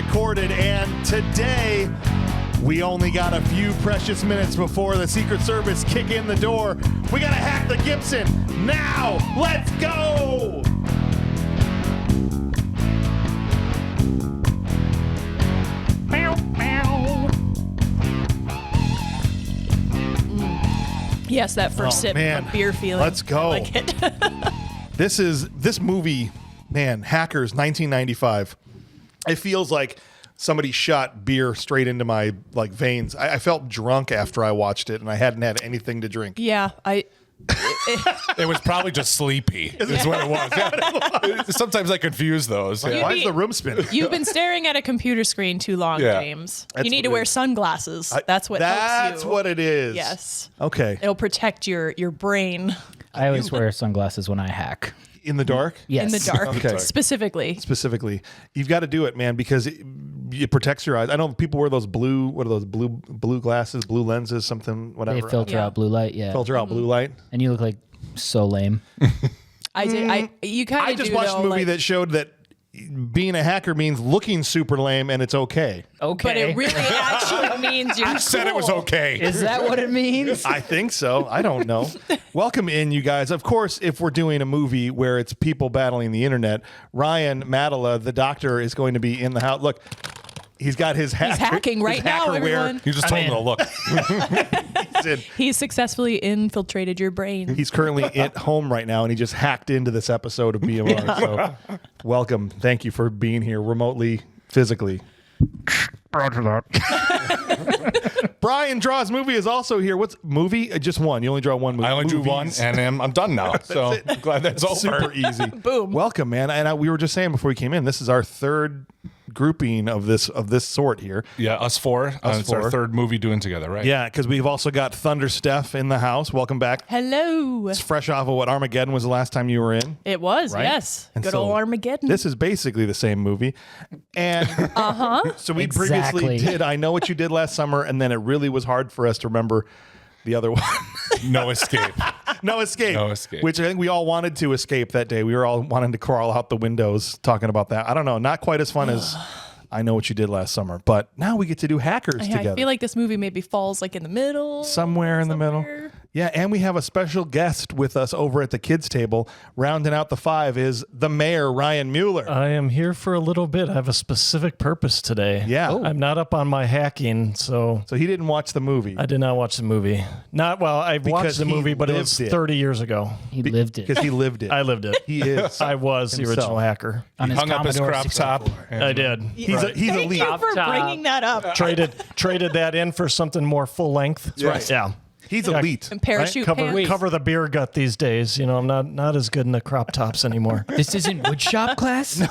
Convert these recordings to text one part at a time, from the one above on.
recorded, and today we only got a few precious minutes before the Secret Service kick in the door. We gotta hack the Gibson now. Let's go. Yes, that first sip of beer feeling. Let's go. I like it. This movie, man, Hackers, 1995. It feels like somebody shot beer straight into my veins. I felt drunk after I watched it, and I hadn't had anything to drink. Yeah, It was probably just sleepy. Is what it was. Yeah. Sometimes I confuse those. Like, why is the room spinning? You've been staring at a computer screen too long, James. That's you need to wear sunglasses. That's what helps you. That's what it is. Yes. Okay. It'll protect your brain. I always wear sunglasses when I hack. In the dark? Yes. In the dark. Okay. Specifically. You've got to do it, man, because it protects your eyes. I know people wear those blue glasses, blue lenses, something, whatever. They filter out blue light, Filter out blue light. And you look like so lame. I just watched a movie that showed that being a hacker means looking super lame, and it's okay. Okay. But it really actually means you're I said it was cool. okay. Is that what it means? I think so. I don't know. Welcome in, you guys. Of course, if we're doing a movie where it's people battling the internet, Ryan Mattila, the doctor, is going to be in the house. Look, he's got his hacker. He's hacking right now, everyone. You just told him to look. He's successfully infiltrated your brain. He's currently at home right now, and he just hacked into this episode of BMR. So, welcome. Thank you for being here remotely, physically. Brian Draws Movie is also here. What's movie? Just one. You only draw one movie. I only drew one, and I'm done now. So I'm glad that's over. Super easy. Boom. Welcome, man. And we were just saying before we came in, this is our third grouping of this sort here. Yeah, us four. It's our third movie doing together, right? Yeah, because we've also got Thunder Steph in the house. Welcome back. Hello. It's fresh off of what Armageddon was the last time you were in. It was, right? yes. And Good so old Armageddon. This is basically the same movie. And so we previously did I Know What You Did Last Summer, and then it really was hard for us to remember the other one. No Escape. No Escape. No Escape. Which I think we all wanted to escape that day. We were all wanting to crawl out the windows talking about that. I don't know. Not quite as fun as I Know What You Did Last Summer. But now we get to do Hackers together. I feel like this movie maybe falls like in the middle. Somewhere in the middle. Yeah, and we have a special guest with us over at the kids' table. Rounding out the five is the mayor, Ryan Mueller. I am here for a little bit. I have a specific purpose today. Yeah. Oh. I'm not up on my hacking, so he didn't watch the movie. I did not watch the movie. I've watched the movie, but it was 30 years ago. He lived it. Because he lived it. I lived it. He is. I was the original hacker. On his Hung up his Commodore crop top. 64. I did. He's Thank elite. you for bringing that up. Traded that in for something more full length. That's right. Yeah. He's elite. And parachute pants. Cover the beer gut these days. You know, I'm not as good in the crop tops anymore. This isn't woodshop class?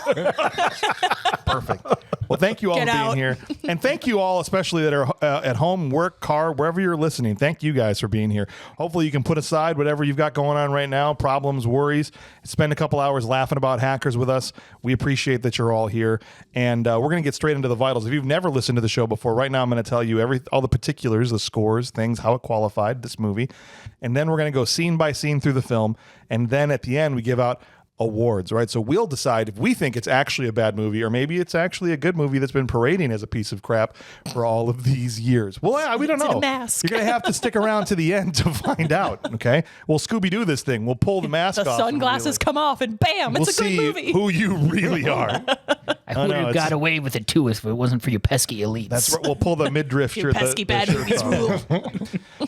Perfect. Well, thank you all for being here. And thank you all, especially that are at home, work, car, wherever you're listening. Thank you guys for being here. Hopefully you can put aside whatever you've got going on right now, problems, worries, spend a couple hours laughing about Hackers with us. We appreciate that you're all here. And we're going to get straight into the vitals. If you've never listened to the show before, right now I'm going to tell you all the particulars, the scores, things, how it qualified, this movie. And then we're going to go scene by scene through the film. And then at the end, we give out awards, right? So we'll decide if we think it's actually a bad movie or maybe it's actually a good movie that's been parading as a piece of crap for all of these years. Well, we don't know. a mask. You're going to have to stick around to the end to find out, okay? We'll Scooby-Doo this thing. We'll pull the mask off. The sunglasses come off and bam, it's a good movie. Who you really are. I would have got away with it too if it wasn't for you pesky elites. That's right. We'll pull the midriff Your shirt. pesky bad movies rule.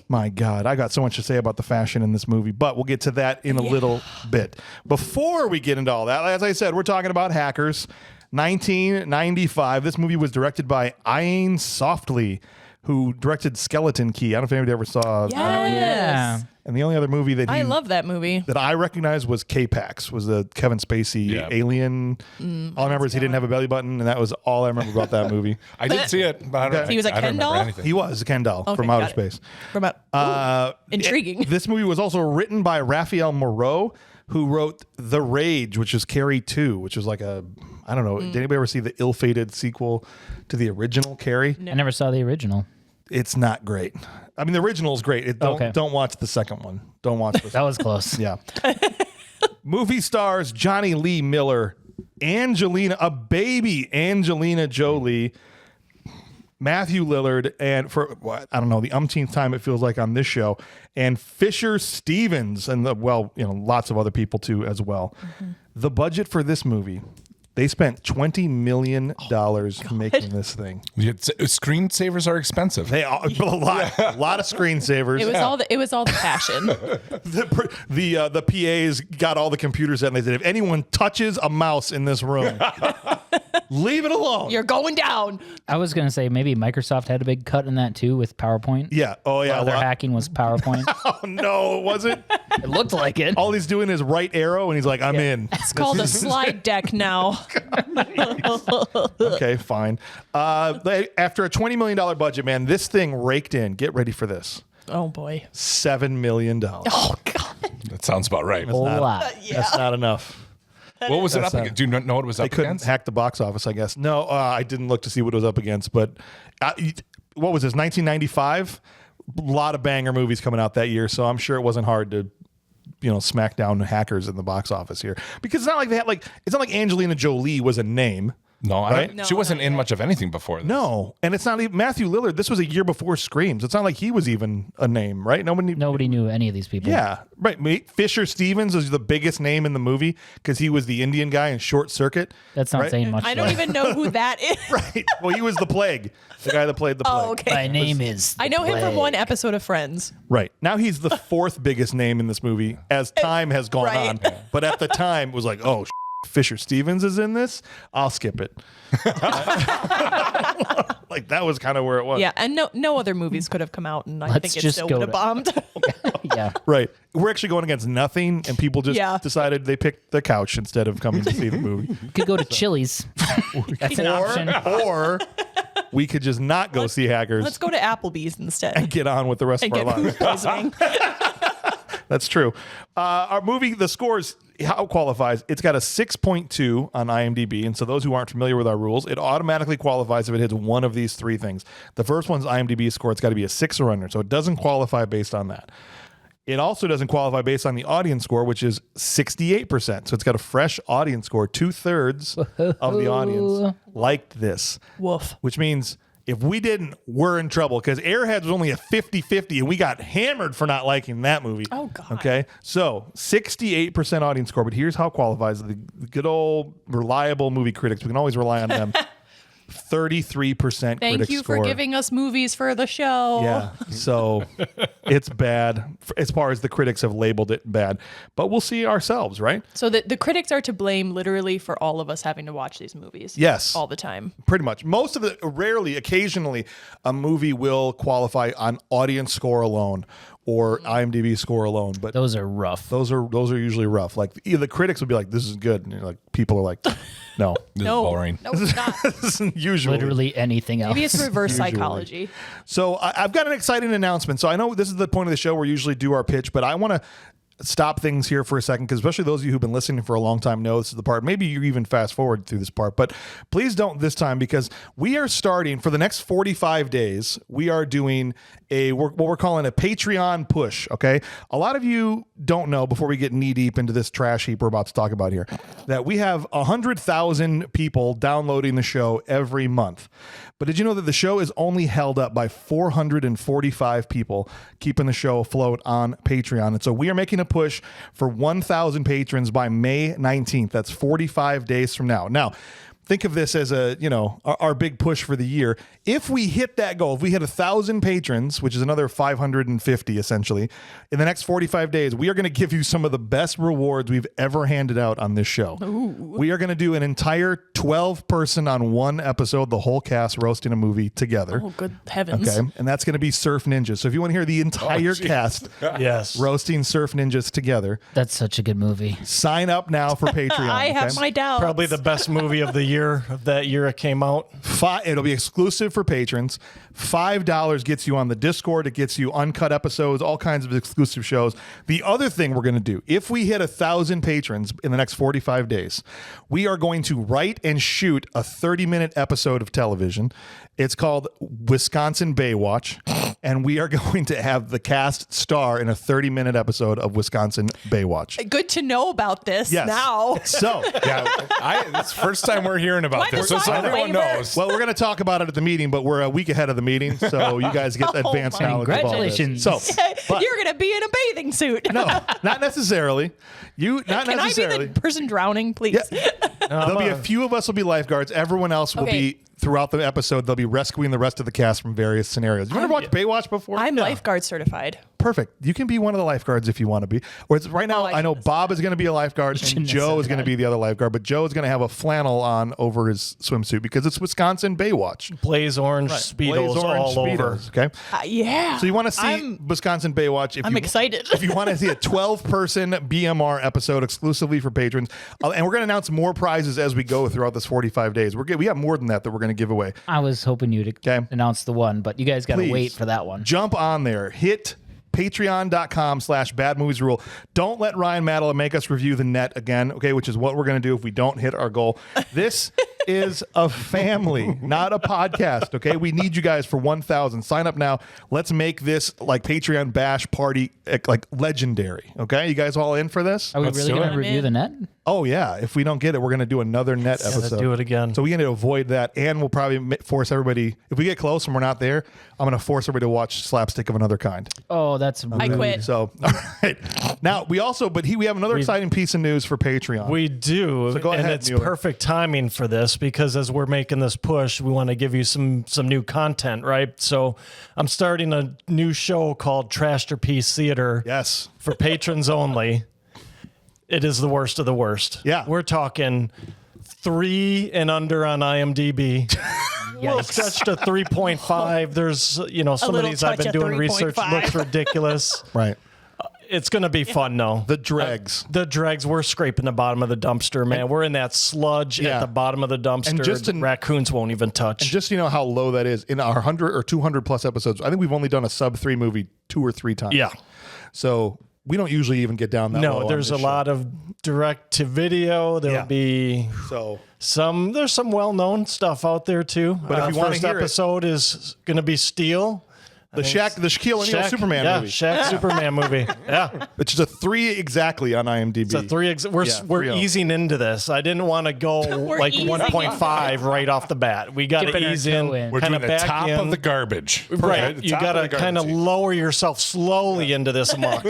My God, I got so much to say about the fashion in this movie, but we'll get to that in a little bit. Before we get into all that, as I said, we're talking about Hackers, 1995. This movie was directed by Ayn Softly, who directed Skeleton Key. I don't know if anybody ever saw that movie. Yeah. And the only other movie that I love that movie. that I recognized was K-Pax, was the Kevin Spacey alien. All I remember is he didn't have a belly button, and that was all I remember about that movie. I did see it, but I don't, He was a I don't Ken remember doll? anything. He was a Ken doll from got outer it. space. Intriguing. This movie was also written by Raphael Moreau, who wrote The Rage, which is Carrie 2, which was like a, I don't know, did anybody ever see the ill-fated sequel to the original Carrie? I never saw the original. It's not great. I mean, the original is great. Don't watch the second one. Don't watch this. That was close. Yeah. Movie stars Jonny Lee Miller, a baby Angelina Jolie, Matthew Lillard, and for what I don't know, the umpteenth time it feels like on this show, and Fisher Stevens, and lots of other people too as well. Mm-hmm. The budget for this movie, they spent $20 million making this thing. Screensavers are expensive. They are a lot of screensavers. It was all the passion. The PAs got all the computers out and they said, if anyone touches a mouse in this room, leave it alone. You're going down. I was going to say maybe Microsoft had a big cut in that too with PowerPoint. Yeah. Oh, yeah. Their hacking was PowerPoint. Oh, no, it wasn't. It looked like it. All he's doing is right arrow, and he's like, I'm in. It's called a slide deck now. Okay, fine. After a $20 million budget, man, this thing raked in. Get ready for this. Oh, boy. $7 million. Oh, God. That sounds about right. That's not enough. What was it up against? Do you know what it was up against? They couldn't hack the box office, I guess. No, I didn't look to see what it was up against. But what was this, 1995? A lot of banger movies coming out that year, so I'm sure it wasn't hard to smack down hackers in the box office here, because it's not like it's not like Angelina Jolie was a name. No, right? She wasn't in much of anything before this. No, and it's not even Matthew Lillard. This was a year before Screams. It's not like he was even a name, right? Nobody knew any of these people. Yeah, right. Fisher Stevens is the biggest name in the movie because he was the Indian guy in Short Circuit. That's not saying much. I don't even know who that is. Right. Well, he was the Plague, the guy that played the Plague. Oh, okay. My name is. I know him from one episode of Friends. Right. Now he's the fourth biggest name in this movie as time has gone on. But at the time, it was like, oh, Fisher Stevens is in this. I'll skip it. Like that was kind of where it was. Yeah, and no other movies could have come out, and I think it still would have bombed. Yeah. Right. We're actually going against nothing, and people just decided they picked the couch instead of coming to see the movie. You could go to Chili's. That's an option. Or we could just not go see hackers. Let's go to Applebee's instead and get on with the rest of our lives. Food poisoning. That's true. Our movie, the scores, how it qualifies, it's got a 6.2 on IMDb. And so those who aren't familiar with our rules, it automatically qualifies if it hits one of these three things. The first one's IMDb score. It's got to be a 6 or under. So it doesn't qualify based on that. It also doesn't qualify based on the audience score, which is 68%. So it's got a fresh audience score. 2/3 of the audience liked this. Woof. Which means if we didn't, we're in trouble, because Airheads was only a 50-50 and we got hammered for not liking that movie. Oh, God. Okay. So 68% audience score, but here's how it qualifies. The good old reliable movie critics, we can always rely on them. 33% Thank you for giving us movies for the show. Yeah. So it's bad as far as the critics have labeled it bad, but we'll see ourselves, right? So the critics are to blame literally for all of us having to watch these movies. Yes. All the time. Pretty much. Most of the, rarely, occasionally, a movie will qualify on audience score alone or IMDb score alone, but those are rough. Those are usually rough. Like the critics would be like, "This is good," and you're like, people are like, "No, this is boring." No, it's not. This isn't usually literally anything else." Maybe it's reverse psychology. So I've got an exciting announcement. So I know this is the point of the show where we usually do our pitch, but I want to stop things here for a second, because especially those of you who've been listening for a long time know this is the part. Maybe you even fast forward through this part, but please don't this time, because we are starting for the next 45 days. We are doing what we're calling a Patreon push. Okay. A lot of you don't know, before we get knee deep into this trash heap we're about to talk about here, that we have 100,000 people downloading the show every month. But did you know that the show is only held up by 445 people keeping the show afloat on Patreon? And so we are making a push for 1,000 patrons by May 19th. That's 45 days from now. Now, think of this as our big push for the year. If we hit that goal, if we hit 1,000 patrons, which is another 550 essentially, in the next 45 days, we are going to give you some of the best rewards we've ever handed out on this show. Ooh. We are going to do an entire 12-person on one episode, the whole cast roasting a movie together. Oh, good heavens. Okay, and that's going to be Surf Ninjas. So if you want to hear the entire cast roasting Surf Ninjas together. That's such a good movie. Sign up now for Patreon. I have my doubts. Probably the best movie of the year. year of that year it came out? It'll be exclusive for patrons. $5 gets you on the Discord. It gets you uncut episodes, all kinds of exclusive shows. The other thing we're going to do, if we hit 1,000 patrons in the next 45 days, we are going to write and shoot a 30-minute episode of television. It's called Wisconsin Baywatch, and we are going to have the cast star in a 30-minute episode of Wisconsin Baywatch. Good to know about this now. So, It's the first time we're hearing about this, so everyone knows. well, we're going to talk about it at the meeting, but we're a week ahead of the meeting, so you guys get the advanced knowledge of all this. Congratulations. So, but- You're going to be in a bathing suit. no, not necessarily. Can I be the person drowning, please? Yeah. There'll be a few of us will be lifeguards. Everyone else will be throughout the episode. They'll be rescuing the rest of the cast from various scenarios. You ever watched Baywatch before? I'm lifeguard certified. Perfect. You can be one of the lifeguards if you want to be. Or it's, right now, I know Bob is going to be a lifeguard and Joe is going to be the other lifeguard, but Joe is going to have a flannel on over his swimsuit because it's Wisconsin Baywatch. Blaze orange Speedos all over. Okay. Yeah. So you want to see Wisconsin Baywatch? I'm excited. If you want to see a 12-person BMR episode exclusively for patrons, and we're going to announce more prizes as we go throughout this 45 days. We have more than that we're going to give away. I was hoping you to announce the one, but you guys got to wait for that one. Jump on there. Hit patreon.com/badmoviesrule. Don't let Ryan Mattila make us review the net again, okay, which is what we're going to do if we don't hit our goal. This is a family, not a podcast, okay? We need you guys for 1,000. Sign up now. Let's make this like Patreon bash party like legendary, okay? You guys all in for this? Are we really going to review the net? Oh, yeah. If we don't get it, we're going to do another net episode. Let's do it again. So we're going to avoid that, and we'll probably force everybody, if we get close and we're not there, I'm going to force everybody to watch Slapstick of Another Kind. Oh, that's rude. I quit. So, all right. Now, we have another exciting piece of news for Patreon. We do, So go and ahead, it's Mueller. perfect timing for this because as we're making this push, we want to give you some new content, right? So I'm starting a new show called Trashterpiece Theater. Yes. For patrons only. It is the worst of the worst. Yeah. We're talking 3 and under on IMDb. We'll stretch to 3.5. There's, some of these I've been doing research. Looks ridiculous. Right. It's going to be fun, though. The dregs. The dregs. We're scraping the bottom of the dumpster, man. We're in that sludge at the bottom of the dumpster. And just raccoons won't even touch. And just how low that is. In our 100 or 200 plus episodes, I think we've only done a sub 3 movie 2 or 3 times. Yeah. So we don't usually even get down that low. No, there's a lot of direct to video. There'll be there's some well-known stuff out there too. But if you want to hear episode is going to be Steel. The Shaquille O'Neal Superman movie. Shaq Superman movie. Yeah. Which is a 3 exactly on IMDb. It's a 3. We're easing into this. I didn't want to go like 1.5 right off the bat. We got to ease in. We're doing the top of the garbage. Right. You got to kind of lower yourself slowly into this amok.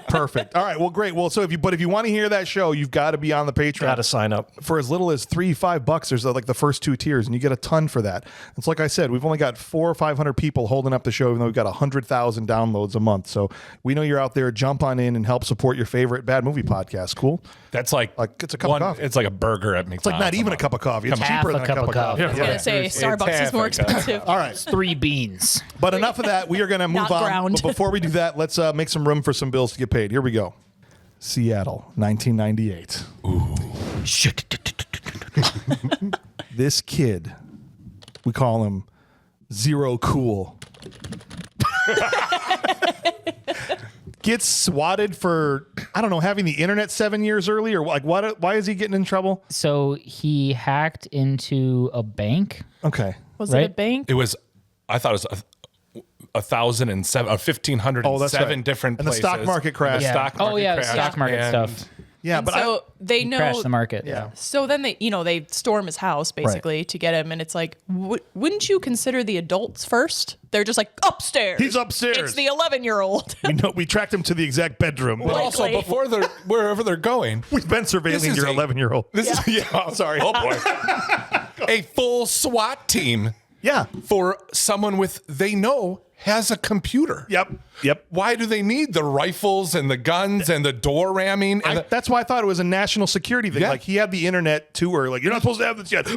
Perfect. All right. Well, great. Well, so if you want to hear that show, you've got to be on the Patreon. Got to sign up. For as little as $3-5, there's like the first 2 tiers, and you get a ton for that. It's like I said, we've only got 400 or 500 people holding up the show, even though we've got 100,000 downloads a month. So we know you're out there. Jump on in and help support your favorite bad movie podcast. Cool. That's like it's a cup of coffee. It's like a burger at McDonald's. It's like not even a cup of coffee. It's cheaper than a cup of coffee. I was going to say Starbucks is more expensive. All right. 3 beans. But enough of that. We are going to move on. Ground. But before we do that, let's make some room for some bills to get paid. Here we go. Seattle, 1998. Ooh. This kid, we call him Zero Cool. Gets swatted for, I don't know, having the internet 7 years early, or like what? Why is he getting in trouble? So he hacked into a bank. Okay. Was it a bank? It was, I thought it was 1,507 different and places. the stock market crashed. Yeah. Stock market crashed, stock market stuff. Yeah, but so they know Crashed the market. Yeah. So then they storm his house basically to get him, and it's like, wouldn't you consider the adults first? They're just like upstairs. He's upstairs. It's the 11-year-old. we tracked him to the exact bedroom. But also, before wherever they're going, We've been surveilling your 11-year-old. This is sorry. Oh boy. A full SWAT team Yeah. for someone they know has a computer. Yep. Why do they need the rifles and the guns and the door ramming? And That's why I thought it was a national security thing. Yeah. Like he had the internet too, or like you're not supposed to have this yet.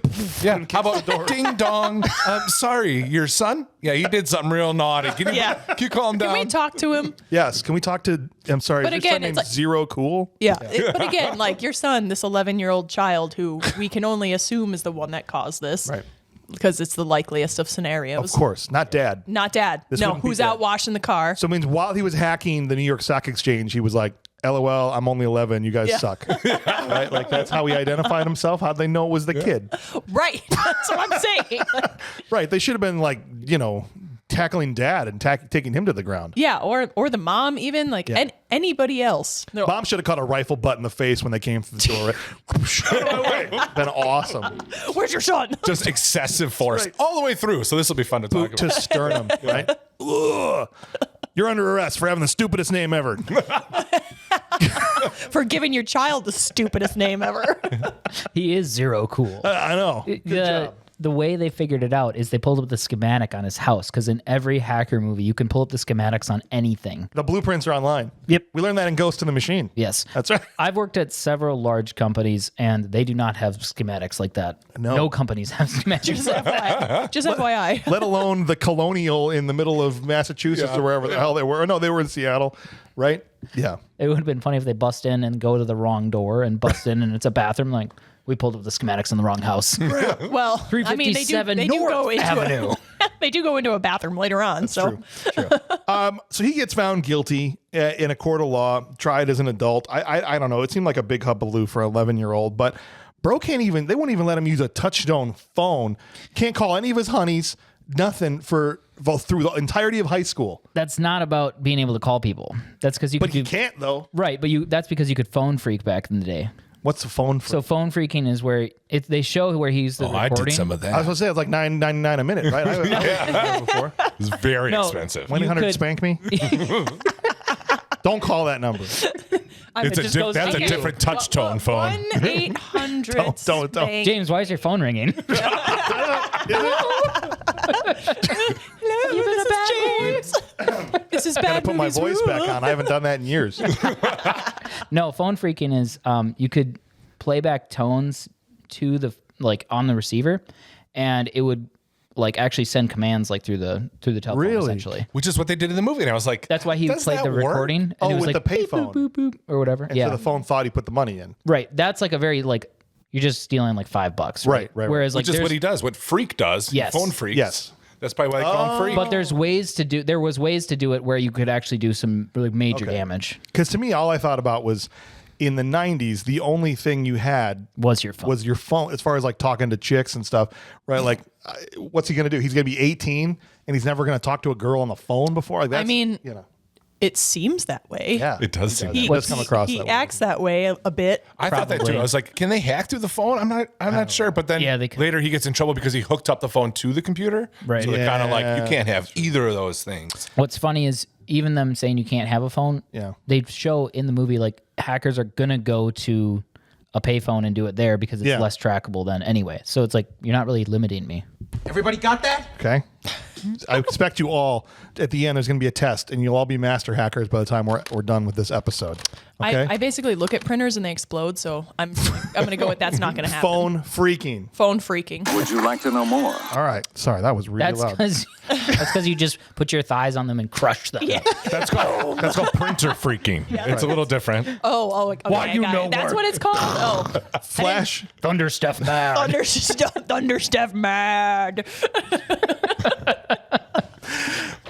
yeah. How about ding dong? I'm sorry, your son? Yeah, he did something real naughty. Can you calm down? Can we talk to him? Yes. Can we talk to? I'm sorry. But is your son again, it's named like- Zero Cool. Yeah. But again, like your son, this 11-year-old child who we can only assume is the one that caused this. Right. Because it's the likeliest of scenarios. Of course, not dad. Not dad. This No, wouldn't be who's dad. out washing the car. So it means while he was hacking the New York Stock Exchange, he was like, "LOL, I'm only 11. You guys Yeah. suck." Right? Like that's how he identified himself. How'd they know it was the kid? Right. That's what I'm saying. Right. They should have been like, tackling dad and taking him to the ground. Yeah, or the mom even, like anybody else. No, Mom should have caught a rifle butt in the face when they came through the door. Been awesome. where's your son? Just excessive force Right. all the way through. So this will be fun to talk Boot to about. sternum, right? Ugh. You're under arrest for having the stupidest name ever. For giving your child the stupidest name ever. He is zero cool. I know. Good job. The way they figured it out is they pulled up the schematic on his house, because in every hacker movie, you can pull up the schematics on anything. The blueprints are online. Yep. We learned that in Ghost in the Machine. Yes. That's right. I've worked at several large companies, and they do not have schematics like that. No. companies have schematics. Just FYI. Let alone the Colonial in the middle of Massachusetts or wherever the hell they were. No, they were in Seattle, right? Yeah. It would have been funny if they bust in and go to the wrong door and bust in and it's a bathroom. Like, we pulled up the schematics in the wrong house. Well, I mean, they do 357 go North into Avenue. they do go into a bathroom later on. So So he gets found guilty in a court of law, tried as an adult. I don't know. It seemed like a big hullabaloo for an 11-year-old, but bro they won't even let him use a touch-tone phone. Can't call any of his honeys, nothing through the entirety of high school. That's not about being able to call people. That's because you But could he do can't, though. right. But that's because you could phone freak back in the day. What's the phone for? So phone freaking is where they show where he used the I recording. did some of I was that. going to say, it's like $9.99 a minute, right? I've heard that before. It's very No. expensive. 1-800 could- spank me? Don't call that number. It's just goes that's a to you. different touch tone phone. 1-800. Don't. James, why is your phone ringing? Hello, this is James. This is Gotta bad put my movies. voice back on. I haven't done that in years. No, phone freaking is you could play back tones to the on the receiver, and it would actually send commands through the telephone Really? essentially. Which is what they did in the movie. And I was like, That's why he does played that the work? recording. And Oh, it was with like the beep, boop, payphone. boop, boop, or whatever. So the phone thought he put the money in. Right. That's like a very you're just stealing $5. Right. Whereas Which is what he does. What Freak does. Yes. Phone freaks. Yes. That's probably why they call him Freak. but there was ways to do it where you could actually do some really major damage. Because to me, all I thought about was in the 90s, the only thing you had Was your phone. was your phone, as far as talking to chicks and stuff, right? Like, what's he going to do? He's going to be 18 and he's never going to talk to a girl on the phone before? Like, that's, It seems that way. yeah. It does seem It that does come across He that way. acts that way a bit. I thought that too. Probably. I was like, can they hack through the phone? I'm not sure. But then Yeah, they could. later he gets in trouble because he hooked up the phone to the computer. Right. So they're kind of like, Yeah. you can't have either of those things. What's funny is even them saying you can't have a phone. Yeah. They show in the movie hackers are gonna go to a payphone and do it there because it's Yeah. less trackable than anyway. So it's you're not really limiting me. Everybody got that? Okay. I expect you all, at the end, there's going to be a test and you'll all be master hackers by the time we're done with this episode. Okay. I basically look at printers and they explode, so I'm going to go with that's not going to happen. Phone freaking. Phone freaking. Would you like to know more? All right. Sorry, that was really That's loud. because you just put your thighs on them and crush them. Yeah. That's called printer freaking. It's a little different. Okay, Why I you got know it. That's more. what it's called? Oh. Flash. Thunder stuff mad. Thunder stuff mad.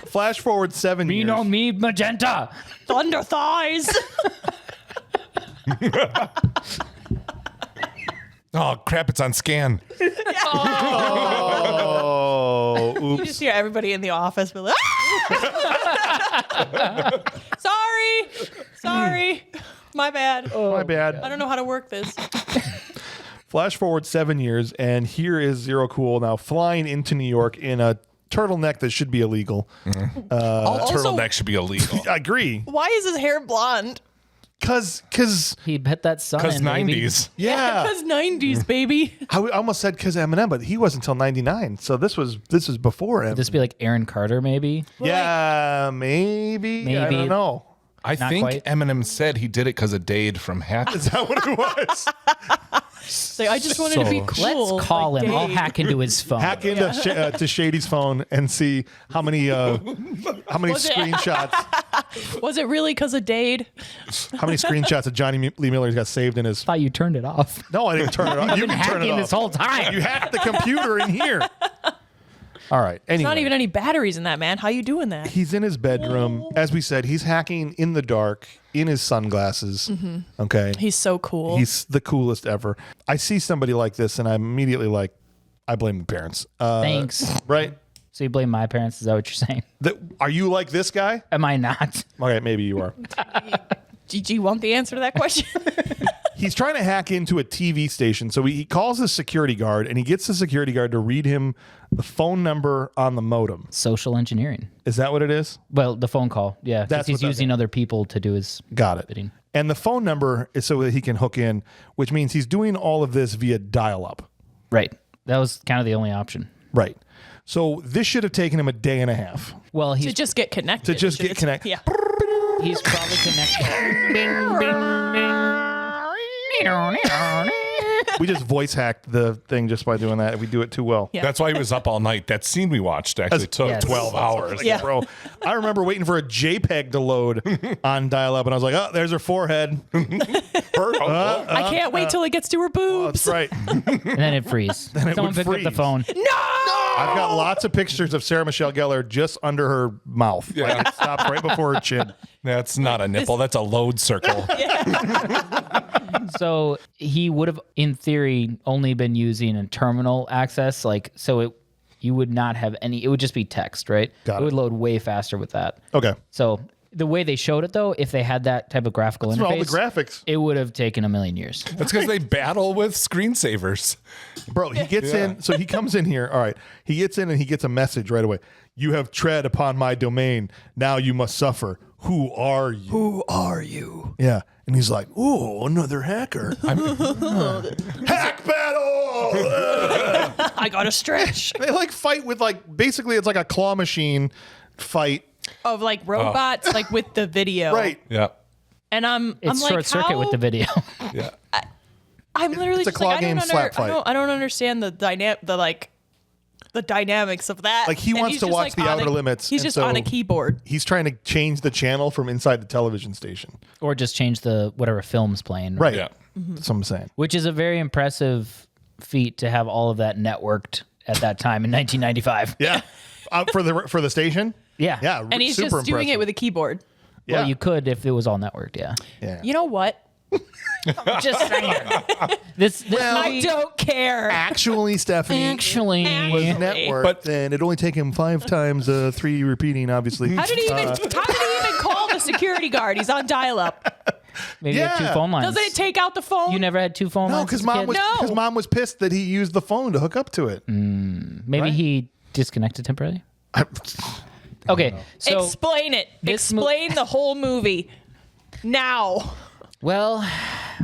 Flash forward 7 years. You know me, magenta. Thunder thighs. Oh, crap. It's on scan. Oh, You oops. just hear everybody in the office be like, "Ah!" Sorry. My bad. My bad. I don't know how to work this. Flash forward 7 years, and here is Zero Cool now flying into New York in a turtleneck that should be illegal. All Also- turtlenecks should be illegal. I agree. Why is his hair blonde? Cause He hit that sun Because in, baby. 90s. yeah, Because 90s, baby. I almost said because Eminem, but he wasn't until '99. So this was before him. Would this be like Aaron Carter, maybe? Yeah, maybe. I Maybe. don't know. I Not think quite. Eminem said he did it because of Dade from Hack. Is that what it was? So I just wanted to be cool. Let's call like him. I'll Dave. hack into his phone. Hack into to Shady's phone and see how many screenshots Was it really because of Dade? of Johnny Lee Miller's got saved in his. I thought you turned it off. No, I didn't turn it off. You Been can turn it hacking off. this whole time. You hacked the computer in here. All right. Anyway, Not even any batteries in that, man. How you doing that? he's in his bedroom. As we said, he's hacking in the dark in his sunglasses. Okay. He's so cool. He's the coolest ever. I see somebody like this, and I'm immediately like, I blame the parents. Thanks. Right? So you blame my parents? Is that what you're saying? Are you like this guy? Am I not? Okay, maybe you are. Do you want the answer to that question? He's trying to hack into a TV station. So he calls the security guard, and he gets the security guard to read him the phone number on the modem. Social engineering. Is that what it is? Well, the phone call. Yeah. 'cause That's he's what that using other people to do his Got it. bidding. And the phone number is so that he can hook in, which means he's doing all of this via dial-up. Right. That was kind of the only option. Right. So this should have taken him a day and a half. Well, to he's just get connected. To just get connected. Yeah. he's probably connected. We just voice hacked the thing just by doing that. We do it too well. Yeah. That's why he was up all night. That scene we watched actually took Yes. 12 hours. Yeah. Bro, I remember waiting for a JPEG to load on dial-up, and I was like, oh, there's her forehead. I can't wait till it gets to her boobs. That's right. And then it freeze. it Someone would picked up the freeze. phone. I've got lots of pictures of Sarah Michelle Gellar just under her mouth. Yeah. Like it stopped right before her chin. That's not a nipple. That's a load circle. So he would have, in theory, only been using a terminal access. Like, so you would not have any. It would just be text, right? Got it it. would load way faster with that. Okay. So the way they showed it, though, if they had that type of graphical That's interface, all the graphics. it would have taken a million years. That's because they battle with screensavers. Bro, he gets in. So he comes in here. All right. He gets in and he gets a message right away. You have tread upon my domain. Now you must suffer. Who are you? Who are you? Yeah. And he's like, oh, another hacker. Hack battle! I got to stretch. They like fight with basically it's like a claw machine fight. Of like robots, like with the video. Right. Yeah. And I'm It's like, short circuit with the video. Yeah. I'm literally It's a just claw like, game slap fight. I don't understand the dynamics of that. Like, he And wants he's to just, watch The on Outer Limits, He's and just on a so- keyboard. He's trying to change the channel from inside the television station. Or just change the whatever film's playing. Right. Yeah. That's what I'm saying. Which is a very impressive feat to have all of that networked at that time in 1995. Yeah. For the station? Yeah. Yeah. And he's super just doing it impressive. with a keyboard. Yeah. Well, you could if it was all networked, yeah. Yeah. You know what? Just saying. This I movie don't care. Actually, Stephanie actually was networked, But- and it only take him 5 times 3 repeating, obviously. How did he even call the security guard? He's on dial-up. maybe had Yeah. two phone lines. Doesn't it take out the phone? You never had two phone No, lines? because as a kid? No. mom was pissed that he used the phone to hook up to it. Maybe right? he disconnected temporarily. Okay, so Explain it. this Explain the whole movie. Now. well,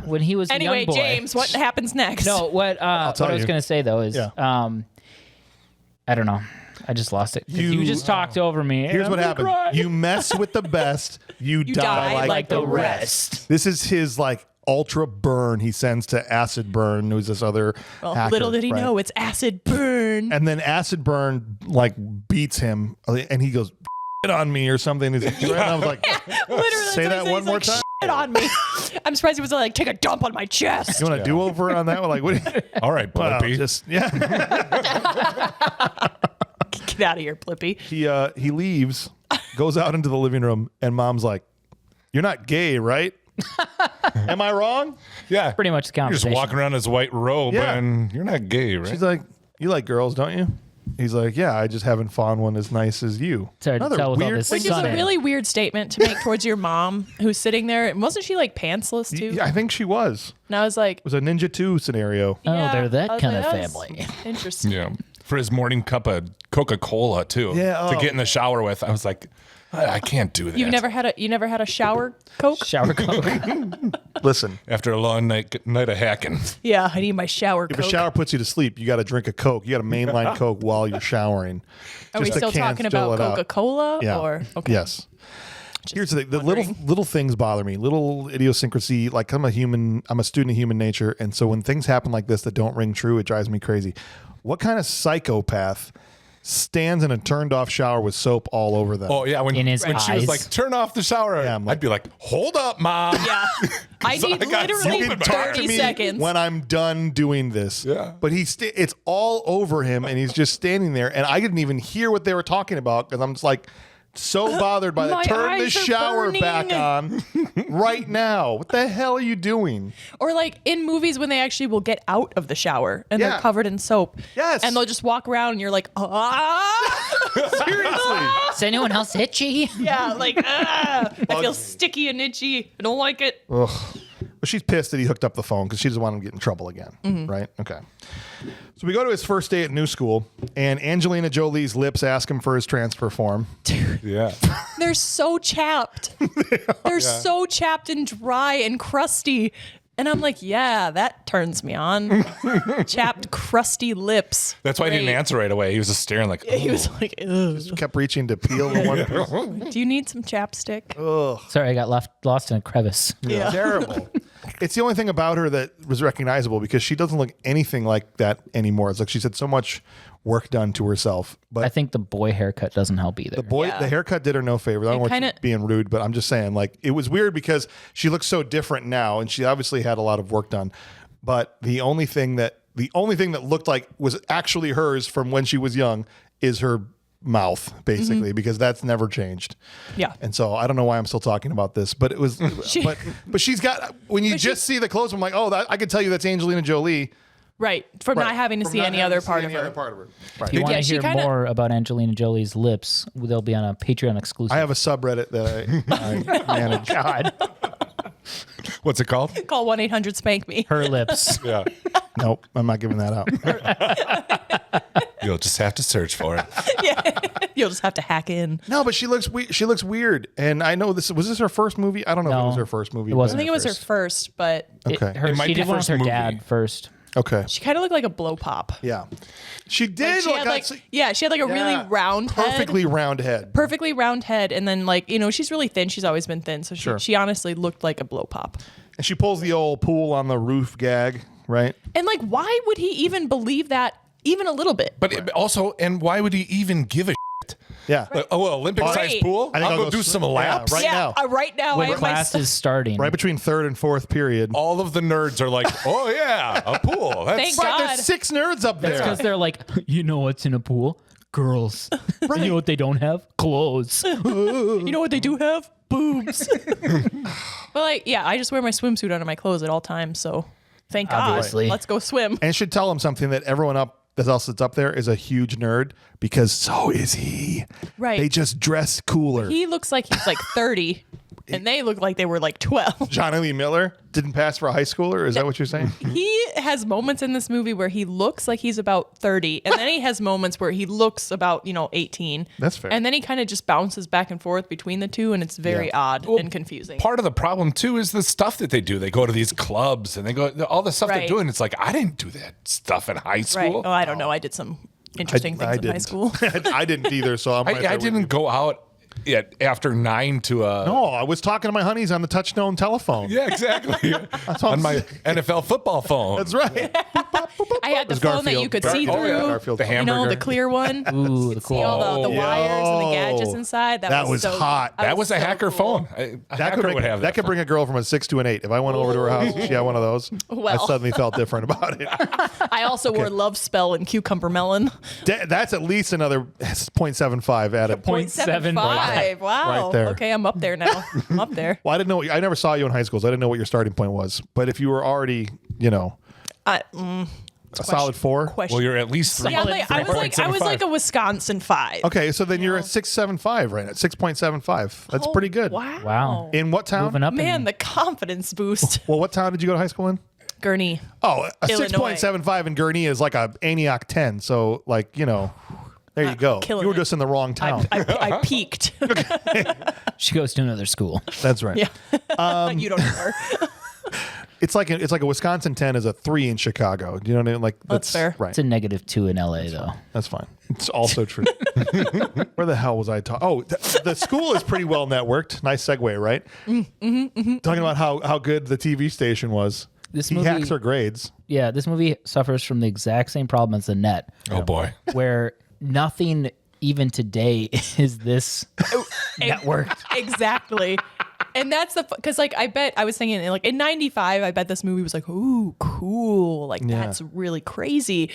when he was a Anyway, young boy, James, what happens next? No, what I tell was you. going to say though is, Yeah. I don't know. I just lost it. 'Cause You- You just talked over me. Here's and what I'm happened. crying. You mess with the best, you die like the rest. This is his ultra burn he sends to Acid Burn, who's this other Well, hacker, little did he right? know it's acid burn. And then Acid Burn beats him, and he goes "Shit on me" or something. And I was like, Literally, say that's that what one he's more like, time. Shit on me. I'm surprised he was like, take a dump on my chest. You want a do over on that one? Like, what? Do you, All right, wow, Blippy. just yeah. Get out of here, Blippy. He leaves, goes out into the living room, and Mom's like, "You're not gay, right? Am I wrong?" Yeah. Pretty much the You're just conversation. walking around in his white robe Yeah. and you're not gay, right? She's like, "You like girls, don't you?" He's like, "Yeah, I just haven't found one as nice as you." It's hard to tell with all this Which is sun a in. really weird statement to make towards your mom who's sitting there. Wasn't she pantsless too? Yeah, I think she was. And I was like, It was a Ninja 2 scenario. Oh, yeah. they're that I was kind like, of that's family. Interesting. Yeah. For his morning cup of Coca-Cola, too. Yeah, To oh. get in the shower with. I was like, I can't do that. You never had a shower Coke? Shower Coke. Listen, After a long night of hacking. Yeah, I need my shower if Coke. a shower puts you to sleep, you got to drink a Coke. You got to mainline Coke while you're showering. Are we Just a still can talking still about it out. Coca-Cola? Yeah. Or okay. Yes. Here's the thing: the wondering. little things bother me. Little idiosyncrasy. Like I'm a student of human nature, and so when things happen like this that don't ring true, it drives me crazy. What kind of psychopath stands in a turned off shower with soap all over them? Oh yeah, when In his she was eyes. like, "Turn off the shower," Yeah, I'm like- I'd be like, "Hold up, mom." Yeah. I need got literally soap in my 30 seconds. when I'm done doing this. Yeah. But it's all over him, and he's just standing there, and I didn't even hear what they were talking about because I'm just like so bothered by My that. Turn the eyes are shower burning. back on right now. What the hell are you doing? Or like in movies when they actually will get out of the shower and Yeah. they're covered in soap. Yes. And they'll just walk around and you're like, Seriously. Is anyone else itchy? yeah, like, I feel sticky and itchy. I don't like it. Ugh. But she's pissed that he hooked up the phone because she doesn't want him to get in trouble again. Mm-hmm. Right? Okay. So we go to his first day at new school, and Angelina Jolie's lips ask him for his transfer form. Yeah. They're so chapped. They're so chapped and dry and crusty. And I'm like, yeah, that turns me on. Chapped, crusty lips. That's why he didn't Great. answer right away. He was just staring like, He was like, ugh. Kept reaching to peel the one person. Do you need some chapstick? Sorry, I got lost in a crevice. Yeah. Terrible. It's the only thing about her that was recognizable because she doesn't look anything like that anymore. It's like she's had so much work done to herself. But I think the boy haircut doesn't help either. Yeah. the haircut did her no favor. I don't want kinda- you being rude, but I'm just saying, like, it was weird because she looks so different now, and she obviously had a lot of work done. But the only thing that looked like was actually hers from when she was young is her mouth, basically, because that's never changed. Yeah. And so I don't know why I'm still talking about this, but it was, but she's got, when you just see the clothes, I'm like, oh, I can tell you that's Angelina Jolie. Right. From not having to From see not any having other to part see of any her. other part of her. Right. If you want Yeah, to she hear kinda- more about Angelina Jolie's lips, they'll be on a Patreon exclusive. I have a subreddit that I manage. God. what's it called? Call 1-800-SPANK-ME. Her lips. Yeah. Nope, I'm not giving that out. You'll just have to search for it. You'll just have to hack in. No, but she looks weird, and I know this was her first movie. I don't know if it No, was her first movie. it but- wasn't. I think it was her first, but Okay. It might She be did one with first her movie. dad first. Okay. she kind of looked like a blow pop. Yeah, she did. She had she had like a really round perfectly head. round head. Perfectly round head. And then like, she's really thin. She's always been thin. So she honestly looked like a blow pop. And she pulls the old pool on the roof gag, right? And like, why would he even believe that even a little bit? But also, and why would he even give a shit? Yeah. Like, Olympic-sized Right. pool? I think I'll go do some laps. right now. Right now, I When have my class son- is starting. Right between third and fourth period. All of the nerds are like, oh, yeah, a pool. That's Thank Right, God. there's 6 nerds up there. Because they're like, you know what's in a pool? Girls. You know what they don't have? Clothes. You know what they do have? Boobs. But like, yeah, I just wear my swimsuit under my clothes at all times. So thank Obviously. God. Let's go swim. And it should tell him something that everyone else that's up there is a huge nerd because so is he. Right. They just dress cooler. He looks like he's like 30 and they look like they were like 12. Johnny Lee Miller didn't pass for a high schooler. Is that what you're saying? He has moments in this movie where he looks like he's about 30 and then he has moments where he looks about 18. That's fair. And then he kind of just bounces back and forth between the two and it's very odd and confusing. part of the problem too is the stuff that they do. They go to these clubs and they go all the stuff they're Right. doing. It's like I didn't do that stuff in high Right. school. Oh, I don't know. I did some interesting things in high didn't. school. I didn't either. So I'm right there I with you. didn't go out yet after 9 to a. No, I was talking to my honeys on the touchtone telephone. Yeah, exactly. what On I'm my NFL football phone. That's right. I had the was phone that you Garfield. could see Oh, yeah, through. Garfield. The hamburger. The clear one. Ooh, the See cool. all the wires and the gadgets inside. That was so, hot. That was a so hacker cool. phone. A hacker would have that. could bring a girl from a 6 to an 8. If I went over to her house and she had one of those, I Well. suddenly felt different about it. I also wore Love Spell and Cucumber Melon. That's at least another 0.75 added. 0.75. Wow. Right there. Okay, I'm up there now. I'm up there. Well, I didn't know. I never saw you in high school, so I didn't know what your starting point was. But if you were already, I, a solid 4. question. Well, you're at least 3. Yeah, I was like a Wisconsin 5. Okay, so then you're at 6.75 right at 6.75. That's Oh, pretty good. Wow. In what town? Moving up. Man, the confidence boost. Well, what town did you go to high school in? Gurney. Oh, a Illinois. 6.75 in Gurney is like a Antioch 10. So, like, There you go. killing You were it. just in the wrong town. I peaked. She goes to another school. That's right. Yeah. You don't know her. It's like a Wisconsin 10 is a 3 in Chicago. Do you know what I mean? Like That's fair. Right. It's a -2 in LA though. That's fine. It's also true. Where the hell was I talking? Oh, the school is pretty well networked. Nice segue, right? Talking about how good the TV station was. This He movie- hacks her grades. Yeah, this movie suffers from the exact same problem as The Net, Oh boy. where nothing even today is this networked. Exactly. And that's because like I was thinking like in '95 I bet this movie was like, ooh, cool, like that's really crazy.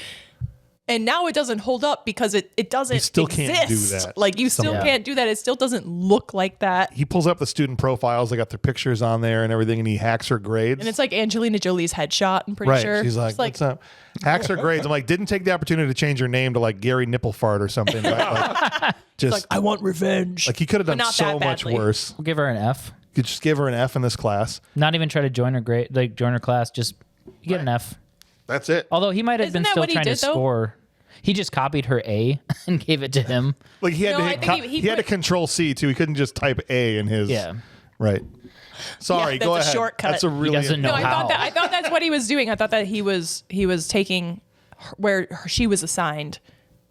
And now it doesn't hold up because it doesn't still exist. can't do that. Like you still can't do that. It still doesn't look like that. He pulls up the student profiles. They got their pictures on there and everything, and he hacks her grades. And it's like Angelina Jolie's headshot, I'm pretty right. sure. She's like, what's up? Hacks her grades. I'm like, didn't take the opportunity to change her name to like Gary Nipplefart or something. Right? Like, just like, I want revenge. like he could have done not so that much badly. worse. We'll give her an F. You could just give her an F in this class. Not even try to join her grade, like join her class. Just you get an F. That's it. Although he might have Isn't been that still what he trying to did, though? score. He just copied her A and gave it to him. Like he had No, to I hit think he he had to put- control C too. He couldn't just type A in his. Yeah. Right. Sorry, Yeah, that's go a ahead. shortcut. That's a really doesn't know No, how. I thought that's what he was doing. I thought that he was taking where she was assigned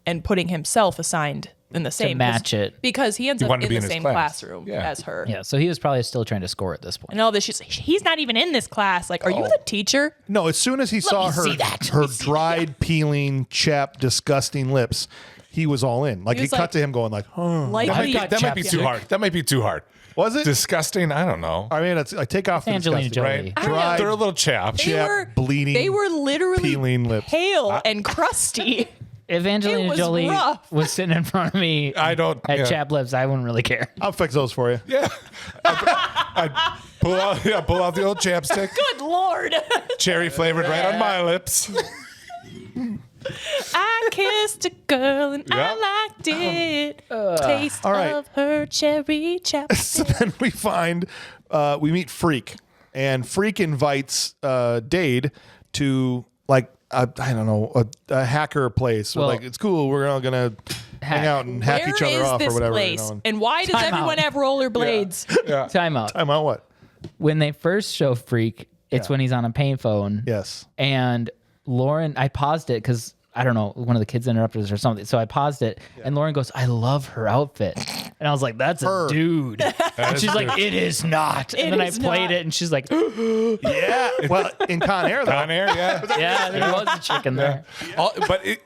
and putting himself assigned in the same match it. because he ends He up wanted to in be the in his same class. classroom Yeah. as her. Yeah, so he was probably still trying to score at this point. And all this, he's not even in this class. Like, are you the teacher? No, as soon as he saw me her see that. her dried, peeling, chapped, disgusting lips, he was all in. Like He he was cut like- to him going like, huh. Likely, That might be too hard. That might be too hard. Was it? Disgusting? I don't know. I mean, it's, I take off the Angelina disgusting, Jolie. Right? Dried, They're a little chapped. They chapped, were bleeding, They were literally peeling lips. pale and crusty. If Angelina was Jolie rough. was sitting in front of me I don't. at yeah. chapped lips, I wouldn't really care. I'll fix those for you. Yeah. I pull out the old chapstick, Good Lord. cherry flavored right on my lips. I kissed a girl and Yeah. I liked it. Taste All right. of her cherry chapstick. So then we find we meet Freak, and Freak invites Dade to like I don't know a hacker place. Well- like it's cool. We're all gonna hang out and hack Where each other is off this or whatever. place? You know. And why does Time everyone out. have rollerblades? Time out. I'm out. What? When they first show Freak, it's when he's on a payphone. Yes. And Lauren, I paused it because I don't know, one of the kids interrupted us or something. So I paused it, and Lauren goes, "I love her outfit," and I was like, "That's Her. a dude." And she's like, "It is not." And then I is played not. it, and she's like, Yeah. Well, in Con Air though. On air, yeah. "Yeah, there was a chicken there."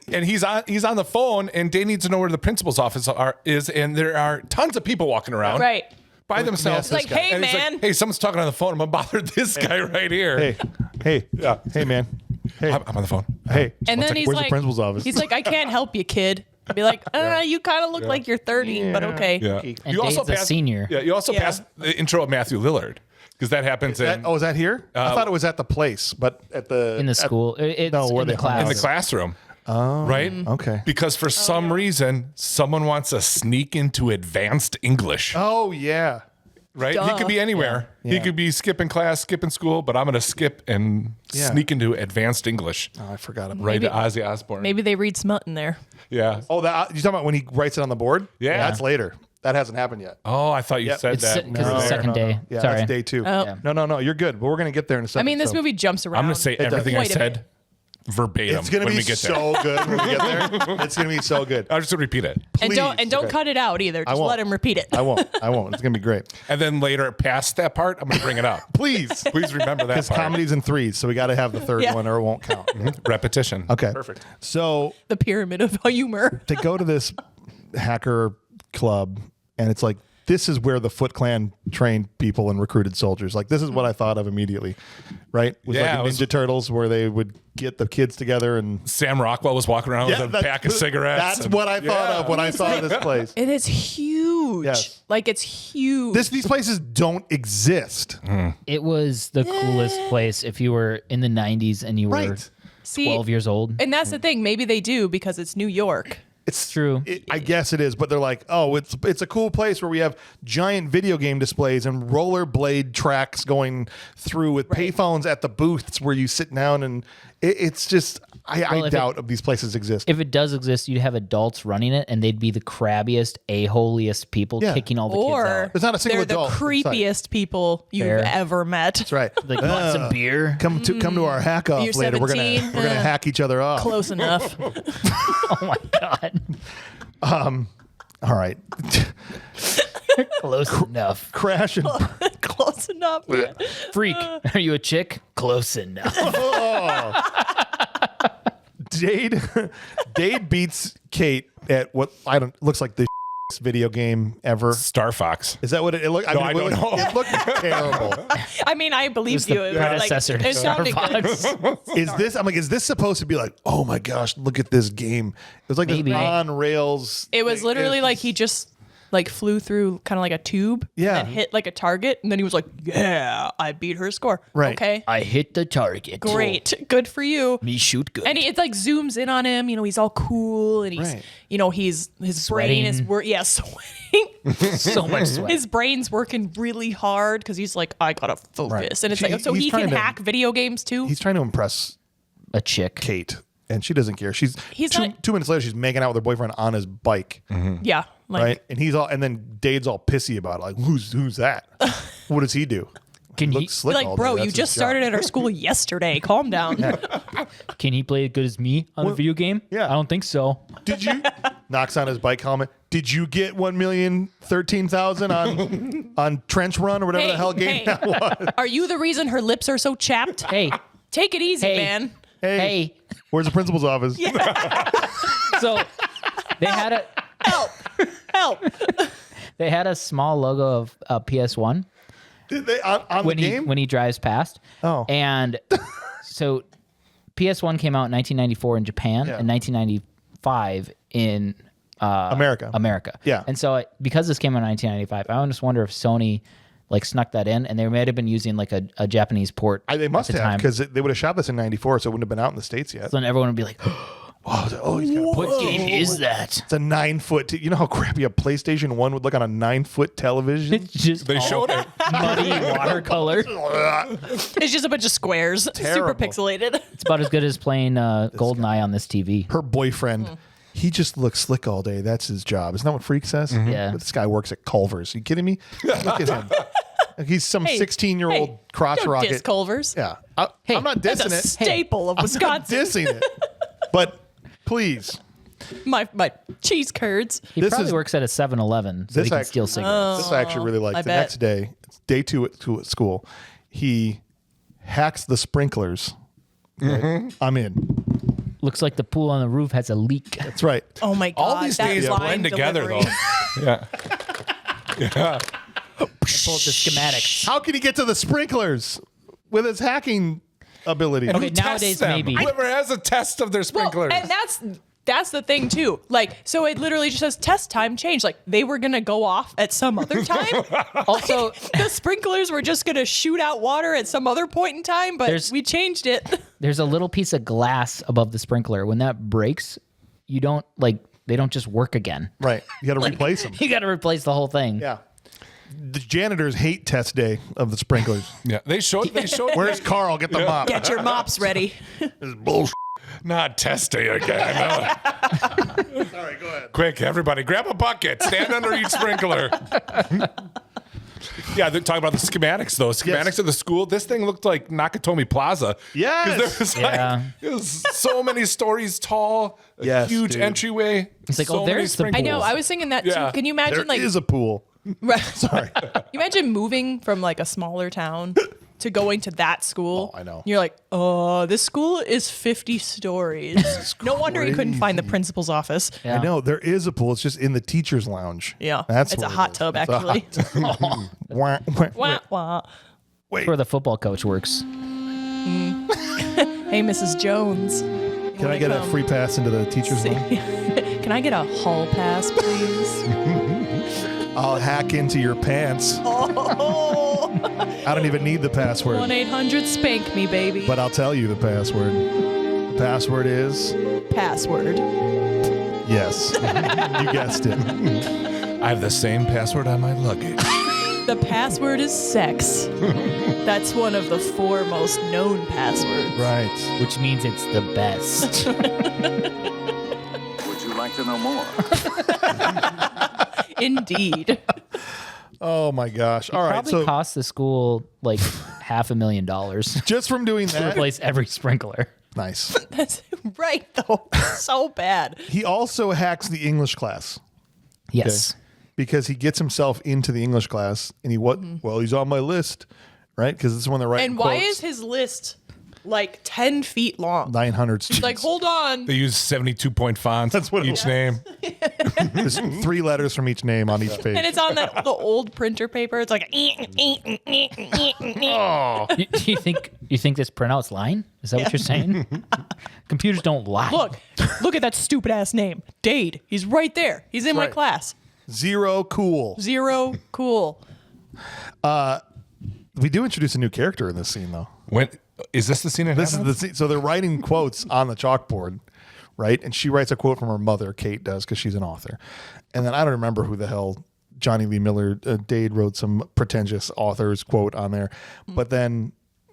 And he's on the phone, and Dave needs to know where the principal's office is, and there are tons of people walking around Right. by themselves. It's like, hey, And he's man. like, hey, someone's talking on the phone. I'm gonna bother this guy right here. Hey, hey, man. Hey, I'm on the phone. hey. And then he's Where's like, the principal's office? He's like, I can't help you, kid. I'd be like, you kind of look like you're 30, but okay. Yeah. And Dave's a senior. Yeah. You also Yeah. passed the intro of Matthew Lillard because that happens in is that here? I thought it was at the place, but at the In the school, it's no, where in they the hung class. in the classroom. Oh, right. Okay. Because for some reason, someone wants to sneak into advanced English. Oh yeah. Right? He Duh. could be anywhere. He Yeah. could be skipping class, skipping school, but I'm going to skip and Yeah. sneak into advanced English. Oh, I forgot about Right it. to Ozzy Osbourne. Maybe they read smut in there. Yeah. Oh, that you talking about when he writes it on the board? Yeah. That's later. That hasn't happened yet. Oh, I thought you Yep. said It's that. because it's there. second day. Yeah, Sorry. that's day 2. Oh. No, you're good. But we're gonna get there in a second. I mean, this so. movie jumps around. I'm going to say does. everything I Quite a said verbatim It's gonna when be we get there. so good when we get there. It's gonna be so good. I'll just repeat it. And don't Please. cut it out either. Just won't. let him repeat it. I won't. It's gonna be great. And then later, past that part, I'm going to bring it up. Please. Please remember that Because part. comedy's in 3s, so we got to have the third Yeah. one or it won't count. Repetition. Okay. Perfect. So The pyramid of humor. they go to this hacker club, and it's like, this is where the Foot Clan trained people and recruited soldiers. Like, this is what I thought of immediately, right? It was Yeah, like it in was- Ninja Turtles, where they would get the kids together and Sam Rockwell was walking around with a that- pack of cigarettes. That's and- what I thought Yeah. of when I saw this place. It is huge. Yes. Like, it's huge. These places don't exist. It was the coolest place if you were in the 90s and you were Right. See, 12 years old. And that's the thing. Maybe they do because it's New York. It's True. I guess it is, but they're like, oh, it's a cool place where we have giant video game displays and rollerblade tracks going through with payphones at the booths where you sit down, and it's just I doubt if these places exist. If it does exist, you'd have adults running it, and they'd be the crabbiest, a-holiest people kicking all the kids Or out. There's not a single they're adult the creepiest people you've Fair. ever met. That's right. Like, want some beer? Come to our hack off You're later. We're 17? gonna hack each other off. Close enough. Oh my God. All right. Close enough. Crash and Close enough. Freak, are you a chick? Close enough. Dade beats Kate at what looks like the video game ever. Star Fox. Is that what it looked? No, I don't know. It looked terrible. I mean, I believe the you. It was predecessor to it sounded Star good. Fox. Is this supposed to be like, oh my gosh, look at this game? It was like Maybe. this on rails. It was literally like he just like flew through kind of like a tube. Yeah. And hit like a target, and then he was like, "Yeah, I beat her score." Right. Okay. I hit the target. Great. Good for you. Me shoot good. And it like zooms in on him. You know, he's all cool, and he's Right. his brain is sweating. So much sweat. His brain's working really hard because he's like, I gotta focus, Right. and it's He's like, so he can trying to- hack video games too. He's trying to impress A chick. Kate, and she doesn't care. He's two, not- 2 minutes later, she's making out with her boyfriend on his bike, Yeah, like right? And then Dade's all pissy about it, like, who's that? What does he do? Can he, Looks slick all like, day. bro, That's you his just job. started at our school yesterday. Calm down. can he play as good as me on a video game? yeah. I don't think so. Did you knocks on his bike helmet? Did you get 1,013,000 on Trench Run or whatever the hell game that was? Are you the reason her lips are so chapped? Hey, Take it easy, Hey. man. hey. Where's the principal's office? So they had a Help. they had a small logo of PS1 Did they on the when game? he drives past. Oh. And so PS1 came out in 1994 in Japan Yeah. and 1995 in America. Yeah. And so because this came out in 1995, I just wonder if Sony like snuck that in, and they might have been using like a Japanese port. They must at the have, time. because they would have shot this in '94, so it wouldn't have been out in the States yet. So then everyone would be like, Oh, he's got a "What game is that?" It's a 9-foot. You know how crappy a PlayStation 1 would look on a 9-foot television? It's just They showed it. muddy watercolor. It's just a bunch of squares, super Terrible. pixelated. It's about as good as playing GoldenEye on this TV. Her boyfriend, he just looks slick all day. That's his job. Isn't that what Freak says? Yeah. But this guy works at Culver's. Are you kidding me? Look at him. Like he's some Hey, 16-year-old hey, crotch don't rocket. diss Culver's. Yeah. Hey, I'm not That's dissing a it. staple of I'm not Wisconsin. dissing it. But please. My cheese curds. He This probably is- works at a 7-Eleven, so he can steal cigarettes. This I actually really like. I The bet. next day, it's day 2 at school, he hacks the sprinklers. Right? I'm in. Looks like the pool on the roof has a leak. That's right. Oh my god! All these that days line blend together, delivery. though. Yeah. Yeah. Pull up the schematics. How can he get to the sprinklers with his hacking ability? Okay, Who tests nowadays them? maybe. Whoever has a test of their Well, sprinklers. and that's the thing too. Like, so it literally just says test time changed. Like they were gonna go off at some other time. Also, The sprinklers were just gonna shoot out water at some other point in time, but There's- we changed it. there's a little piece of glass above the sprinkler. When that breaks, you don't they don't just work again. Right. You got to replace them. You got to replace the whole thing. Yeah. The janitors hate test day of the sprinklers. yeah. They showed Where's Carl? Get the mop. Get your mops ready. This is bullshit. not test day again. Sorry, go ahead. Quick, everybody, grab a bucket. Stand under each sprinkler. Yeah, they're talking about the schematics, though. Schematics Yes. of the school. This thing looked like Nakatomi Plaza. 'Cause Yes. there was Yeah. it was so many stories tall, a Yes, huge dude. entryway. It's like, so oh, many there's the I sprinkles. know. I was thinking that Yeah. too. Can you There imagine like is a pool. Sorry. You imagine moving from like a smaller town to going to that school. Oh, I know. You're like, oh, this school is 50 stories. No wonder you couldn't find the principal's office. Yeah. I know. There is a pool. It's just in the teacher's lounge. Yeah. That's it's a what it hot is. tub, It's a actually. hot tub. Wah, wah, Wah, wah. Wait, Where the football coach works. Hey, Mrs. Jones. can I get a free pass into the teacher's lounge? Can I get a hall pass, please? I'll hack into your pants. Oh, I don't even need the password, 1-800-SPANK me, baby. but I'll tell you the password. The password is Password. Yes, you guessed it. I have the same password on my luggage. The password is sex. That's one of the 4 most known passwords. Right. Which means it's the best. Would you like to know more? Indeed. Oh my gosh. All right. Probably So cost the school like $500,000 just from doing to that, replace every sprinkler. nice. That's right, though. So bad. He also hacks the English class. Yes. Because he gets himself into the English class, and well, he's on my list, right? Because this is when they're writing And why quotes. is his list like 10 feet long? 900 He's students. like, hold on. They use 72-point fonts. That's what it each was. name. There's 3 letters from each name on each page. And it's on the old printer paper. It's like, You think this printout's lying? Is that what you're saying? Computers don't lie. look at that stupid ass name. Dade. He's right there. He's in my right. class. 0 cool. 0 cool. We do introduce a new character in this scene, though. When is this the scene? This is the scene. So they're writing quotes on the chalkboard, right? And she writes a quote from her mother, Kate does, because she's an author. And then I don't remember who the hell Johnny Lee Miller, Dade wrote some pretentious author's quote on there. But then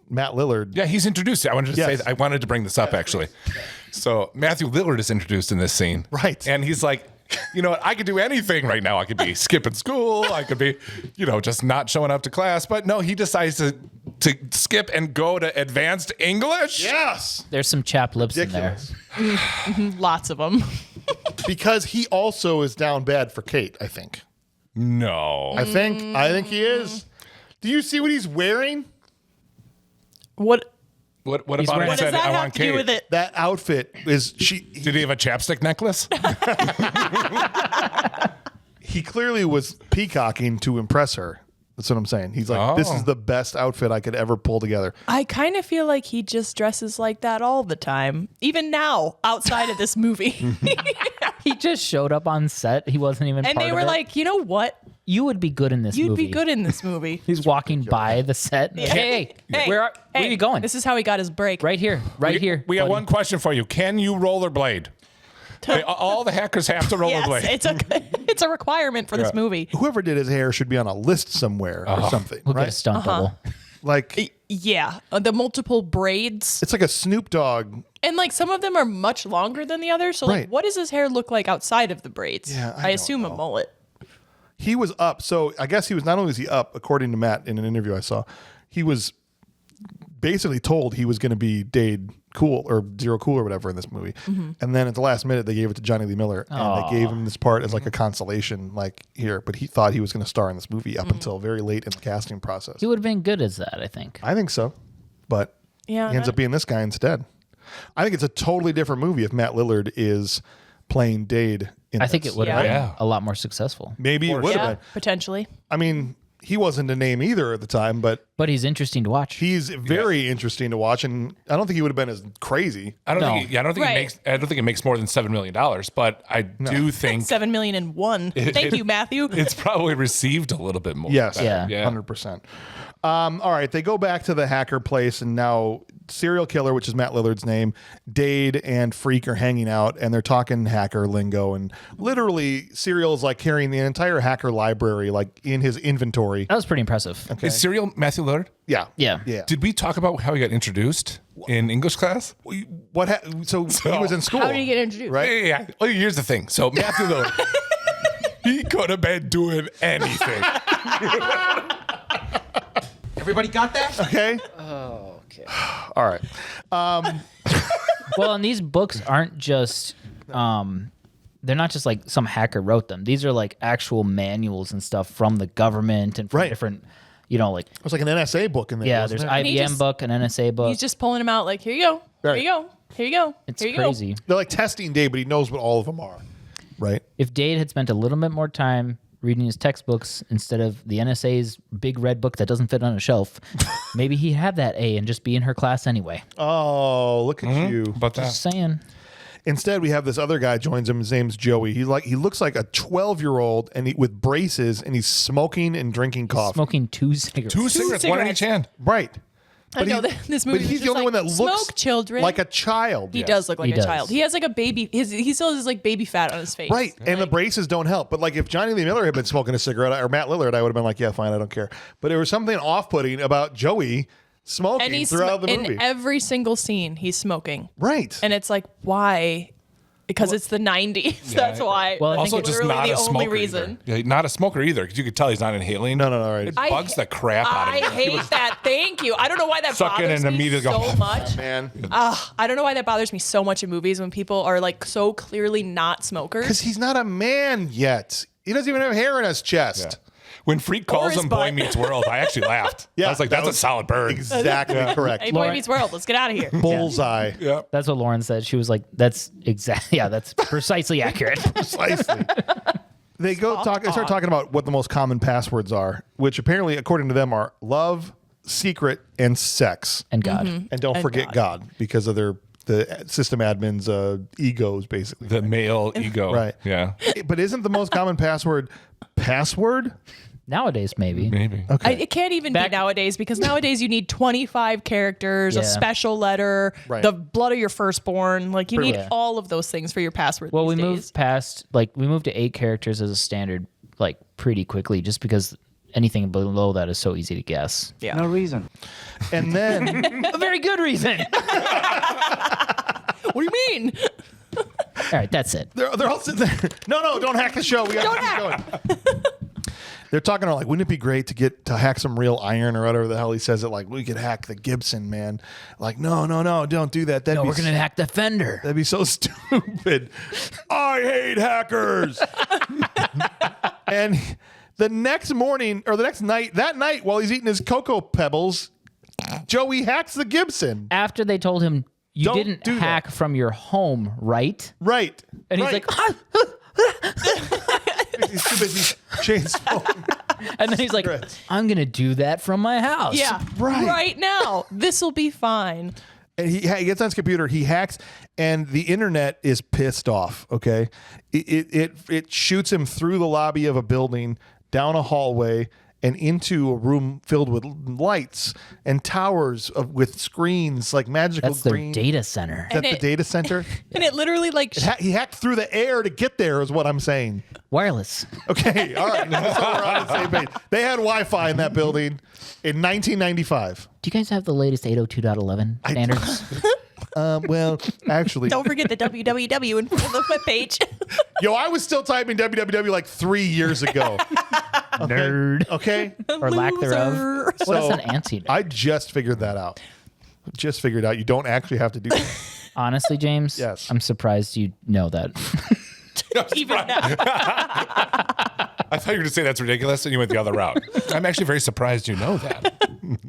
Matt Lillard. Yeah, he's introduced. I wanted to Yes. say. I wanted to bring this up actually. So Matthew Lillard is introduced in this scene, Right. And he's like, you know what? I could do anything right now. I could be skipping school. I could be, just not showing up to class. But no, he decides to skip and go to advanced English. Yes. There's some chapped lips in there. Ridiculous. Lots of them. Because he also is down bad for Kate, I think. No. I think he is. Do you see what he's wearing? What What He's about wearing- it does said, that I have want to do Kate? with it? That outfit is Did he have a chapstick necklace? he clearly was peacocking to impress her. That's what I'm saying. He's like, this Oh. is the best outfit I could ever pull together. I kind of feel like he just dresses like that all the time, even now outside of this movie. He just showed up on set. He wasn't even And part they of were it. like, you know what? You would be good in this You'd movie. be good in this movie. He's walking by the set. Hey, where are you going? This is how he got his break. right here. Right here. We got buddy. one question for you. Can you rollerblade? All the hackers have to rollerblade. Yes, it's a requirement for this movie. Whoever did his hair should be on a list somewhere or something, We'll get a right? stunt double. Like, Yeah, the multiple braids. it's like a Snoop Dogg. And like some of them are much longer than the others. So Right. like what does his hair look like outside of the braids? Yeah, I I don't assume a know. mullet. He was up. So I guess he was, not only was he up, according to Matt in an interview I saw, he was basically told he was going to be Dade Cool or Zero Cool or whatever in this movie. And then at the last minute, they gave it to Johnny Lee Miller and they gave him this part as like a consolation, like here. But he thought he was going to star in this movie up until very late in the casting process. He would have been good as that, I think. I think so. But Yeah, he ends up being this guy instead. I think it's a totally different movie if Matt Lillard is playing Dade. I think it would have Yeah. been a lot more successful. Maybe it would Yeah, have been. potentially. I mean, he wasn't a name either at the time, but But he's interesting to watch. he's very interesting to watch, and I don't think he would have been as crazy. I don't No. think. I don't think Right. it makes more than $7 million. But I do think 7 million and one. Thank you, Matthew. it's probably received a little bit more. Yes, Yeah. 100%. All right, they go back to the hacker place, and now serial killer, which is Matt Lillard's name, Dade and Freak are hanging out, and they're talking hacker lingo, and literally Serial is like carrying the entire hacker library like in his inventory. That was pretty impressive. Is Serial Matthew Lillard? Yeah, Yeah. yeah. Did we talk about how he got introduced in English class? So he was in school. How did he get introduced? Right? Yeah. Well, here's the thing. So Matthew Lillard, he could have been doing anything. Everybody got that? Okay. Okay. All right. Well, and these books aren't just they're not just like some hacker wrote them. These are like actual manuals and stuff from the government and from Right. different, like It was like an NSA book in there. yeah, wasn't there's there? he IBM just- book, an NSA book. He's just pulling them out like, here you go. Right. Here you go. Here you go. It's here you crazy. They're like testing Dade, but he knows what all of them are. Right. If Dade had spent a little bit more time reading his textbooks instead of the NSA's big red book that doesn't fit on a shelf, maybe he'd have that A and just be in her class anyway. Oh, look at you. But that. Just saying. Instead, we have this other guy joins him. His name's Joey. He looks like a 12-year-old and with braces, and he's smoking and drinking coffee. Smoking 2 cigarettes. Two cigarettes, one in cigarettes. each hand. Right. I know that this movie. But he's was the just only one that smoke looks children. like a child. He does look like He a does. child. He has like a baby. He still has like baby fat on his face. Right, and the braces don't help. But like if Johnny Lee Miller had been smoking a cigarette, or Matt Lillard, I would have been like, yeah, fine, I don't care. But there was something off-putting about Joey smoking And he's throughout the movie. in every single scene. He's smoking. Right. And it's like, why? Because it's the 90s. That's why. Well, I Also, think just literally not the a only smoker reason. either. Yeah, not a smoker either, because you could tell he's not inhaling. No, all right. It bugs the crap out of I me. hate that. Thank you. I don't know why that Suck it bothers and me immediately go, so much. Man. I don't know why that bothers me so much in movies when people are like so clearly not smokers. Because he's not a man yet. He doesn't even have hair in his chest. When Freak calls his him Boy butt. Meets World, I actually laughed. Yeah, I was like, that that's was a solid bird. Exactly correct. Hey, Boy Lauren- Meets World. Let's get out of here. Bullseye. Yeah. That's what Lauren said. She was like, "That's exactly, yeah, that's precisely accurate." Precisely. They start talking about what the most common passwords are, which apparently, according to them, are love, secret, and sex. And God, And don't And forget God because of the system admins' egos, basically. The male ego. Right. Yeah. But isn't the most common password? nowadays maybe. Maybe. It can't even Back- be nowadays because nowadays you need 25 characters, Yeah. a special letter, Right. the blood of your firstborn. Like you need Yeah. all of those things for your password. Well, we these moved days. past we moved to 8 characters as a standard like pretty quickly, just because anything below that is so easy to guess. Yeah. No reason. And then A very good reason. What do you mean? All right, that's it. they're all sitting there. No, don't hack the show. We got to keep going. They're talking about like, wouldn't it be great to hack some real iron or whatever the hell he says it? Like, we could hack the Gibson, man. Like, no, don't do that. No, we're gonna hack the fender. That'd be so stupid. I hate hackers. And the next morning or the next night, that night while he's eating his Cocoa Pebbles, Joey hacks the Gibson. After they told him you Don't didn't do hack from your home, right? Right. And he's Right. like, he's too busy chain smoking. and then he's like, I'm gonna do that from my house. Yeah. Right. Right now. This will be fine. And he gets on his computer, he hacks, and the internet is pissed off. Okay, it shoots him through the lobby of a building, down a hallway, and into a room filled with lights and towers with screens like magical That's their green. data center. Is that And the it- data center? And it literally like He hacked through the air to get there, is what I'm saying. Wireless. Okay, all right. So we're on the same page. They had Wi-Fi in that building in 1995. Do you guys have the latest 802.11 standards? Well, actually, don't forget the www in front of the webpage. yo, I was still typing www like 3 years ago. Nerd. Okay, Or lack thereof. Loser. What is So, an anti-nerd? I just figured that out. Just figured out you don't actually have to do that. Honestly, James, Yes. I'm surprised you know that. Even now. I thought you were going to say that's ridiculous, and you went the other route. I'm actually very surprised you know that.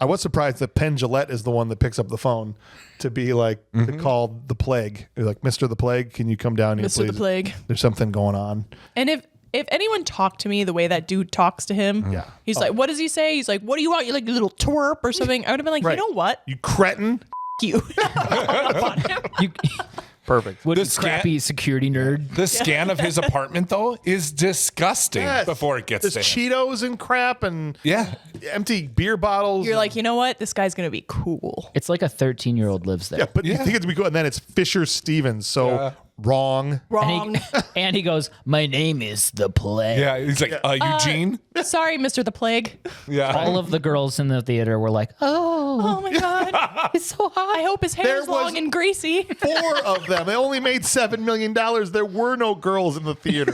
I was surprised that Penn Jillette is the one that picks up the phone to be like to call the plague. They're like, Mr. the Plague, can you come down here, Mr. please? the Plague. There's something going on. And if anyone talked to me the way that dude talks to him, Yeah. he's like, what does he say? He's like, what do you want? You like a little twerp or something? I would have been like, Right. you know what? You cretin. You. You Perfect. what The a crappy security nerd. The scan of his apartment, though, is disgusting Yes. before it gets There's to him. Cheetos and crap and Yeah. empty beer bottles. You're like, you know what? This guy's gonna be cool. It's like a 13-year-old lives there. yeah, but you Yeah. think it's be cool, and then it's Fisher Stevens. So Yeah. wrong. Wrong. And he goes, my name is the Plague. Yeah. He's like, Eugene? Sorry, Mr. the Plague. Yeah. All of the girls in the theater were like, Oh my god. it's so hot. I hope his hair There is long was- and greasy. 4 of them. They only made $7 million. There were no girls in the theater.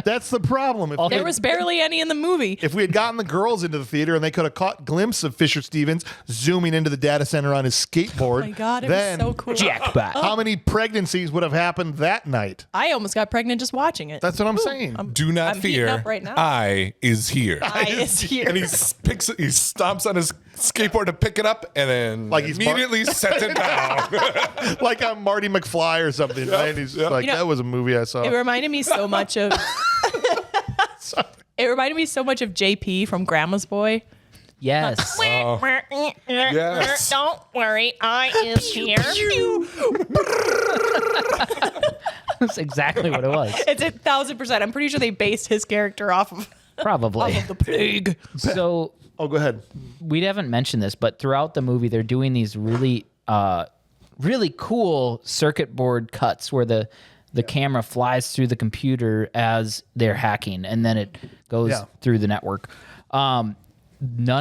That's the problem. There was barely any in the movie. If we had gotten the girls into the theater and they could have caught a glimpse of Fisher Stevens zooming into the data center on his skateboard, Oh my god, it then was so cool. Jackpot. how many pregnancies would have happened that night? I almost got pregnant just watching it. That's what I'm saying. Do not I'm heating fear. up right now. I is here. I is here. And he stomps on his skateboard to pick it up, and then Like he's immediately sets it down. Like I'm Marty McFly or something, right? He's like, You know, that was a movie I saw. It reminded me so much of. It reminded me so much of JP from Grandma's Boy. Yes. Yes. Don't worry, I is here. That's exactly what it was. It's 1,000%. I'm pretty sure they based his character off of Probably. The pig. So Oh, go ahead. we haven't mentioned this, but throughout the movie, they're doing these really cool circuit board cuts where the camera flies through the computer as they're hacking, and then it goes through the network. None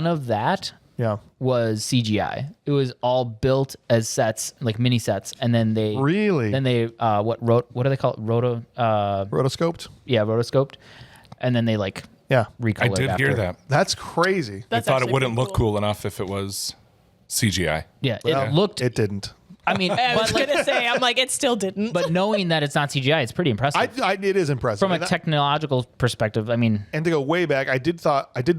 of that was CGI. It was all built as sets, like mini sets, and then they what do they call it? Rotoscoped. Yeah, rotoscoped, and then they Yeah. I recolored did after. hear that. That's crazy. I thought it wouldn't look cool enough if it was CGI. Yeah, Well, it looked. It didn't. I mean, I was but, like, gonna say, I'm like, it still didn't. but knowing that it's not CGI, it's pretty impressive. It is impressive. From a And that- technological perspective, I mean, And to go way back, I did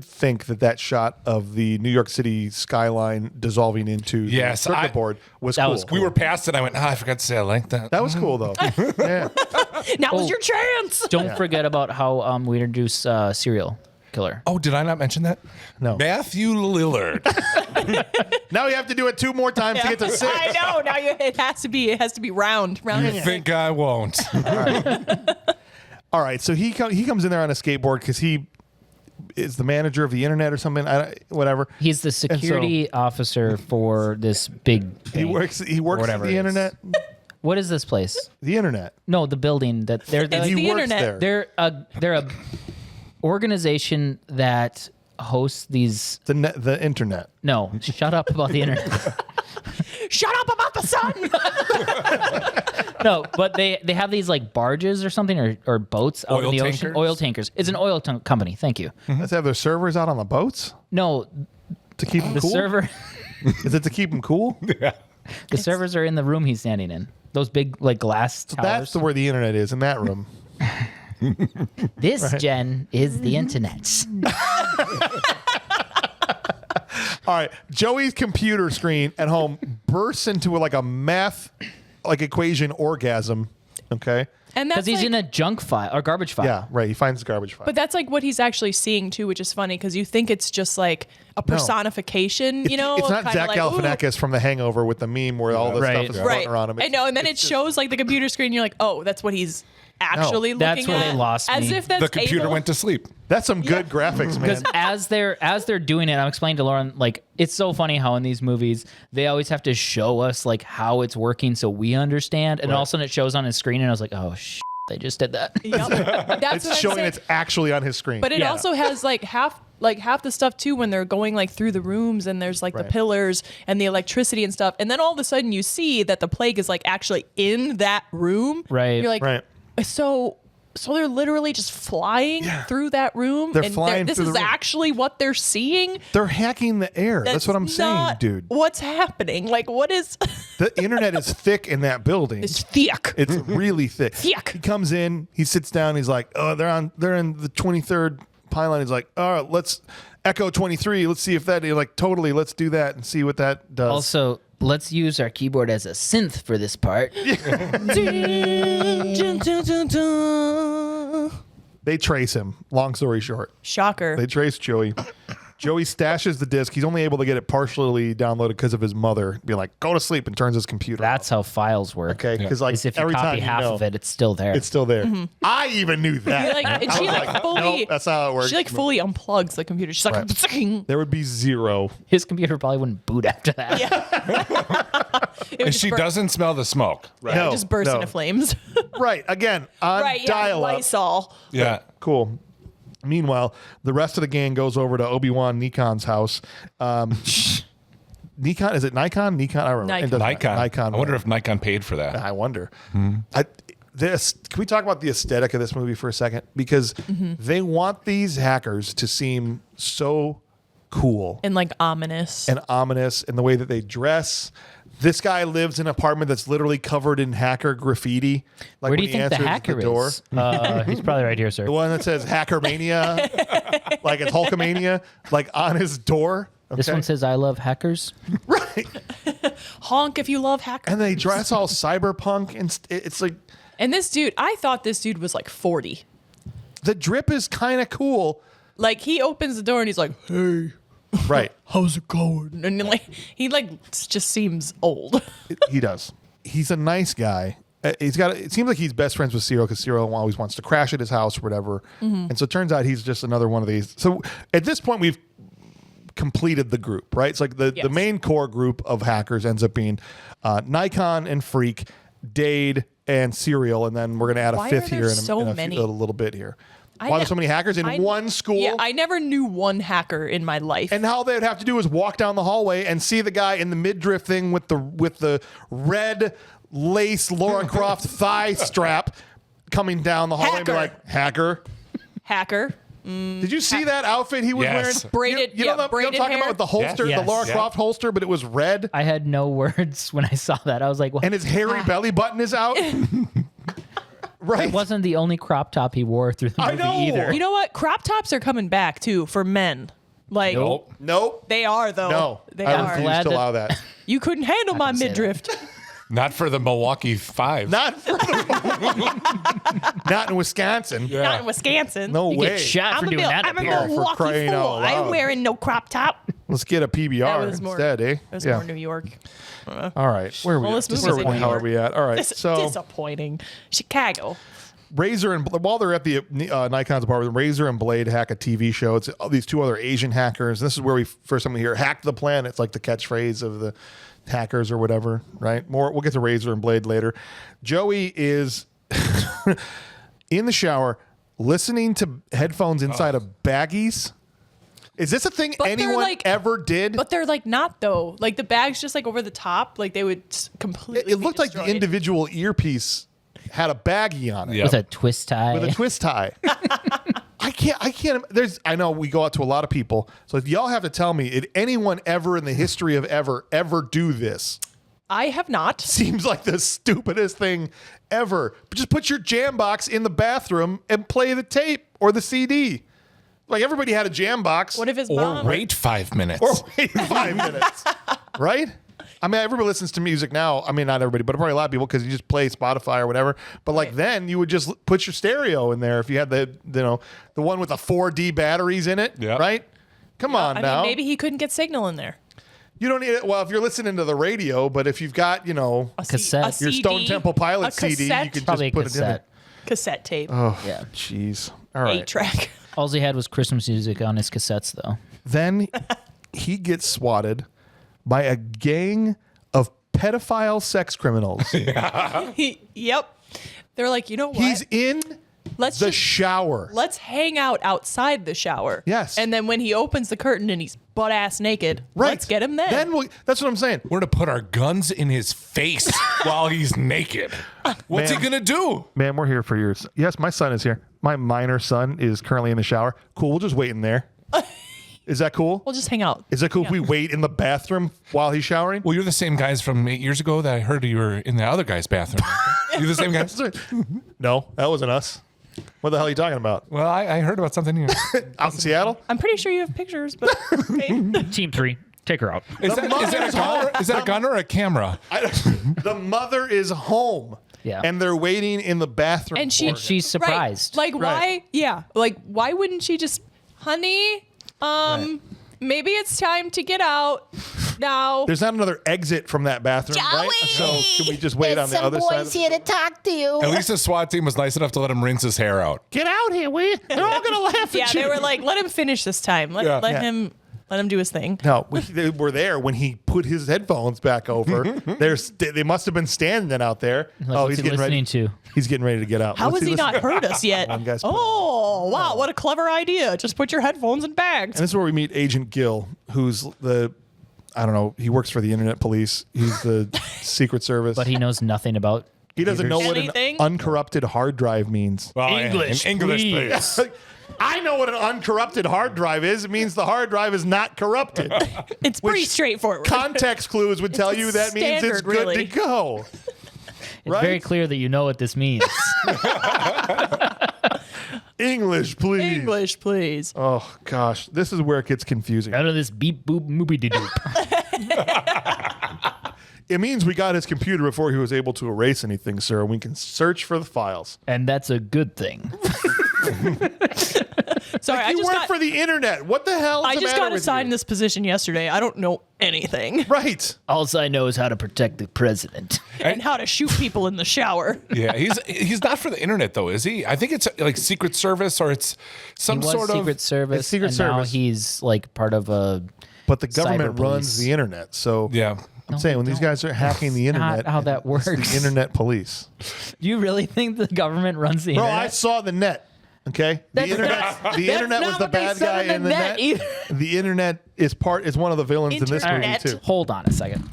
think that shot of the New York City skyline dissolving into the circuit board was that cool. was cool. We were past it. I went, I forgot to say I like that. That was cool though. Yeah. Now was your chance. don't forget about how we introduced serial killer. Oh, did I not mention that? No. Matthew Lillard. Now we have to do it 2 more times to get to 6. I know. Now it has to be round. You think I won't? All right, so he comes in there on a skateboard because he is the manager of the internet or something. Whatever. He's the security officer for this big He bank, works. He works at whatever the it is. internet. What is this place? The internet. No, the building that they're It's like, the He works internet. there. they're a organization that hosts these. The internet. No, shut up about the internet. Shut up about the sun. No, but they have these like barges or something or boats out Oil in the ocean. tankers? Oil tankers. It's an oil company. Thank you. Let's have their servers out on the boats No, to keep them the cool. server. Is it to keep them cool? The servers are in the room he's standing in. Those big like glass towers. That's where the internet is, in that room. This Jen is the internet. All right, Joey's computer screen at home bursts into like a math equation orgasm. Okay. And Because that's he's like, in a junk file or garbage file. Yeah, right. He finds the garbage file. but that's like what he's actually seeing too, which is funny because you think it's just like a personification, you know? it's not kinda Zach like, ooh. Galifianakis from The Hangover with the meme where all the Right. stuff is Right. floating around him. I know, and then it shows like the computer screen. You're like, oh, that's what he's actually looking That's where at. they lost As me. if that's The computer able- went to sleep. That's some good graphics, man. Because as they're doing it, I'm explaining to Lauren, like, it's so funny how in these movies they always have to show us like how it's working so we understand, and all of a sudden it shows on his screen, and I was like, oh they just did that. Yep. That's It's what I'm showing saying. it's actually on his screen. But it Yeah. also has like half the stuff too when they're going like through the rooms and there's like Right. the pillars and the electricity and stuff. And then all of a sudden you see that the plague is like actually in that room. Right. You're like, Right. so they're literally just flying through that room. They're and flying this through is the room. actually what they're seeing. They're hacking the air. That's what I'm saying, not dude. What's happening? Like, what is The internet is thick in that building. it's thick? It's really thick. Thick. He comes in, he sits down, he's like, "Oh, they're in the 23rd pylon." He's like, "All right, let's echo 23. Let's see if that." You're like, "Totally, let's do that and see what that does." Also, let's use our keyboard as a synth for this part. They trace him. Long story short, Shocker. they trace Joey. Joey stashes the disc. He's only able to get it partially downloaded because of his mother being like, "Go to sleep," and turns his computer That's how files work. off. Okay, because like Is if you every copy time half of it, it's still there. it's still there. I even knew that. You're like, and she like fully. Nope, that's not how it works. She like fully unplugs the computer. She's like, Right. There would be zero. His computer probably wouldn't boot after that. It would And just she doesn't smell the smoke. No, just burst no. into flames. Right. Again, on Right, yeah, dial-up. Lysol. Yeah. Cool. Meanwhile, the rest of the gang goes over to Obi-Wan Nikon's house. Nikon, is it Nikon? Nikon, I remember. Nikon. It doesn't matter. Nikon. Nikon. I wonder if Nikon paid for that. I wonder. Can we talk about the aesthetic of this movie for a second? Because they want these hackers to seem so cool And like ominous. and ominous in the way that they dress. This guy lives in an apartment that's literally covered in hacker graffiti. Like Where do when you he think the answers hacker door. is? He's probably right here, sir. The one that says Hackermania, like it's Hulkamania, like on his door. This okay? one says, "I love hackers." Right. Honk if you love hackers. And they dress all cyberpunk, and it's like And this dude, I thought this dude was like 40. the drip is kind of cool. Like he opens the door and he's like, "Hey, Right. how's it going?" And like he like just seems old. He does. He's a nice guy. it seems like he's best friends with Cyril because Cyril always wants to crash at his house or whatever. And so it turns out he's just another one of these. So at this point, we've completed the group, right? It's like the main core group of hackers ends up being Nikon and Freak, Dade, and Cyril. And then we're going to add a fifth here in a little bit here. Why there's so many hackers in one school? Yeah, I never knew one hacker in my life. And all they'd have to do is walk down the hallway and see the guy in the midriff thing with the red lace Laura Croft thigh strap coming down the hallway and be like, hacker. Did you see that outfit he was wearing? Braided, you know what I'm talking hair? about with the holster, the Laura Croft holster, but it was red. I had no words when I saw that. I was like, what? And his hairy belly button is out. Right. It wasn't the only crop top he wore through the movie either. You know what? Crop tops are coming back too for men. Like, nope. They are though. No, they I are. refuse to allow that. You couldn't handle my midriff. Not for the Milwaukee 5. Not in Wisconsin. Yeah. Not in Wisconsin. No You way. get shot for doing that I'm up a here. Milwaukee crying out 4. I ain't loud. wearing no crop top. Let's get a PBR That was more, instead, eh? It was more New York. All right. Where are we? Well, at? this movie's in New How are York. we at? All right. So Disappointing. Chicago. Razor and while they're at the Nikon's apartment, Razor and Blade hack a TV show. It's these two other Asian hackers. This is where we first time we hear "hack the planet." It's like the catchphrase of the hackers or whatever, right? More. We'll get to Razor and Blade later. Joey is in the shower listening to headphones inside of baggies. Is this a thing anyone ever did? But they're like not though. Like the bag's just like over the top. Like they would completely. It looked like the individual earpiece had a baggie on it With a twist tie. with a twist tie. I can't. I know we go out to a lot of people. So if y'all have to tell me, did anyone ever in the history of ever do this? I have not. Seems like the stupidest thing ever. But just put your jam box in the bathroom and play the tape or the CD. Like everybody had a jam box. What if his Or mom? wait 5 minutes. Or wait 5 minutes. Right? I mean, everybody listens to music now. I mean, not everybody, but probably a lot of people because you just play Spotify or whatever. But like then you would just put your stereo in there if you had the one with the 4D batteries in it, right? Come on now. I mean, maybe he couldn't get signal in there. You don't need it. Well, if you're listening to the radio, but if you've got, A cassette. your CD, Stone Temple Pilots a CD, you cassette? can Probably just put it in there. cassette tape, Oh, Yeah. jeez. All right. 8-track. All he had was Christmas music on his cassettes, though. Then he gets swatted by a gang of pedophile sex criminals. Yep. They're like, you know what? He's in Let's the just- shower. Let's hang out outside the shower. Yes. And then when he opens the curtain and he's butt ass naked, Right. let's get him then. That's what I'm saying. We're going to put our guns in his face while he's naked. What's he Man. going to do? Man, we're here for yours. Yes, my son is here. My minor son is currently in the shower. Cool. We'll just wait in there. Is that cool? We'll just hang out. Is that cool if we wait in the bathroom while he's showering? Well, you're the same guys from 8 years ago that I heard you were in the other guy's bathroom. You're the same guys? No, that wasn't us. What the hell are you talking about? Well, I heard about something here. Out in Seattle? I'm pretty sure you have pictures, but Team 3, take her out. Is that a gun or a camera? The mother is home. Yeah. And they're waiting in the bathroom. And she- for him. She's surprised. Right. Like Right. why? Yeah. Like why wouldn't she just, honey? Maybe it's time to get out now. There's not another exit from that bathroom, right? So can we just wait on the other side? here to talk to you. At least the SWAT team was nice enough to let him rinse his hair out. Get out here, will you? They're all gonna laugh Yeah, at you. they were like, let him finish this time. Let Yeah. him do his thing. No, they were there when he put his headphones back over. They must have been standing out there. What's he listening to? He's getting ready to get out. How What's has he not listening- heard us yet? One guy's- Oh, wow, what a clever idea. Just put your headphones in bags. And this is where we meet Agent Gill, who's I don't know, he works for the Internet Police. He's the Secret Service. But he knows nothing about. He doesn't know what an Anything? uncorrupted hard drive means. Well, English, in English, please. please. I know what an uncorrupted hard drive is. It means the hard drive is not corrupted. It's pretty Which straightforward. Context clues would tell you that means it's standard, good really. to go. It's very clear that you know what this means. English, please. English, please. Oh gosh, this is where it gets confusing. Out of this beep boop moopy de doop. It means we got his computer before he was able to erase anything, sir. We can search for the files. And that's a good thing. Sorry, I you just work got for the internet. What the hell? I just got assigned this position yesterday. I don't know anything. Right. All I know is how to protect the president. And how to shoot people in the shower. Yeah, he's not for the internet though, is he? I think it's like Secret Service or it's some He was sort Secret of Service, It's Secret and now Service. he's like part of a. But the government Cyber runs police. the internet. So yeah. I'm saying when these guys are hacking the not internet, how that it's works. the internet police. Do you really think the government runs the Bro, internet? I saw the net. Okay, the internet was not the what they bad said guy in the in the net net. either. The internet is one of the villains in this movie Internet. too. Hold on a second.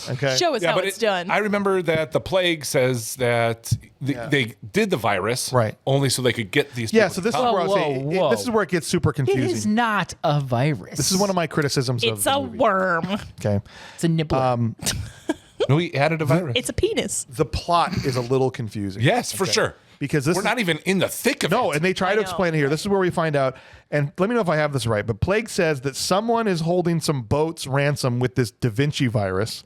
Okay, Show us how it's done. I remember that the plague says that they did the virus Right. only so they could get these. yeah. people So to this is come. where I was saying this is where it gets super It confusing. is not a virus. This is one of my criticisms of It's the a movie. worm. Okay, It's a nibbler. No, he added a virus. It's a penis. the plot is a little confusing. Yes, for sure. Because this we're is- not even in the thick of No, it. and they try to know. explain it here. This is where we find out. And let me know if I have this right. But Plague says that someone is holding some boats ransom with this Da Vinci virus.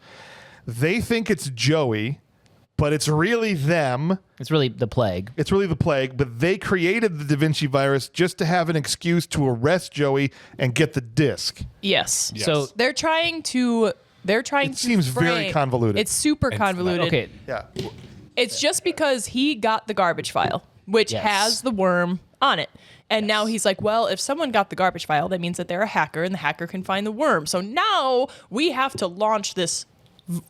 They think it's Joey, but it's really them. It's really the plague. It's really the Plague, but they created the Da Vinci virus just to have an excuse to arrest Joey and get the disc. Yes. So They're trying to. It seems very convoluted. It's super convoluted. okay, Yeah. It's just because he got the garbage file, which Yes. has the worm on it. And now he's like, well, if someone got the garbage file, that means that they're a hacker and the hacker can find the worm. So now we have to launch this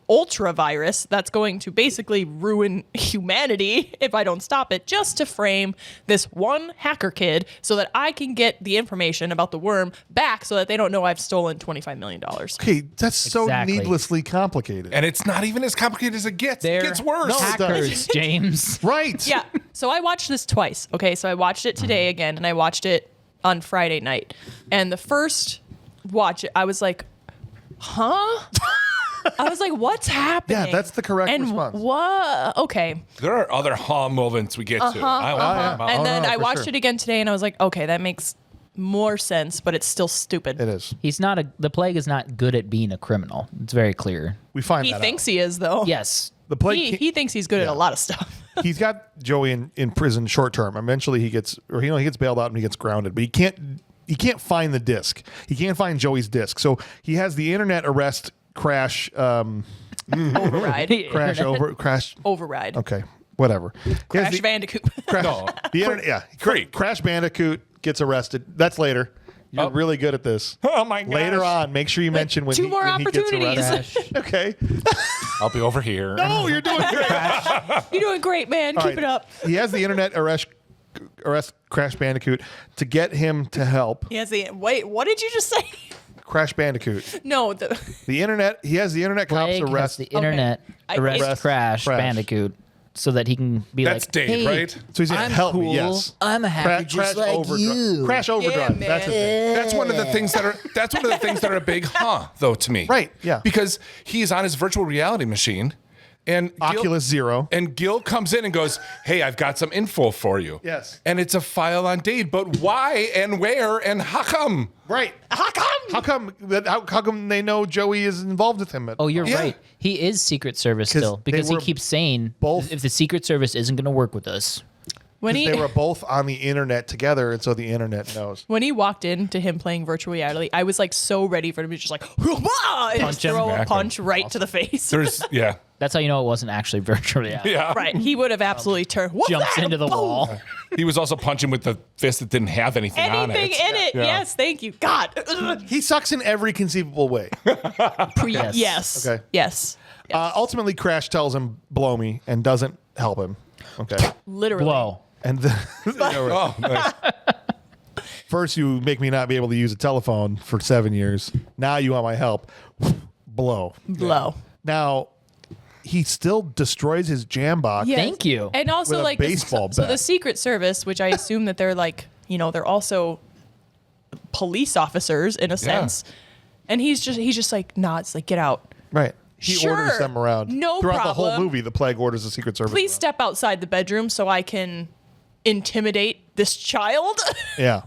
ultra virus that's going to basically ruin humanity if I don't stop it, just to frame this one hacker kid so that I can get the information about the worm back so that they don't know I've stolen $25 million. Okay, that's so Exactly. needlessly complicated. and it's not even as complicated as it gets. they're It gets worse. No, it does. hackers, James. Right. Yeah. So I watched this twice. Okay. So I watched it today again and I watched it on Friday night. And the first watch, I was like, huh? I was like, what's happening? Yeah, that's the correct and response. What? Okay. There are other moments we get to. I want to talk about. And then no, I for watched sure. it again today and I was like, okay, that makes more sense, but it's still stupid. It is. He's not the plague is not good at being a criminal. It's very clear. We find He that thinks out. he is, though. Yes. The Plague. He thinks he's good at a lot of stuff. He's got Joey in prison short term. Eventually he gets bailed out and he gets grounded, but he can't find the disc. He can't find Joey's disc. So he has the internet arrest crash Override. crash. Override. Okay, whatever. He has Crash the, Bandicoot. No. the internet, yeah. Great. Crash Bandicoot gets arrested. That's later. You're really good at this. Oh my gosh. Later on, make sure you mention when Two more when he gets opportunities. arrested. Okay. I'll be over here. No, you're doing great. You're doing great, man. All Keep right. it up. He has the internet arrest Crash Bandicoot to get him to help. He has the wait. What did you just say? Crash Bandicoot. No, The internet. He has the internet cops Plague has arrest. the internet I- arrest it's- Crash Crash. Bandicoot so that he can be That's like, Dave, hey, right? So he's saying, I'm help cool. me. Yes. I'm a hacker just like you. Crash Overdrive. man. That's his name. That's one of the things that are a big though to me. Right, yeah. Because he's on his virtual reality machine and Oculus Zero. And Gil comes in and goes, "Hey, I've got some info for you." Yes. And it's a file on Dave, but why and where and how come? Right. How come they know Joey is involved with him? Oh, you're Yeah. right. He is Secret Service 'Cause still they because he were keeps saying both- if the Secret Service isn't going to work with us. when They were both on the internet together, and so the internet knows. when he walked into him playing virtual reality, I was like so ready for him to just like and just Punch him throw a back. punch right to the face. There's yeah. That's how you know it wasn't actually virtual reality. Yeah. Right. He would have absolutely turned. What's Jumps that? into the Boom. wall. He was also punching with the fist that didn't have anything on it. Anything in it. Yeah. Yes. Thank you. God. He sucks in every conceivable way. Yes. Yes. Okay. Yes. Ultimately, Crash tells him, blow me, and doesn't help him. Okay. Literally. Blow. And Oh, nice. first you make me not be able to use a telephone for 7 years. Now you want my help. Blow. Blow. Now, he still destroys his jam box. Yes. Thank you. And also With a like baseball so the bat. Secret Service, which I assume that they're like, they're also police officers in a sense. And he's just like, nah, it's like, get out. Right. He Sure. orders them around. No Throughout the whole problem. movie, the Plague orders the Secret Service. Please around. step outside the bedroom so I can intimidate this child. Yeah.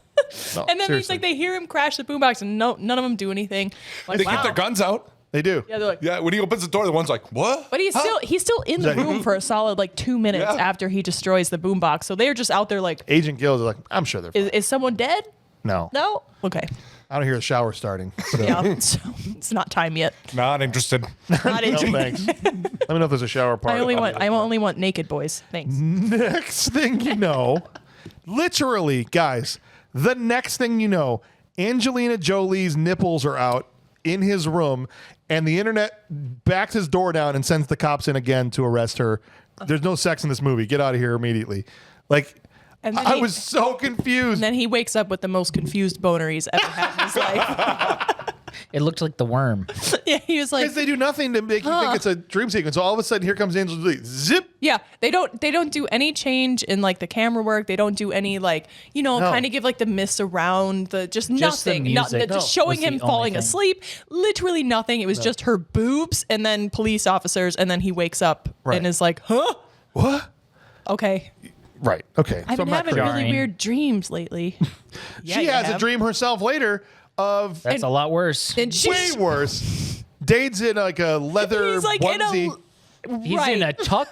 No, And then he's seriously. like, they hear him crash the boombox, and none of them do anything. Like, They wow. get their guns out. They do. Yeah, they're like, Yeah, when he opens the door, the one's like, what? but he's still in the room for a solid like 2 minutes after he destroys the boombox. So they're just out there like, Agent Gills are like, I'm sure they're fine. is someone dead? No. No. Okay. I don't hear the shower starting. So. Yeah. So it's not time yet. Not interested. Not No, into thanks. Let me know if there's a shower part. I only want naked boys. Thanks. Next thing you know, literally, guys, the next thing you know, Angelina Jolie's nipples are out in his room, and the internet backs his door down and sends the cops in again to arrest her. There's no sex in this movie. Get out of here immediately. Like, And then I was so confused. And then he wakes up with the most confused boner he's ever had in his life. It looked like the worm. Yeah, he was like, Because they do nothing to make you think it's a dream sequence. So all of a sudden, here comes Angelina Jolie. Zip. yeah, they don't do any change in like the camera work. They don't do any like, kind of give like the mist around just the nothing. music Just showing was the him only falling thing. asleep. Literally nothing. It was just her boobs and then police officers, and then he wakes up Right. and is like, huh? What? Okay. Right. Okay. I've So been I'm not having crazy. really Jarring. weird dreams lately. Yeah, She you has a have. dream herself later of That's a lot worse. And way she's worse. Dade's in like a leather he's like onesie. He's right. in a tuck.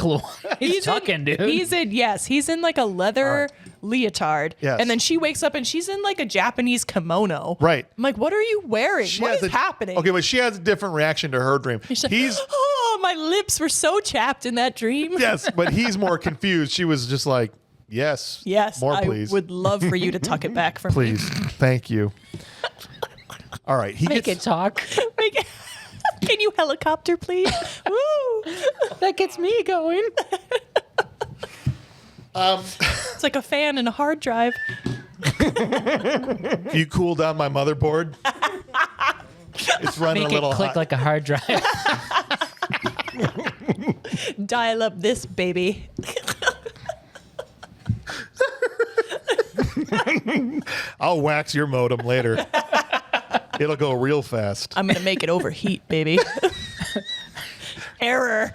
He's tucking, dude. He's in like a leather leotard. Yes. And then she wakes up and she's in like a Japanese kimono. Right. I'm like, what are you wearing? She What has is happening? Okay, but she has a different reaction to her dream. She's like, He's oh, my lips were so chapped in that dream. yes, but he's more confused. She was just like, yes, Yes, more I please, would love for you to tuck it back for me. please, thank you. All right, he Make gets it talk. Can you helicopter, please? Woo! That gets me going. It's like a fan and a hard drive. you cool down my motherboard. It's running Make a little it click hot. like a hard drive. Dial up this baby. I'll wax your modem later. It'll go real fast. I'm gonna make it overheat, baby. Error.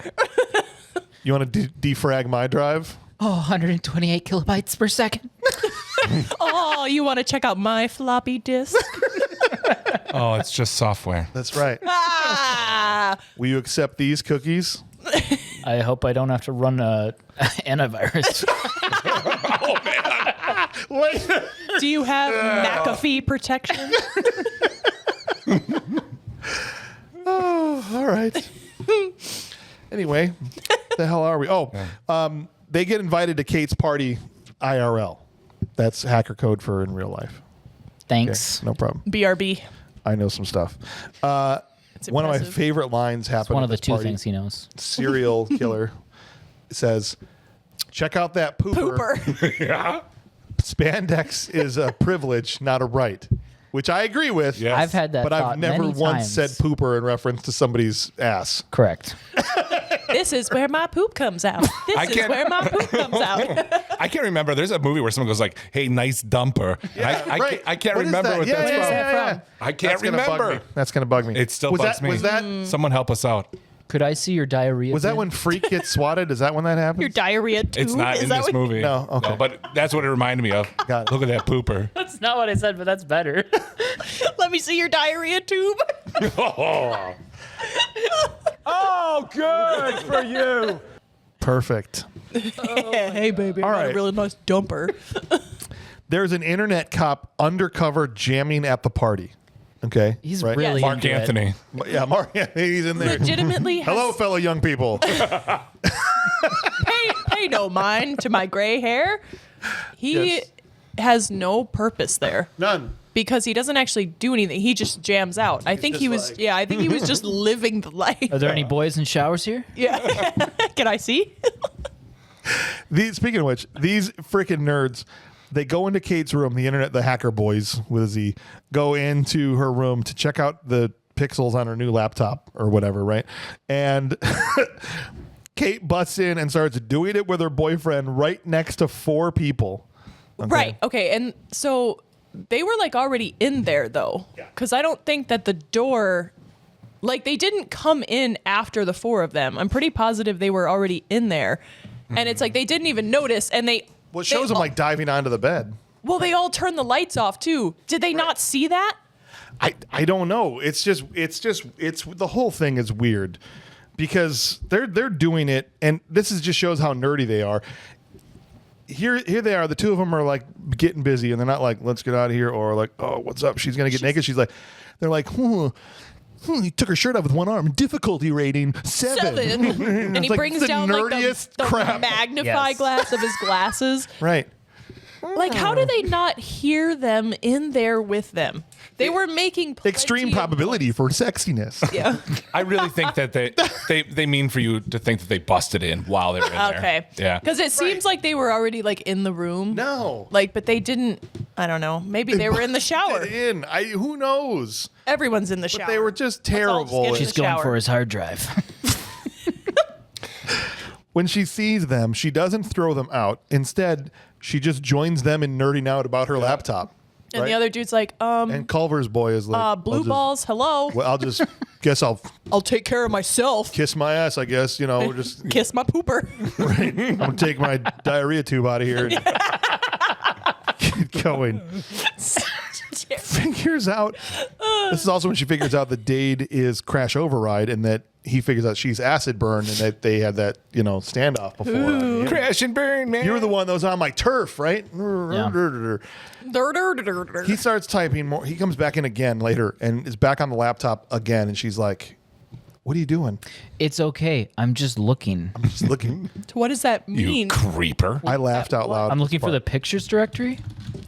You want to defrag my drive? Oh, 128 kilobytes per second. Oh, you want to check out my floppy disk? Oh, it's just software. That's right. Ah! Will you accept these cookies? I hope I don't have to run a antivirus. Wait. Do you have McAfee protection? All right. Anyway, the hell are we? Oh, they get invited to Kate's party IRL. That's hacker code for in real life. Thanks. No problem. BRB. I know some stuff. It's One of my impressive. favorite lines happened. One at of the this two party. things he knows. Serial killer says, "Check out that pooper. Pooper. Yeah. Spandex is a privilege, not a right." Which I agree with. Yes. I've had that But I've thought never many once times. said pooper in reference to somebody's ass. Correct. This is where my poop comes out. I This is can't- where my poop comes out. I can't remember. There's a movie where someone goes like, "Hey, nice dumper." Right. I can't What is remember that? what Yeah, that's yeah, from. yeah, yeah. I can't That's gonna bug remember. me. That's gonna bug me. It still was bugs that, me. Was that Someone help us out. Could I see your diarrhea? was that bin? when Freak gets swatted? Is that when that happens? Your diarrhea tube. It's not is in that this what- movie. No, okay. but that's what it reminded me of. Got it. Look at that pooper. That's not what I said, but that's better. Let me see your diarrhea tube. Oh, good for you. Perfect. Hey, baby. All I got right. a really nice dumper. There's an internet cop undercover jamming at the party. Okay. He's right? really Mark into it. Anthony. Yeah, Mark. He's in there. Legitimately has Hello, fellow young people. pay no mind to my gray hair. He Yes. has no purpose there None. because he doesn't actually do anything. He just jams out. I think just he was. like- Yeah, I think he was just living the life. Are there any boys in showers here? Yeah. Can I see? Speaking of which, these freaking nerds, they go into Kate's room. The internet, the hacker boys with a Z, go into her room to check out the pixels on her new laptop or whatever, right? And Kate busts in and starts doing it with her boyfriend right next to 4 people. Okay. Right. Okay. And so they were like already in there though, because I don't think that the door, like they didn't come in after the 4 of them. I'm pretty positive they were already in there, and it's like they didn't even notice, and they. Well, it shows they them all- like diving onto the bed. Well, they all turned the lights off too. Did they not see that? I don't know. It's the whole thing is weird because they're doing it, and this just shows how nerdy they are. Here they are. The two of them are like getting busy, and they're not like, let's get out of here, or like, oh, what's up? She's gonna get naked. They're like, he took her shirt off with one arm. Difficulty rating 7. And he brings down like the magnify glass of his glasses. Right. Like, how do they not hear them in there with them? They were making extreme probability for sexiness. Yeah. I really think that they mean for you to think that they busted in while they were in there. Okay. Yeah. Because it seems like they were already like in the room. No. Like, but they didn't. I don't know. Maybe they were in the shower. Who knows? Everyone's in the shower. But they were just terrible. She's going for his hard drive. When she sees them, she doesn't throw them out. Instead, she just joins them in nerding out about her laptop. And the other dude's like, And Culver's boy is like, blue balls, hello. Well, I'll just guess I'll take care of myself. kiss my ass, I guess. We're just Kiss my pooper. right. I'm gonna take my diarrhea tube out of here and get going. Figures out. This is also when she figures out that Dade is Crash Override, and that he figures out she's acid burn, and that they had that standoff before. Crash and burn, man. You were the one that was on my turf, right? Yeah. He starts typing more. He comes back in again later and is back on the laptop again, and she's like, "What are you doing?" It's okay. I'm just looking. I'm just looking. What does that You mean? creeper. I laughed out loud. I'm looking for the pictures directory.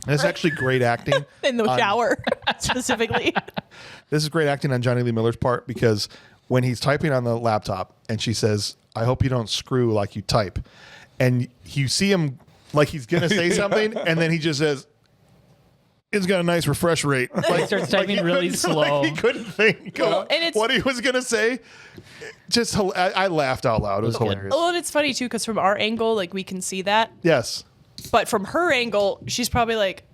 And it's actually great acting. In the shower, specifically. This is great acting on Johnny Lee Miller's part, because when he's typing on the laptop and she says, "I hope you don't screw like you type," and you see him like he's going to say something, and then he just says, "It's got a nice refresh rate." He starts typing really slow. He couldn't think of what he was going to say. Just, I laughed out loud. It was hilarious. Well, and it's funny, too, because from our angle, like, we can see that. Yes. But from her angle, she's probably like,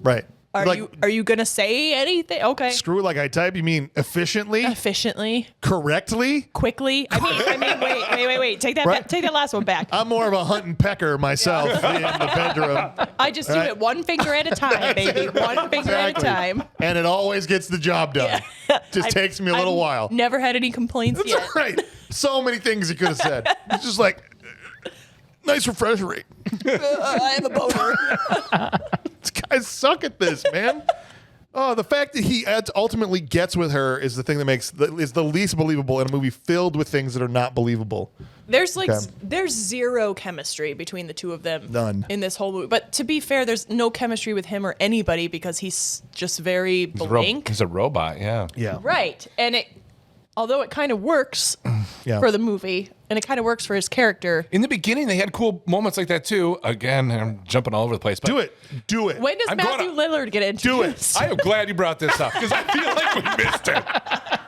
right. Are you going to say anything? Okay. Screw like I type? You mean efficiently? Efficiently. Correctly? Quickly. I mean, wait. Take that last one back. I'm more of a hunt and pecker myself in the bedroom. I just do it one finger at a time, baby. One finger at a time. And it always gets the job done. Yeah. Just takes me a little while. Never had any complaints That's yet. right. So many things he could have said. It's just like, nice refresh rate. I am a boner. These guys suck at this, man. Oh, the fact that he ultimately gets with her is the thing that is the least believable in a movie filled with things that are not believable. There's there's zero chemistry between the two of them. None. In this whole movie. But to be fair, there's no chemistry with him or anybody because he's just very blank. He's a robot, yeah. Yeah. Right. And although it kind of works Yeah. for the movie and it kind of works for his character. In the beginning, they had cool moments like that too. Again, I'm jumping all over the place. But Do it. When does Matthew Lillard get introduced? I am glad you brought this up because I feel like we missed it.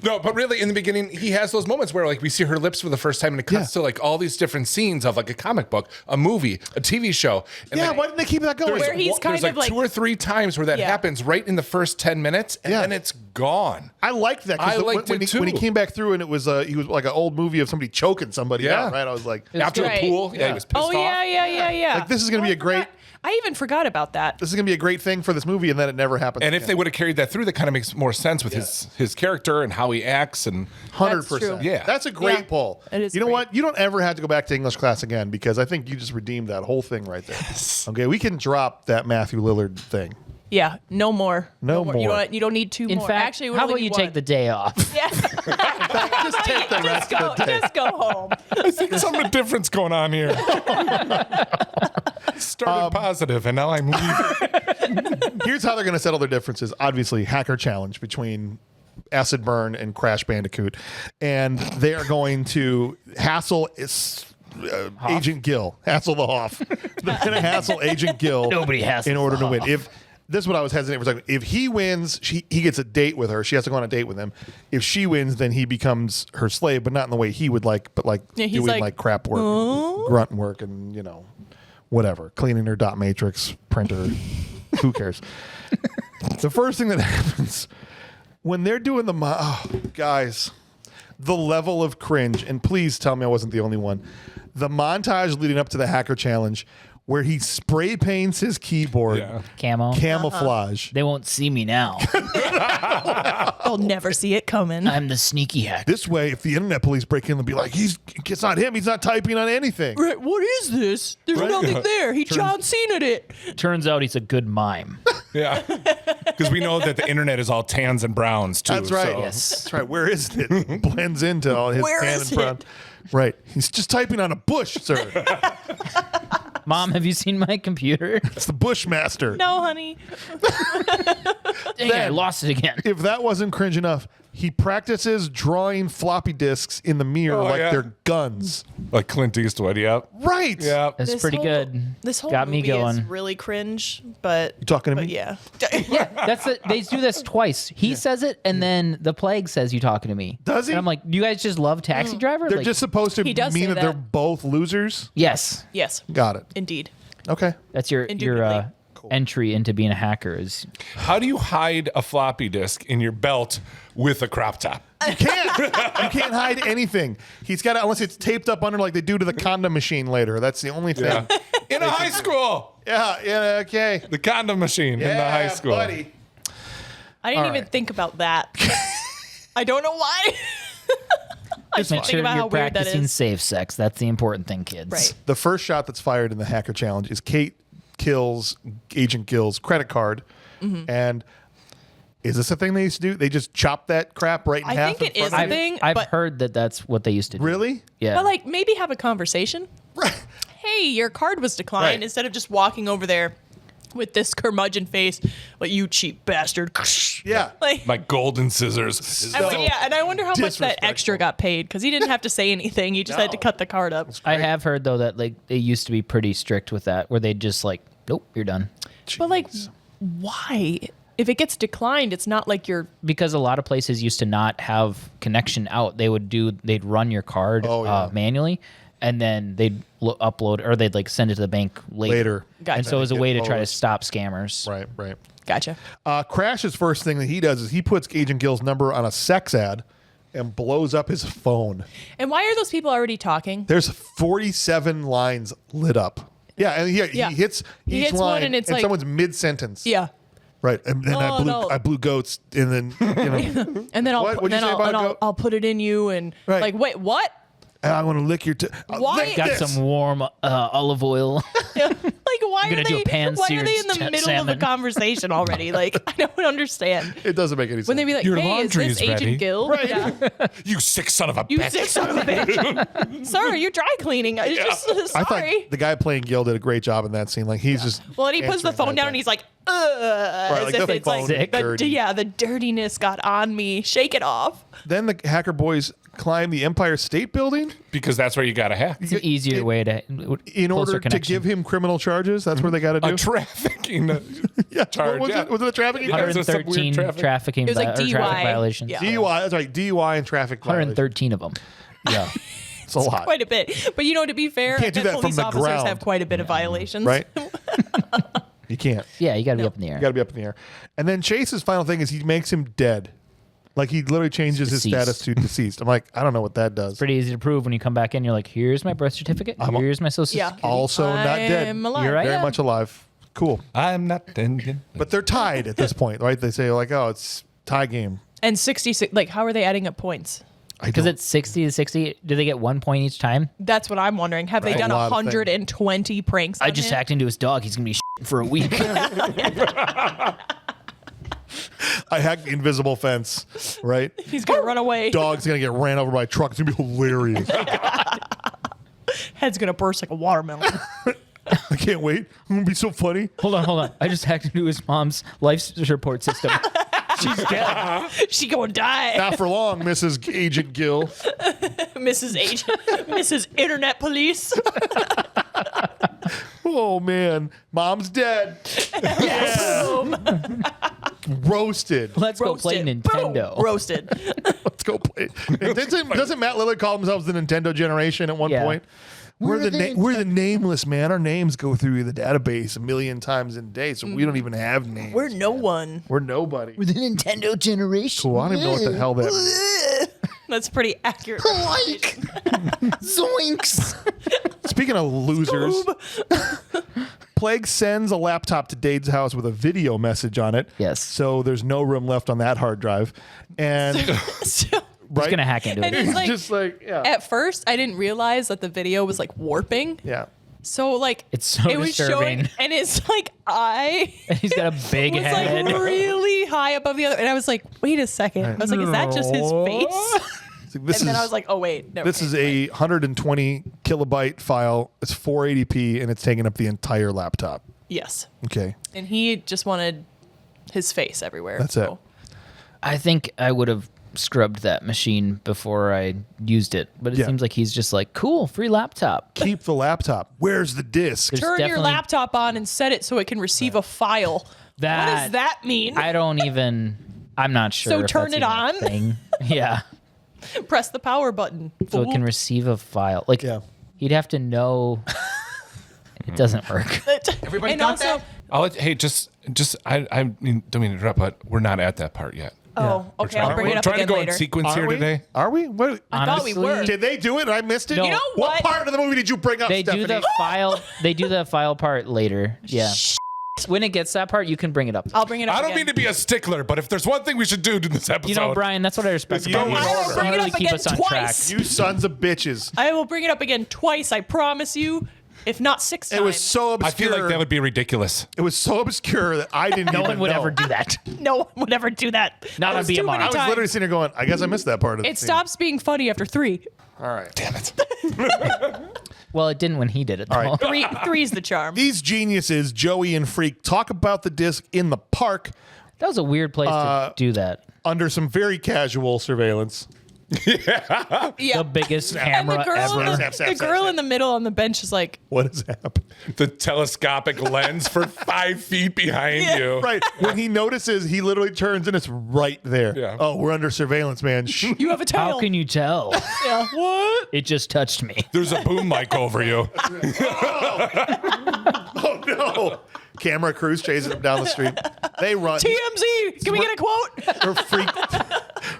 No, but really, in the beginning, he has those moments where like we see her lips for the first time, and it cuts to like all these different scenes of like a comic book, a movie, a TV show. And Yeah, why didn't they keep that going? Where he's kind there's of like 2 or 3 times where that happens right in the first 10 minutes, and then it's gone. I liked that. I liked it too. When he came back through and it was he was like an old movie of somebody choking somebody out, right? I was like, after Right. the pool, he was pissed off. Yeah. like this is going to be a great. I even forgot about that. This is going to be a great thing for this movie, and then it never happens. And if they would have carried that through, that kind of makes more sense with his character and how he acts. And 100%, Yeah. that's a great pull. It is You know great. what? You don't ever have to go back to English class again because I think you just redeemed that whole thing right there. Okay, we can drop that Matthew Lillard thing. Yeah, no more. No more. You don't need 2 In more. fact, Actually, we how only about you need take one. the day off? Yeah. Just take the rest of the day. Just go home. I think something different's going on here. Started positive, and now I'm leaving. Here's how they're going to settle their differences. Obviously, hacker challenge between Acid Burn and Crash Bandicoot, and they are going to hassle Agent Gill. Hassle the Hoff. They're going to hassle Agent Gill. Nobody hassles in order the to win. Hoff. If this is what I was hesitant for a second. If he wins, he gets a date with her. She has to go on a date with him. If she wins, then he becomes her slave, but not in the way he would like, but like Yeah, he's doing like, like crap work, and grunt work, and whatever, cleaning her dot matrix printer. Who cares? The first thing that happens when they're doing guys, the level of cringe, and please tell me I wasn't the only one. The montage leading up to the hacker challenge, where he spray paints his keyboard camouflage. They won't see me now. They'll never see it coming. I'm the sneaky hacker. This way, if the internet police break in, they'll be like, it's not him. He's not typing on anything. Right, what is this? There's nothing there. He John Cena'd it. Turns out he's a good mime. Yeah. Because we know that the internet is all tans and browns, too. That's right. So. Yes. That's right. Where is it? Blends into all his Where tan is and brown. it? Right. He's just typing on a bush, sir. Mom, have you seen my computer? It's the Bushmaster. No, honey. Dang, I lost it again. If that wasn't cringe enough, he practices drawing floppy disks in the mirror like they're guns. Like Clint Eastwood, yep. Right. Yeah. That's This pretty whole- good. This whole Got me movie going. is really cringe, but You talking to me? yeah. They do this twice. He says it, and then the plague says, "You talking to me?" Does he? And I'm like, "Do you guys just love Taxi Driver?" They're Like, just supposed to He mean does say that they're that. both losers? yes. Yes, Got it. indeed. Okay. That's your Indubitably. entry into being a hacker is How do you hide a floppy disk in your belt with a crop top? You can't hide anything. He's got it unless it's taped up under like they do to the condom machine later. That's the only thing. Yeah. In a high school. Yeah, okay. The condom machine in the high school. Buddy. I didn't even think about that. I don't know why. I just make think sure about you're how weird that practicing is. safe sex. That's the important thing, kids. Right. The first shot that's fired in the hacker challenge is Kate kills Agent Gill's credit card. Mm-hmm. And is this a thing they used to do? They just chop that crap right in I half? think it in is front a of you? thing, I've but, heard that that's what they used to do. Really? Yeah. but like maybe have a conversation. Right. Hey, your card was declined. Right. Instead of just walking over there with this curmudgeon face, like you cheap bastard. Yeah. Like, My golden scissors. and I wonder how much that disrespectful. extra got paid because he didn't have to say anything. He just had to cut the card up. I have heard though that like they used to be pretty strict with that, where they just like, nope, you're done. But like, why? If it gets declined, it's not like you're. Because a lot of places used to not have connection out. They'd run your card manually, and then they'd upload or they'd like send it to the bank later. Gotcha. And so it was a way to try to closed. stop scammers. Right. Gotcha. Crash's first thing that he does is he puts Agent Gill's number on a sex ad and blows up his phone. And why are those people already talking? There's 47 lines lit up. Yeah, and he hits He each hits one line, and it's like- someone's mid-sentence. Yeah. Right, and then Oh, no. I blew goats, and then And then I'll What? What'd you say about go- I'll put it in you and Right. like wait what? I want to lick your. Why- Got some warm olive oil. Like why gonna are do they? a pan Why are they seared in the middle salmon. of a conversation already? Like I don't understand. It doesn't make any sense. When they be like, Your "Hey, is laundry this is ready." Agent Gill?" Right. Yeah. You sick son of a You bitch. sick son of a bitch. Sorry, you're dry cleaning. I just I thought sorry. the guy playing Gil did a great job in that scene. Like he's just Well, and he puts the answering phone right down back. and he's like, as like if the it's like phone is dirty. the dirtiness got on me. Shake it off. Then the hacker boys climb the Empire State Building Because that's where you got to hack. It's an easier way to in order to give him criminal charges. That's what they got to do. A trafficking Yeah, charge. what was yeah. it? Was it a trafficking? Yeah. charge? There's some weird 113 traffic. trafficking It was like or traffic DUI. violations. Yeah. DUI. That's right. DUI and traffic violation. 113 of them. Yeah, it's a lot. Quite a bit. But to be fair, can't do I bet that from police the officers ground. have quite a bit of violations. Right? You can't. Yeah, you got to be up in the air. You got to be up in the air. And then Chase's final thing is he makes him dead. Like he literally changes his Deceased. status to deceased. I'm like, I don't know what that does. Pretty easy to prove when you come back in. You're like, here's my birth certificate. Here's my social Yeah. security. Also not dead. I'm alive. You're right. Very Yeah. much alive. Cool. I'm not thinking. But they're tied at this point, right? They say like, oh, it's tie game. And 66. Like, how are they adding up points? Because it's 60 to 60. Do they get 1 point each time? That's what I'm wondering. Have they Right. done A lot of 120 pranks? I on just him? hacked into his dog. He's going to be for a week. I hacked the invisible fence, right? He's gonna run away. Dog's gonna get ran over by a truck. It's gonna be hilarious. Head's gonna burst like a watermelon. I can't wait. It's gonna be so funny. hold on. I just hacked into his mom's life support system. She's dead. She gonna die. Not for long, Mrs. Agent Gill. Mrs. Agent, Mrs. Internet Police. Oh man, mom's dead. Roasted. Let's go play Roasted. Nintendo. Boom. Roasted. Let's go play. And doesn't Matt Lillard call themselves the Nintendo generation at one Yeah. point? We're the nameless, man. Our names go through the database a million times in a day, so we don't even have names. We're no one. We're nobody. The Nintendo generation. Cool. I don't even know what the hell that means. That's pretty accurate. Zoinks. Speaking of losers, Plague sends a laptop to Dade's house with a video message on it. Yes. So there's no room left on that hard drive. And So, He's going to hack into and it. it's like, just like, yeah. at first, I didn't realize that the video was like warping. Yeah. So like It's so it was disturbing. showing, and it's like He's got a big was head. like really high above the other, and I was like, wait a second. I was like, is that just his face? This And then is, I was like, oh wait, never this mind. is a 120 kilobyte file. It's 480p and it's taking up the entire laptop. yes, Okay. and he just wanted his face everywhere. That's it. I think I would have scrubbed that machine before I used it, but it Yeah. seems like he's just like, cool, free laptop. Keep the laptop. Where's the disc? There's Turn your definitely- laptop on and set it so it can receive a file. What does that mean? I'm not sure. So if turn that's it even a on? thing. Yeah. Press the power button. So it can receive a file. Like, Yeah. he'd have to know it doesn't work. Everybody and got also, that? Hey, I don't mean to interrupt, but we're not at that part yet. oh, okay, I'll bring We're it up trying to again go later. in sequence Are here we? today. Are we? What? I thought we Honestly, were. Did they do it and I missed it? No. You know What what? part of the movie did you bring up, They Stephanie? do the file. They do the file part later. Yeah. When it gets that part, you can bring it up. I'll bring it up I don't again. mean to be a stickler, but if there's one thing we should do in this episode, You know, Brian, that's what I respect You about you. in I will bring it really up keep again us on twice. track. You sons of bitches. I will bring it up again twice, I promise you, if not 6 times. It was so I obscure. feel like that would be ridiculous. It was so obscure that I didn't No even one would know. ever do that. No one would ever do that. Not That on was too BMR. many I was times. literally sitting there going, I guess I missed that part of the It scene. stops being funny after 3. All right. Damn it. Well, it didn't when he did it. Though. All right. Three's the charm. These geniuses, Joey and Freak, talk about the disc in the park That was a weird place to do that. under some very casual surveillance. Yeah. The biggest And the camera girl, ever. in the, Snap, snap, the snap, girl snap. in the middle on the bench is like, What has happened? The telescopic lens for 5 feet behind you. Right. When he notices, he literally turns and it's right there. Yeah. Oh, we're under surveillance, man. Shh. you have a tail. How can you tell? Yeah. What? It just touched me. There's a boom mic over you. Oh, no. Camera crews chasing him down the street. They run. TMZ. Can we get a quote? Or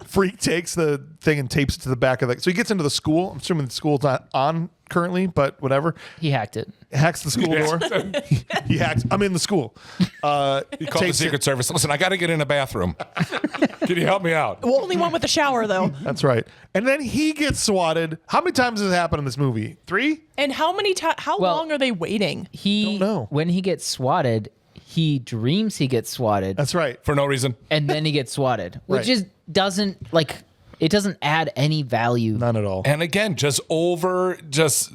Freak takes the thing and tapes it to the back of the. So he gets into the school. I'm assuming the school's not on currently, but whatever. He hacked it. Hacks the school door. He hacks. I'm in the school. He called the Secret Service. Listen, I got to get in a bathroom. Can you help me out? Well, only one with a shower, though. That's right. And then he gets swatted. How many times has this happened in this movie? 3? And how many times? How Well- long are they waiting? He Don't know. When he gets swatted, he dreams he gets swatted, That's right. For no reason. and then he gets swatted, which Right. just doesn't like. It doesn't add any value. None at all. And again, just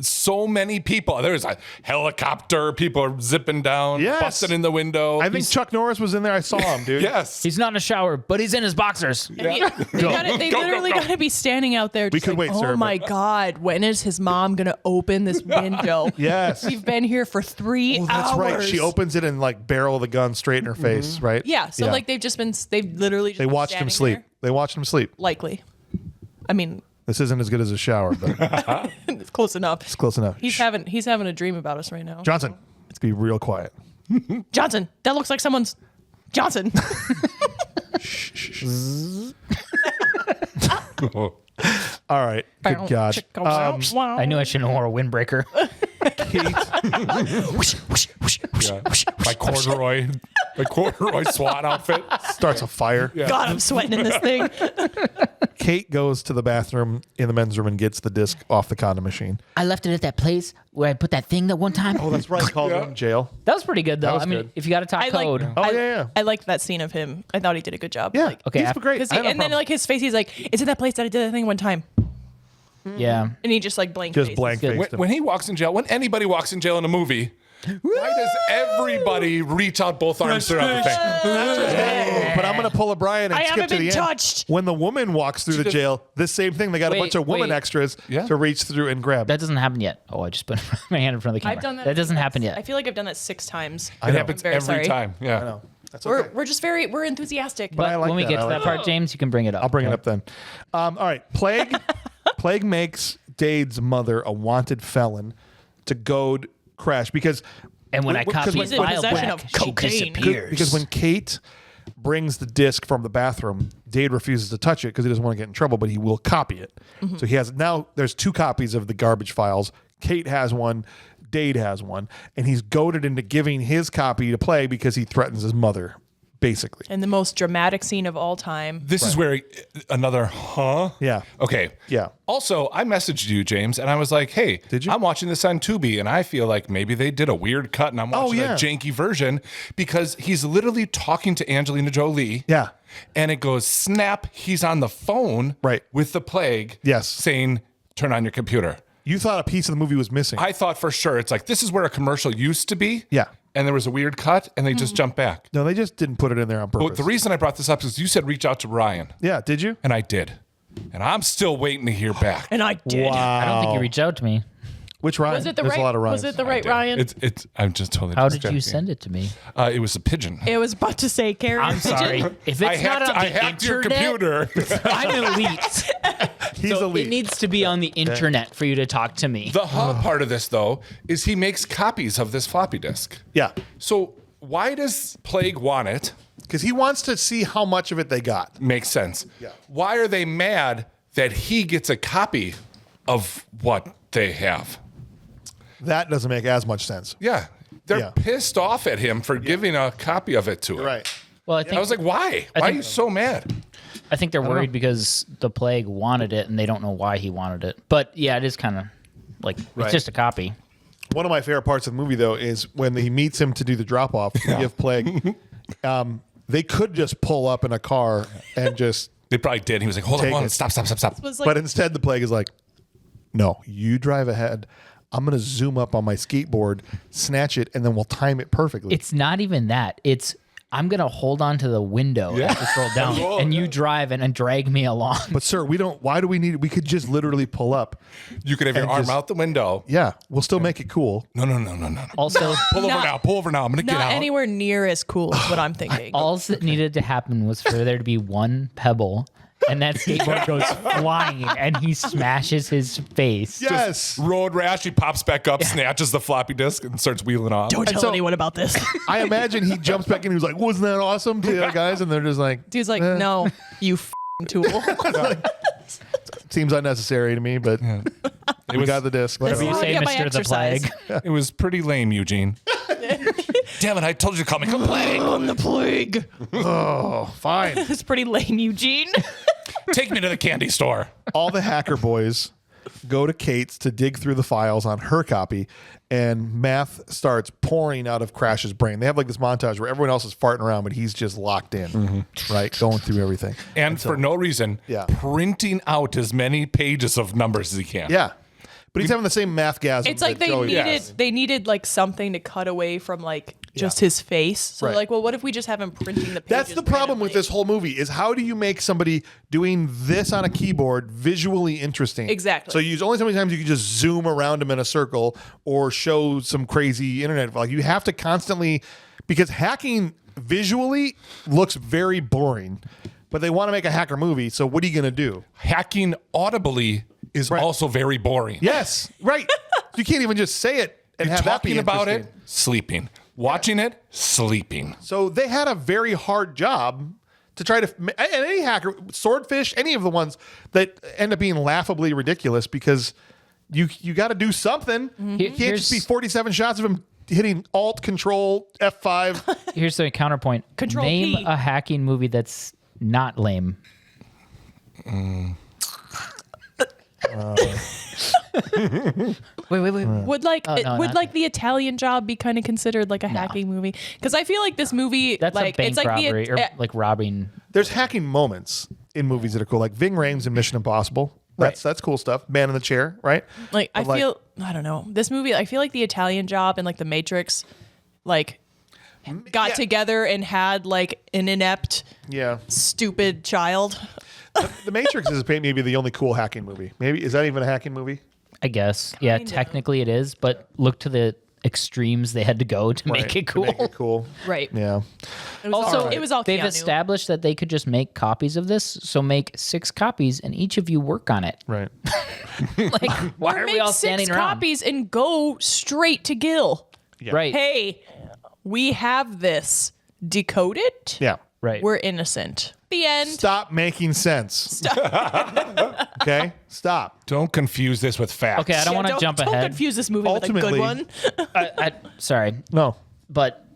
so many people. There's a helicopter. People are zipping down, Yes. busting in the window. I think Chuck Norris was in there. I saw him, dude. Yes. He's not in a shower, but he's in his boxers. They literally got to be standing out there. Just could like, wait, oh sir, my but- God, when is his mom gonna open this window? Yes. We've been here for 3 Oh, hours. that's right. She opens it and like barrel the gun straight in her face, right? Yeah. So like they've literally just they been watched him standing sleep. there. They watched him sleep. Likely. I mean, This isn't as good as a shower, but it's close enough. it's close enough. He's Shh. having a dream about us right now. Johnson, let's be real quiet. Johnson, that looks like someone's Johnson. All right. Good God. I knew I shouldn't have wore a windbreaker. My corduroy SWAT outfit. Starts a fire. God, I'm sweating in this thing. Kate goes to the bathroom in the men's room and gets the disc off the condom machine. I left it at that place where I put that thing that one time. Oh, that's right. Called him jail. That was pretty good, though. was I mean, good. if you got to talk I like- code. Oh, yeah. I liked that scene of him. I thought he did a good job. Yeah. Like, Okay, He's after- great. 'cause I have no and then problem. like his face, he's like, "It's in that place that I did that thing one time," Yeah. and he just like blank. Just faces. blank faced him. When he walks in jail, when anybody walks in jail in a movie, why does everybody reach out both arms throughout the thing? But I'm going to pull a Brian and I skip haven't to the been end. touched. When the woman walks through the jail, the same thing. They got a Wait, bunch of woman wait. extras Yeah. to reach through and grab. That doesn't happen yet. Oh, I just put my hand in front of the camera. I've done that. That doesn't happen I yet. feel like I've done that 6 times. It happens very every sorry. time. Yeah. I know. That's okay. We're just we're enthusiastic. But I like when we that. get I to like that part, James, you can bring it up. I'll bring it up then. All right. Plague makes Dade's mother a wanted felon to goad Crash because And when I copy He's his in file possession back, of she cocaine. disappears. because when Kate brings the disc from the bathroom, Dade refuses to touch it because he doesn't want to get in trouble, but he will copy it. So he has now there's 2 copies of the garbage files. Kate has one. Dade has one, and he's goaded into giving his copy to Plague because he threatens his mother, basically. And the most dramatic scene of all time. This is where another Yeah. Okay. Yeah. Also, I messaged you, James, and I was like, hey, Did you? I'm watching this on Tubi, and I feel like maybe they did a weird cut, and I'm watching a janky version because he's literally talking to Angelina Jolie. Yeah. And it goes, snap, he's on the phone with the Plague. Yes. Saying, turn on your computer. You thought a piece of the movie was missing. I thought for sure. It's like, this is where a commercial used to be. Yeah. And there was a weird cut, and they just jumped back. No, they just didn't put it in there on purpose. But the reason I brought this up is you said reach out to Ryan. Yeah, did you? And I did. And I'm still waiting to hear back. And I did. I don't think you reached out to me. Which Ryan? Was it the There's right? a lot of Ryans. Was it the right Ryan? It's. I'm just totally. How did you send it to me? It was a pigeon. It was about to say carrier I'm pigeon. sorry. If it's not on I the hacked your internet, computer. I'm elite. He's So elite. it needs to be on the internet for you to talk to me. The hard part of this, though, is he makes copies of this floppy disk. Yeah. So why does Plague want it? Because he wants to see how much of it they got. Makes sense. Yeah. Why are they mad that he gets a copy of what they have? That doesn't make as much sense. Yeah. They're Yeah. pissed off at him for giving a copy of it to him. Right. Well, I think I was like, why? Why are you so mad? I think they're worried because the Plague wanted it and they don't know why he wanted it. But yeah, it is kind of like it's just a copy. One of my favorite parts of the movie, though, is when he meets him to do the drop off to give Plague. They could just pull up in a car and just. They probably did. He was like, hold Take on, it. stop. Was like, But instead, the Plague is like, no, you drive ahead. I'm going to zoom up on my skateboard, snatch it, and then we'll time it perfectly. It's not even that. It's I'm gonna hold on to the window as it's rolled down, and you drive and drag me along. But sir, we don't. Why do we need it? We could just literally pull up. You could have your And arm just- out the window. Yeah, we'll still make it cool. No. Also, Pull over now. I'm going to get not out. anywhere near as cool as what I'm thinking. all that needed to happen was for there to be one pebble, and that skateboard goes flying, and he smashes his face. Yes. Road rash, he pops back up, snatches the floppy disk, and starts wheeling off. Don't tell so- anyone about this. I imagine he jumps back in. He was like, "Wasn't that awesome?" To the other guys, and they're just like, Dude's like, no, you f***ing tool. "Seems unnecessary to me, but we got the disc." Whatever you This is say, how I get my Mr. The exercise. Plague. It was pretty lame, Eugene. Damn it, I told you to call me Plague. I'm the plague. Oh, fine. It's pretty lame, Eugene. Take me to the candy store. All the hacker boys go to Kate's to dig through the files on her copy, and math starts pouring out of Crash's brain. They have like this montage where everyone else is farting around, but he's just locked in, right? Going through everything. And for no reason, printing out as many pages of numbers as he can. Yeah. But he's having the same math gasm. It's like that Joey they needed like something to cut away from like just his face. So Right. like, well, what if we just have him printing the pages? That's the problem with randomly? this whole movie is how do you make somebody doing this on a keyboard visually interesting? Exactly. So you use only so many times you can just zoom around them in a circle or show some crazy internet. Like you have to constantly, because hacking visually looks very boring, but they want to make a hacker movie. So what are you going to do? Hacking audibly is also very boring. Yes, right. You can't even just say it and You're have that be talking about it, interesting. sleeping. Watching it, sleeping. So they had a very hard job to try to, and any hacker, Swordfish, any of the ones that end up being laughably ridiculous because you got to do something. You can't just be 47 shots of him hitting Alt, Control, F5. Here's the counterpoint. Control Name P. a hacking movie that's not lame. Wait. Would like no, would not- like the Italian Job be kind of considered like a hacking movie? Because I feel like this movie, That's like a bank it's like robbery the or like robbing. There's hacking moments in movies that are cool, like Ving Rhames in Mission Impossible. That's cool stuff. Man in the Chair, right? like I But, like- feel I don't know this movie. I feel like the Italian Job and like the Matrix, like got together and had like an inept, Yeah. stupid child. The Matrix is maybe the only cool hacking movie. Maybe is that even a hacking movie? I guess. Yeah, Kind of. technically it is, but look to the extremes they had to go to make it To cool. make it cool. Right. Yeah. It was Also, all, it was all they've Keanu. established that they could just make copies of this, so make 6 copies and each of you work on it. Right. like Why or are we make all 6 standing around? copies and go straight to Gil. Right. Hey, we have this. Decode it. Yeah. Right. We're innocent. The end. Stop making sense. Okay? Stop. Don't confuse this with facts. Okay, I don't want to jump Don't ahead. confuse this movie with a good Ultimately- one. Sorry, No. but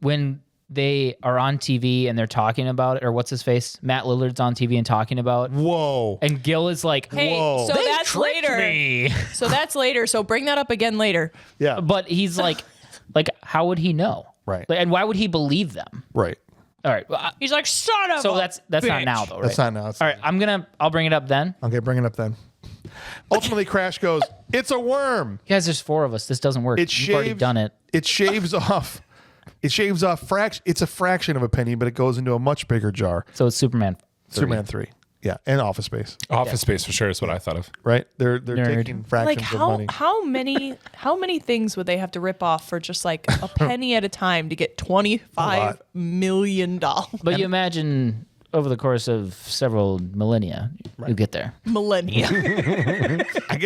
when they are on TV and they're talking about it, or what's his face? Matt Lillard's on TV and talking about, Whoa. and Gil is like, Hey, Whoa. so "They that's tricked later. me." So that's later. So bring that up again later. Yeah. But he's like, how would he know? Right. Like, and why would he believe them? Right. All right. Well, He's like, son of so a that's not bitch. now though, right? That's not now. It's All right. I'll bring it up then. Okay, bring it up then. Ultimately, Crash goes, it's a worm. Guys, there's 4 of us. This doesn't work. It You've already shaves, done it. It shaves off. It shaves off it's a fraction of a penny, but it goes into a much bigger jar. So it's Superman. 3. Superman 3. Yeah, and Office Space. Office Space for sure is what I thought of. Right? They're Nerd. taking fractions Like of money. how many things would they have to rip off for just like a penny at a time to get $25 million? But you imagine over the course of several millennia, you get there. Millennia.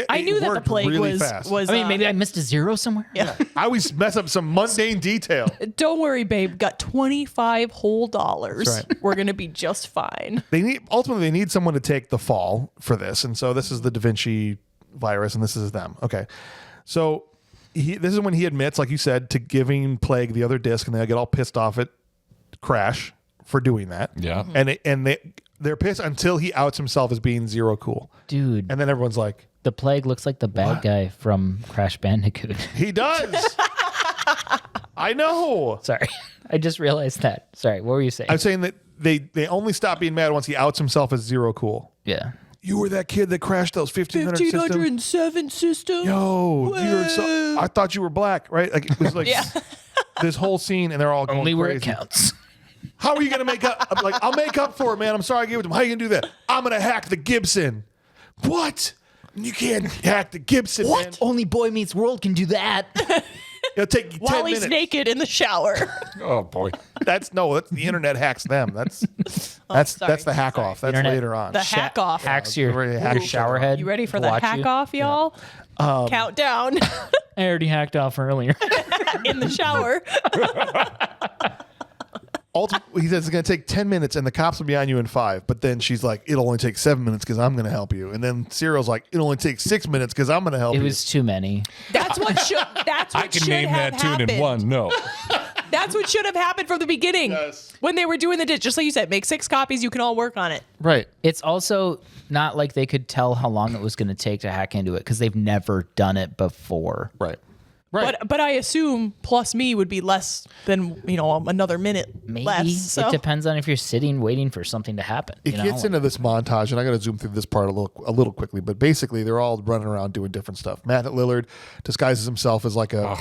I knew that the plague really was fast. was. I mean, maybe I missed a 0 somewhere. Yeah. I always mess up some mundane detail. Don't worry, babe. Got $25 whole. That's right. We're gonna be just fine. Ultimately they need someone to take the fall for this, and so this is the Da Vinci virus, and this is them. Okay, so this is when he admits, like you said, to giving Plague the other disc, and they get all pissed off at Crash for doing that. Yeah. and they're pissed until he outs himself as being zero cool, Dude, and then everyone's like, the Plague looks like the bad guy from Crash Bandicoot. he does. I know. Sorry. I just realized that. Sorry. What were you saying? I'm saying that they only stop being mad once he outs himself as zero cool. Yeah. You were that kid that crashed those 1500 systems. 1507 systems. Yo, I thought you were black, right? Like it was like Yeah. this whole scene, and they're all going Only where it crazy. counts. How are you gonna make up? I'm like, I'll make up for it, man. I'm sorry I gave it to him. How are you gonna do that? I'm gonna hack the Gibson. What? You can't hack the Gibson, man. Only Boy Meets World can do that. It'll take you 10 While minutes. he's naked in the shower. Oh boy. That's the internet hacks them. That's sorry. the hack off. That's Internet. later on. The hack off. Hacks Really your hack shower head. You ready for to the watch hack you. off, y'all? Countdown I already hacked off earlier. in the shower. Ultimately, he says it's going to take 10 minutes and the cops will be on you in 5. But then she's like, it'll only take 7 minutes because I'm going to help you. And then Cyril's like, it'll only take 6 minutes because I'm going to help It you. was too many. That's what should. That's what I can should name have that tune happened. in one. No. That's what should have happened from the beginning. Yes. When they were doing the disc, just like you said, make 6 copies. You can all work on it. Right. It's also not like they could tell how long it was going to take to hack into it because they've never done it before. Right. Right. But I assume plus me would be less than another minute Maybe less. So it depends on if you're sitting waiting for something to happen. It gets into this montage, and I got to zoom through this part a little quickly. But basically, they're all running around doing different stuff. Matt Lillard disguises himself as like a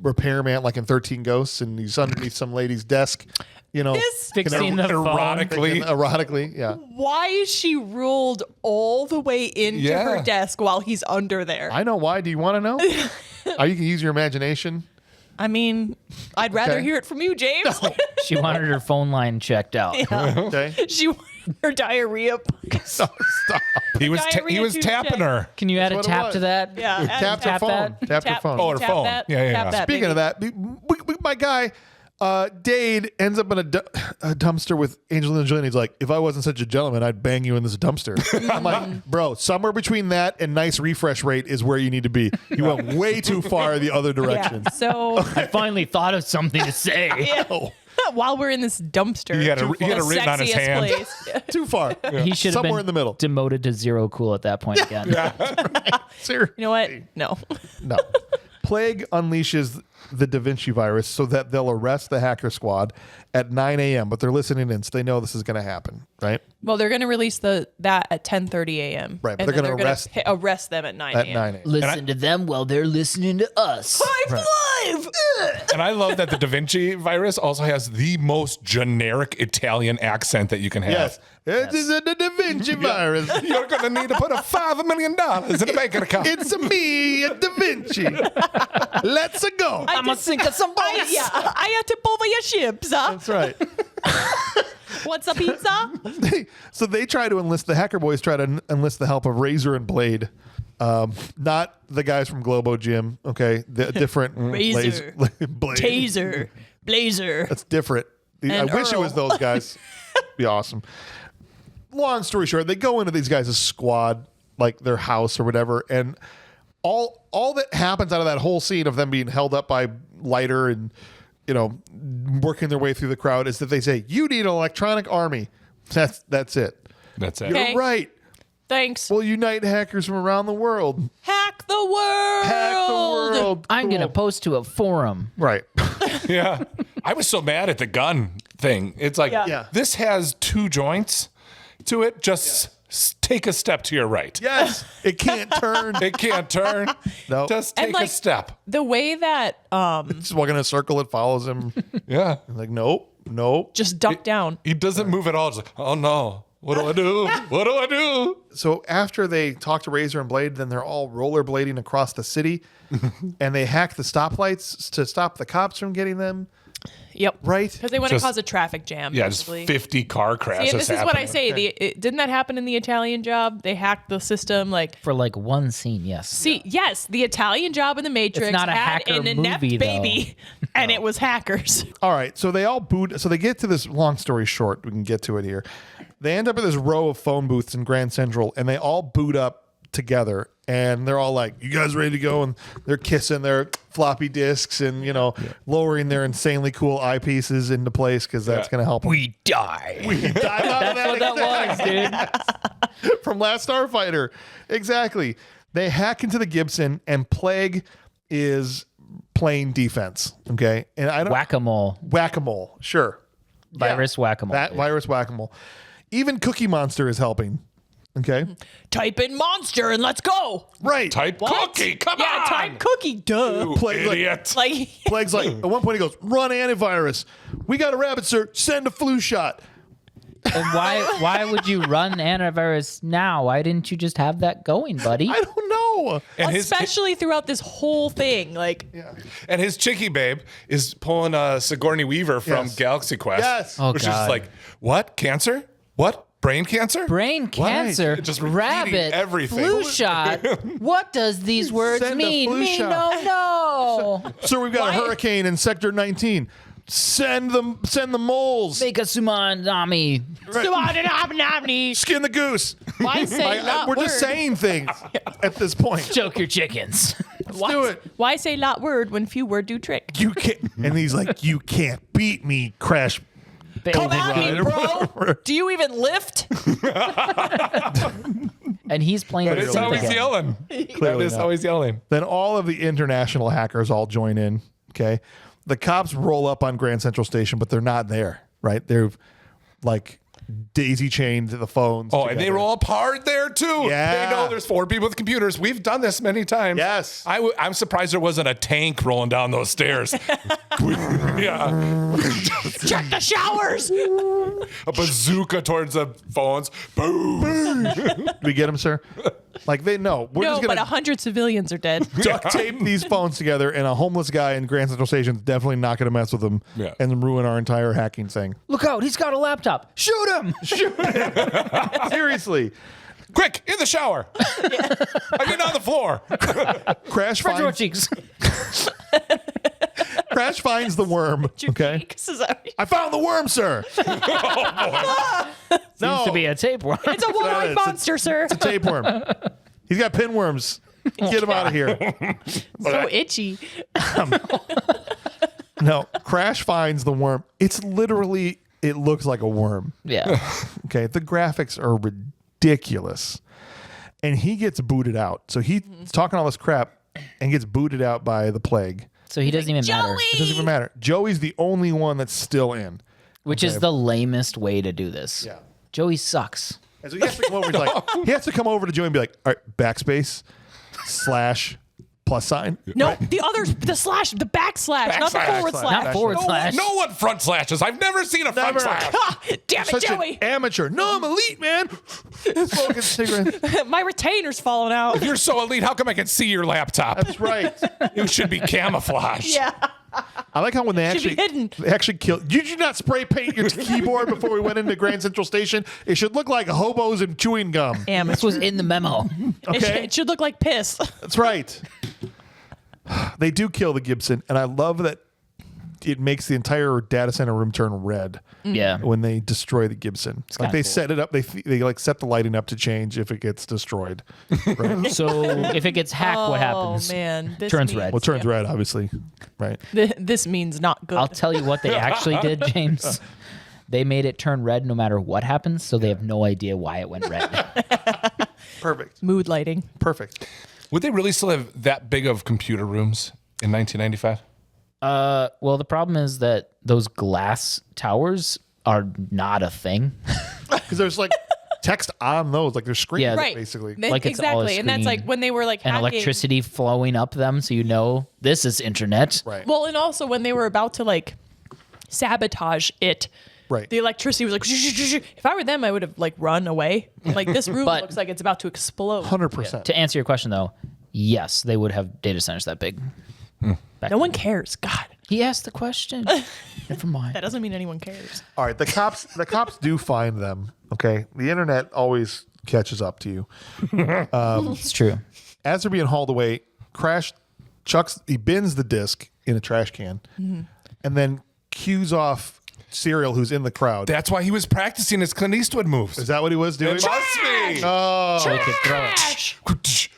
repairman, like in 13 Ghosts, and he's underneath some lady's desk. This- Fixing the phone. erotically, yeah. why is she rolled all the way into her Yeah. desk while he's under there? I know why. Do you want to know? You can use your imagination. I mean, I'd rather Okay. hear it from you, James. She wanted her phone line checked out. Okay. She wanted her diarrhea. Stop. He was Diarrhea he was tune tapping check. her. Can you add a That's what it tap was. to that? Yeah, Tap Tap her phone. that? Tap her phone. Oh, her phone. That, Yeah. tap that, Speaking baby. of that, my guy, Dade ends up in a dumpster with Angelina Jolie. And he's like, if I wasn't such a gentleman, I'd bang you in this dumpster. I'm like, bro, somewhere between that and nice refresh rate is where you need to be. You went way too far the other direction. Yeah. So I finally thought of something to say. while we're in this dumpster, He had the it written on his sexiest hand. place. Yeah. Too far. He should have Somewhere been in the middle. demoted to zero cool at that point again. Seriously. You know what? No. No. Plague unleashes the Da Vinci virus so that they'll arrest the hacker squad at 9 a.m., but they're listening in, so they know this is going to happen, right? Well, they're going to release that at 10:30 a.m. Right, but and they're then gonna arrest them at 9 At a.m. 9 a.m. Listen to them while they're listening to us. Live! And I love that the Da Vinci virus also has the most generic Italian accent that you can have. Yes. It is a Da Vinci virus. You're going to need to put a $5 million in a bank account. It's me, a Da Vinci. Let's go. I'm going to sink us some boats. I had to over your ships. That's right. What's a pizza? So they try to enlist, the hacker boys try to enlist the help of Razor and Blade. Not the guys from Globo Gym, okay? The different Razor. Blade. Taser. Blazer. That's different. I wish it was those guys. Be awesome. Long story short, they go into these guys' squad, like their house or whatever, and all that happens out of that whole scene of them being held up by lighter and working their way through the crowd is that they say, "You need an electronic army." That's it. That's it. Okay. You're right. Thanks. We'll unite hackers from around the world. Hack the world. Hack the world. I'm Cool. gonna post to a forum. Right. Yeah. I was so mad at the gun thing. It's like, Yeah. this has 2 joints to it. Just take a step to your right. Yes. It can't turn. It can't turn. No. Just And, take a step. The way that Just walking in a circle. It follows him. Yeah. Like, nope. just duck down. He doesn't move at all. It's like, oh no. What do I do? What do I do? So after they talk to Razor and Blade, then they're all rollerblading across the city, and they hack the stoplights to stop the cops from getting them. Yep. Right? Because they want to Just- cause a traffic jam. Yeah, just basically. 50 car crashes. See, this is what I happening. say. Didn't that happen in the Italian Job? They hacked the system. Like, For like one scene, yes. yes, the Italian Job in the Matrix It's not a had hacker an inept movie, though. baby, and it was hackers. All right. So they all boot. So they get to this. Long story short, we can get to it here. They end up at this row of phone booths in Grand Central, and they all boot up together, and they're all like, "You guys ready to go?" And they're kissing their floppy disks and lowering their insanely cool eyepieces into place because that's going to help them. We die. Dive out of That's what that was, dude. from Last Starfighter. Exactly. They hack into the Gibson, and Plague is playing defense. Okay, and I don't Whack-a-mole. Sure, Virus whack-a-mole. that virus whack-a-mole. Even Cookie Monster is helping. Okay, Type in monster and let's go. right. Type What? cookie. Come Yeah, on. type cookie. Duh. You Plague, like- idiot. Like, Plague's like, at one point he goes, "Run antivirus. We got a rabbit, sir. Send a flu shot." And why would you run antivirus now? Why didn't you just have that going, buddy? I don't know. and especially throughout this whole thing. Like, And his chickie babe is pulling Sigourney Weaver from Yes. Galaxy Quest. Yes. Oh, which is God. like, what? Cancer? What? Brain cancer? Brain cancer, Just repeating rabbit, everything. flu shot. What does these words Send a mean? flu Me shot. no. So we've got Why- a hurricane in Sector 19. Send the moles. Make a tsumanami. Skin the goose. why say lot We're word? just saying things at this point. Choke your chickens. why, do it. Why say lot word when few word do trick? You can't. And he's like, "You can't beat me, Crash." Come at me, Right. bro. Do you even lift? And he's playing That the is synth how he's again. yelling. That Clearly is not. how he's yelling. Then all of the international hackers all join in. Okay, the cops roll up on Grand Central Station, but they're not there. Right? They're like daisy chained to the phones. Oh, and they together. roll up hard there too. Yeah. They know there's 4 people with computers. We've done this many times. Yes. I'm surprised there wasn't a tank rolling down those stairs. Yeah. Check the showers. A bazooka towards the phones. Boom. Do we get them, sir? Like they know. We're No, just but gonna 100 civilians are dead. duct tape these phones together, and a homeless guy in Grand Central Station is definitely not going to mess with them Yeah. and ruin our entire hacking thing. Look out, he's got a laptop. Shoot him. Seriously. Quick, in the shower. I mean, on the floor. Crash French finds, cheeks. Crash finds the worm. Okay. This is a- I found the worm, sir. Seems to be a tapeworm. It's a one-eyed It's a- monster, sir. Tapeworm. He's got pinworms. Get him out of here. So itchy. No, Crash finds the worm. It's literally, it looks like a worm. Yeah. Okay. The graphics are ridiculous. And he gets booted out. So he's talking all this crap and gets booted out by the Plague. So he doesn't even matter. It doesn't even matter. Joey's the only one that's still in. Which is the lamest way to do this. Yeah. Joey sucks. And so he has to come over. He's like, he has to come over to Joey and be like, all right, backspace / plus sign. No, the others, the slash, the backslash, not the Backslash. forward Backslash. slash. Not forward slash. No one front slashes. I've never seen a front Never. slash. Ah, damn it, Such Joey. an amateur. No, I'm elite, man. Smoking cigarettes. My retainer's falling out. You're so elite. How come I can see your laptop? That's right. You should be camouflaged. Yeah. I like how when they Should be hidden. they actually killed. Did you not spray paint your keyboard before we went into Grand Central Station? It should look like hobos and chewing gum. This was in the memo. Okay, It should look like piss. that's right. They do kill the Gibson, and I love that it makes the entire data center room turn red. Yeah. When they destroy the Gibson, like they set it up, they like set the lighting up to change if it gets destroyed. Right? So if it gets hacked, what happens? Oh man, this Turns means, red. Well, it turns red, obviously. Right. This means not good. I'll tell you what they actually did, James. They made it turn red no matter what happens, so they have no idea why it went red. Perfect. Mood lighting. Perfect. Would they really still have that big of computer rooms in 1995? Well, the problem is that those glass towers are not a thing. Because there's like text on those, like there's screens, Yeah. Right. basically. Like it's all a exactly, and that's screen. like when they were like And hacking. electricity flowing up them, so you know this is internet. Right. Well, and also when they were about to like sabotage it. Right. The electricity was like, if I were them, I would have like run away. Like this room But- looks like it's about to explode. 100%. To answer your question, though, yes, they would have data centers that big. No one cares. God, He asked the question. Never mind. that doesn't mean anyone cares. All right, the cops do find them. Okay, the internet always catches up to you. It's true. As they're being hauled away, Crash he bins the disc in a trash can, and then cues off Serial, who's in the crowd. That's why he was practicing his Clint Eastwood moves. Is that what he was doing? It must be. So he could throw it.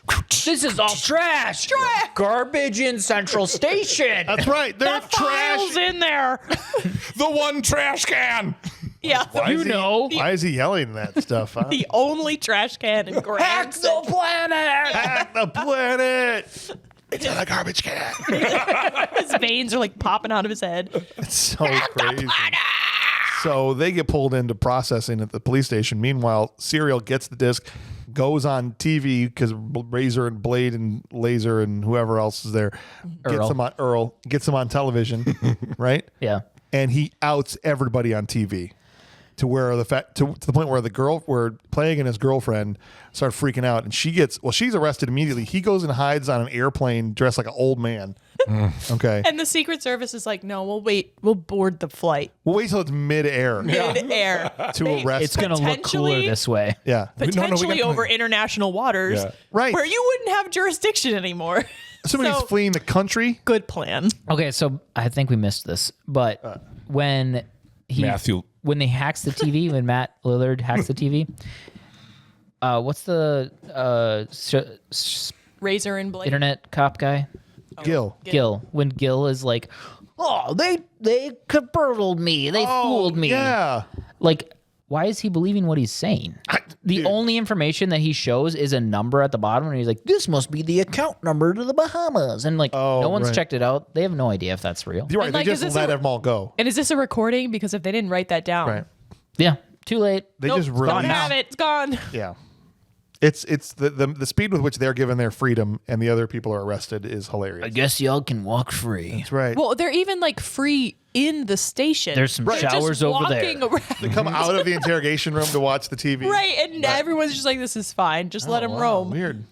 This is all trash. Garbage in Central Station. That's right. They're Files trash. in there. The one trash can. Yeah. You know. Why is he yelling that stuff? Huh? The only trash can in Grand Central. planet. Hack the planet. It's in a garbage can. His veins are like popping out of his head. It's so crazy. So they get pulled into processing at the police station. Meanwhile, Serial gets the disc, goes on TV because Razor and Blade and Laser and whoever else is there Earl. gets him on television, right? Yeah. And he outs everybody on TV to where to the point where where Plague and his girlfriend start freaking out, and she's arrested immediately. He goes and hides on an airplane dressed like an old man. Okay. And the Secret Service is like, no, we'll board the flight We'll wait till it's mid-air mid-air. to arrest It's going to look cooler Potentially- this way. Yeah. Potentially gotta- over international waters. Yeah. Right. Where you wouldn't have jurisdiction anymore. Somebody's So- fleeing the country. Good plan. Okay, so I think we missed this, but when they hacks the TV, when Matt Lillard hacks the TV, what's the Razor and Blade. internet cop guy? Gil. Gil. When Gil is like, oh, they converted me, they fooled me. Yeah. Like, why is he believing what he's saying? The only information that he shows is a number at the bottom, and he's like, this must be the account number to the Bahamas. And like, no one's right. checked it out. They have no idea if that's real. You're right. And, They like, is just this let a- them all go. And is this a recording? Because if they didn't write that down, Right. Yeah, too late. They nope, just don't released. have it. It's gone. Yeah. It's the speed with which they're given their freedom and the other people are arrested is hilarious. I guess y'all can walk free. That's right. Well, they're even like free in the station. There's some They're just showers over there. walking around. they come out of the interrogation room to watch the TV. Right, and everyone's just like, this is fine. Just let him roam. Weird.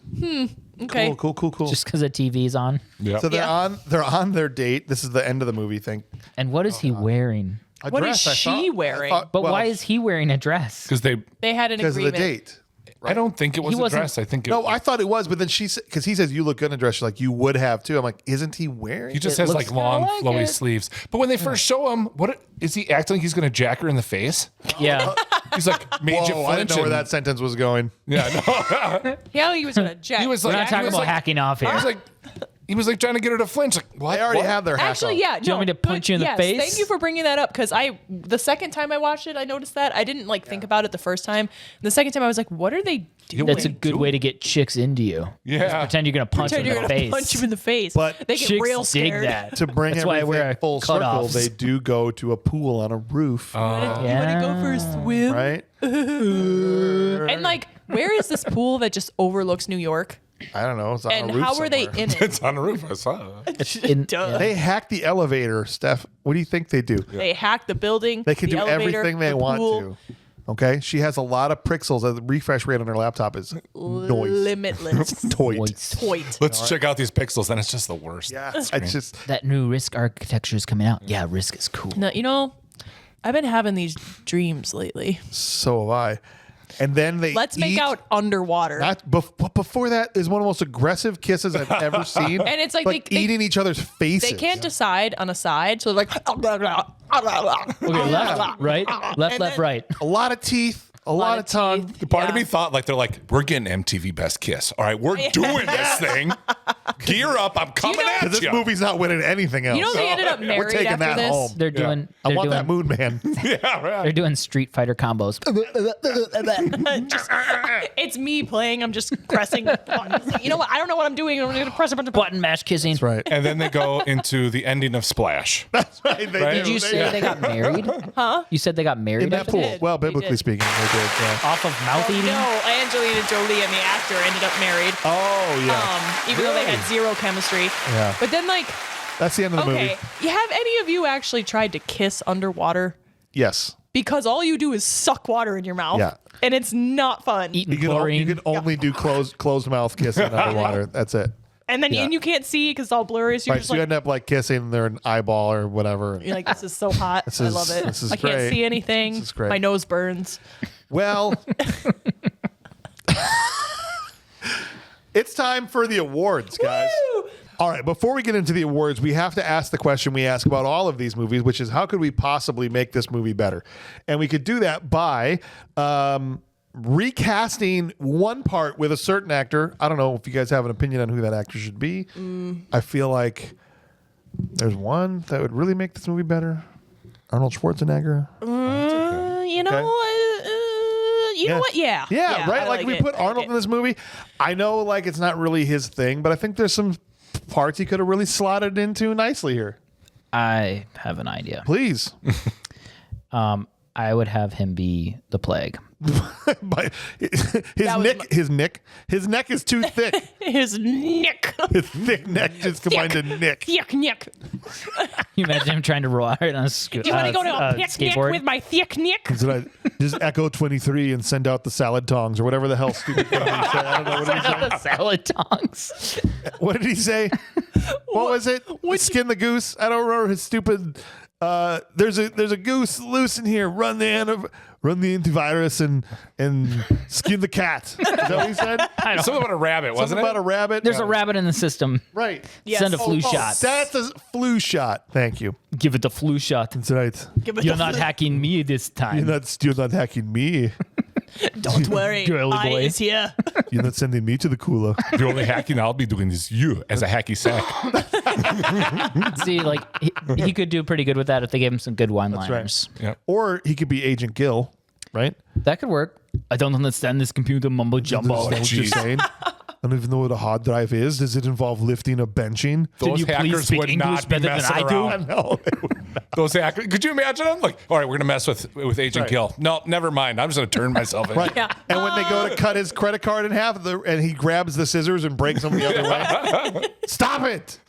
Okay. Cool. Just because the TV's on. Yeah. So they're on their date. This is the end of the movie thing. And what is he wearing? A What is dress, I she thought- wearing? But why is he wearing a dress? Because They had an because of the agreement. date? I don't think it was He a wasn't- dress. I think it No, I thought it was, but then she said, because he says you look good in a dress. She's like, you would have too. I'm like, isn't he wearing? he just It has looks like long, kinda like flowy it. sleeves. But when they first show him, is he acting like he's going to jack her in the face? Yeah. He's like, made you Whoa, flinch. I didn't know where and- that sentence was going. Yeah, no. Yeah, he was gonna jack. He was We're like, not talking he was about like- hacking off here. He was like trying to get her to flinch. Like, what? They already What? have their hack Actually, off. yeah. Do you want me to punch you in the face? Thank you for bringing that up because the second time I watched it, I noticed that I didn't like think about it the first time. The second time, I was like, "What are they doing?" That's a good way to get chicks into you. Yeah. Just pretend you're going to punch Pretend them you're in the gonna face. punch him in the face. But they get Chicks real dig scared. that. To bring That's why I everything wear full circle, cutoffs. they do go to a pool on a roof, You want to go for a swim? right? And like, where is this pool that just overlooks New York? I don't know. It's on And a roof how were they somewhere. in it? It's on the roof. I saw it. Yeah. They hack the elevator, Steph. What do you think they do? They hack the building. They can the do elevator, everything they the want pool. to. Okay, she has a lot of pixels. The refresh rate on her laptop is noise. Limitless. Toit. Toit. Let's check out these pixels. Then it's just the worst. Yeah, it's just That new Risk architecture is coming out. Yeah, Risk is cool. No, I've been having these dreams lately. so have I. and then they Let's make out underwater. But before that is one of the most aggressive kisses I've ever seen. And it's like they eating each other's faces. They can't decide on a side, so they're like, Okay, left, right, left, right. a lot of teeth. A lot of tongue. Part of me thought they're like, we're getting MTV Best Kiss. All right, we're doing this thing. Gear up. I'm coming at you. Because this movie's not winning anything else. You know they ended up married We're taking after that this? home. They're doing. I They're want doing, that Moon Man. Yeah, right. They're doing Street Fighter combos. It's me playing. I'm just pressing buttons. You know what? I don't know what I'm doing. I'm going to press a bunch of buttons. Button mash kissing. That's right. And then they go into the ending of Splash. That's right. They Right? do. Did you say they got married? Huh? You said they got married in that after pool? that? Well, biblically did. speaking, they did. Yeah. Off of mouth eating? No, Angelina Jolie and the actor ended up married. Oh yeah. Even though they had zero chemistry. Yeah. But then, like, That's the end of the okay, movie. have any of you actually tried to kiss underwater? Yes. Because all you do is suck water in your mouth. Yeah. And it's not fun. Eating You chlorine. can only do closed mouth kissing underwater. That's it. And then Yeah. and you can't see because it's all blurry. So you're Right. just So you like, end up like kissing their eyeball or whatever. you're like, this is so hot. I is- love it. this is I can't great. see anything. This is great. My nose burns. Well, it's time for the awards, guys. Woo! All right, before we get into the awards, we have to ask the question we ask about all of these movies, which is how could we possibly make this movie better? And we could do that by recasting one part with a certain actor. I don't know if you guys have an opinion on who that actor should be. I feel like there's one that would really make this movie better. Arnold Schwarzenegger. You know, you know what? Yeah. Yeah, right? I Like we it. put I like Arnold it. in this movie. I know like it's not really his thing, but I think there's some parts he could have really slotted into nicely here. I have an idea. Please. I would have him be the plague. But That was his neck is too thick. His neck. His thick neck just combined to Nick. Thick neck. Can you imagine him trying to roll out on a Do you want to go to a picnic skateboard? with my thick neck? So I just echo 23 and send out the salad tongs or whatever the hell stupid thing he said. I don't know what he said. The salad tongs. What did he say? What was it? Skin the goose. I don't remember his stupid. There's a goose loose in here. Run the antivirus and skin the cat. Is that what he said? Something about a rabbit, wasn't Something it? about a rabbit. There's a rabbit in the system. Right. Yes. Send a flu shot. That's a flu shot. Thank you. Give it the flu shot. That's right. Give it You're the not flu- hacking me this time. You're not hacking me. Don't worry. Girly I boy. is here. You're not sending me to the cooler. The only hacking I'll be doing is you as a hacky sack. See, like he could do pretty good with that if they gave him some good one-liners. Yeah. Or he could be Agent Gill, right? That could work. I don't understand this computer mumbo jumbo. Understand what you're jeez. saying? I don't even know what a hard drive is. Does it involve lifting or benching? Those you please hackers speak would English not be better than messing I do? around. No. Those hackers. Could you imagine them? Like, all right, we're gonna mess with Agent Right. Gill. No, never mind. I'm just gonna turn myself in. Right. Yeah. And when they go to cut his credit card in half, and he grabs the scissors and breaks them the other way. Stop it!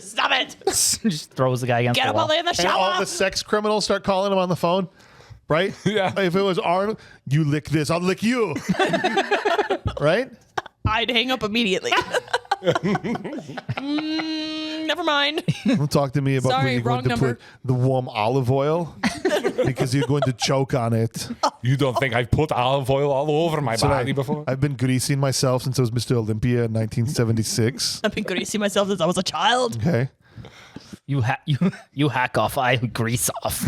Stop it. Just throws the guy against Get the him wall. all in the And all shower. the sex criminals start calling him on the phone. Right? Yeah. If it was Arnold, you lick this, I'll lick you. Right? I'd hang up immediately. Never mind. Don't talk to me about Sorry, when you're going wrong to number. put the warm olive oil because you're going to choke on it. You don't think I've put olive oil all over my So body before? I've been greasing myself since I was Mr. Olympia in 1976. I've been greasing myself since I was a child. Okay. You hack off. I grease off.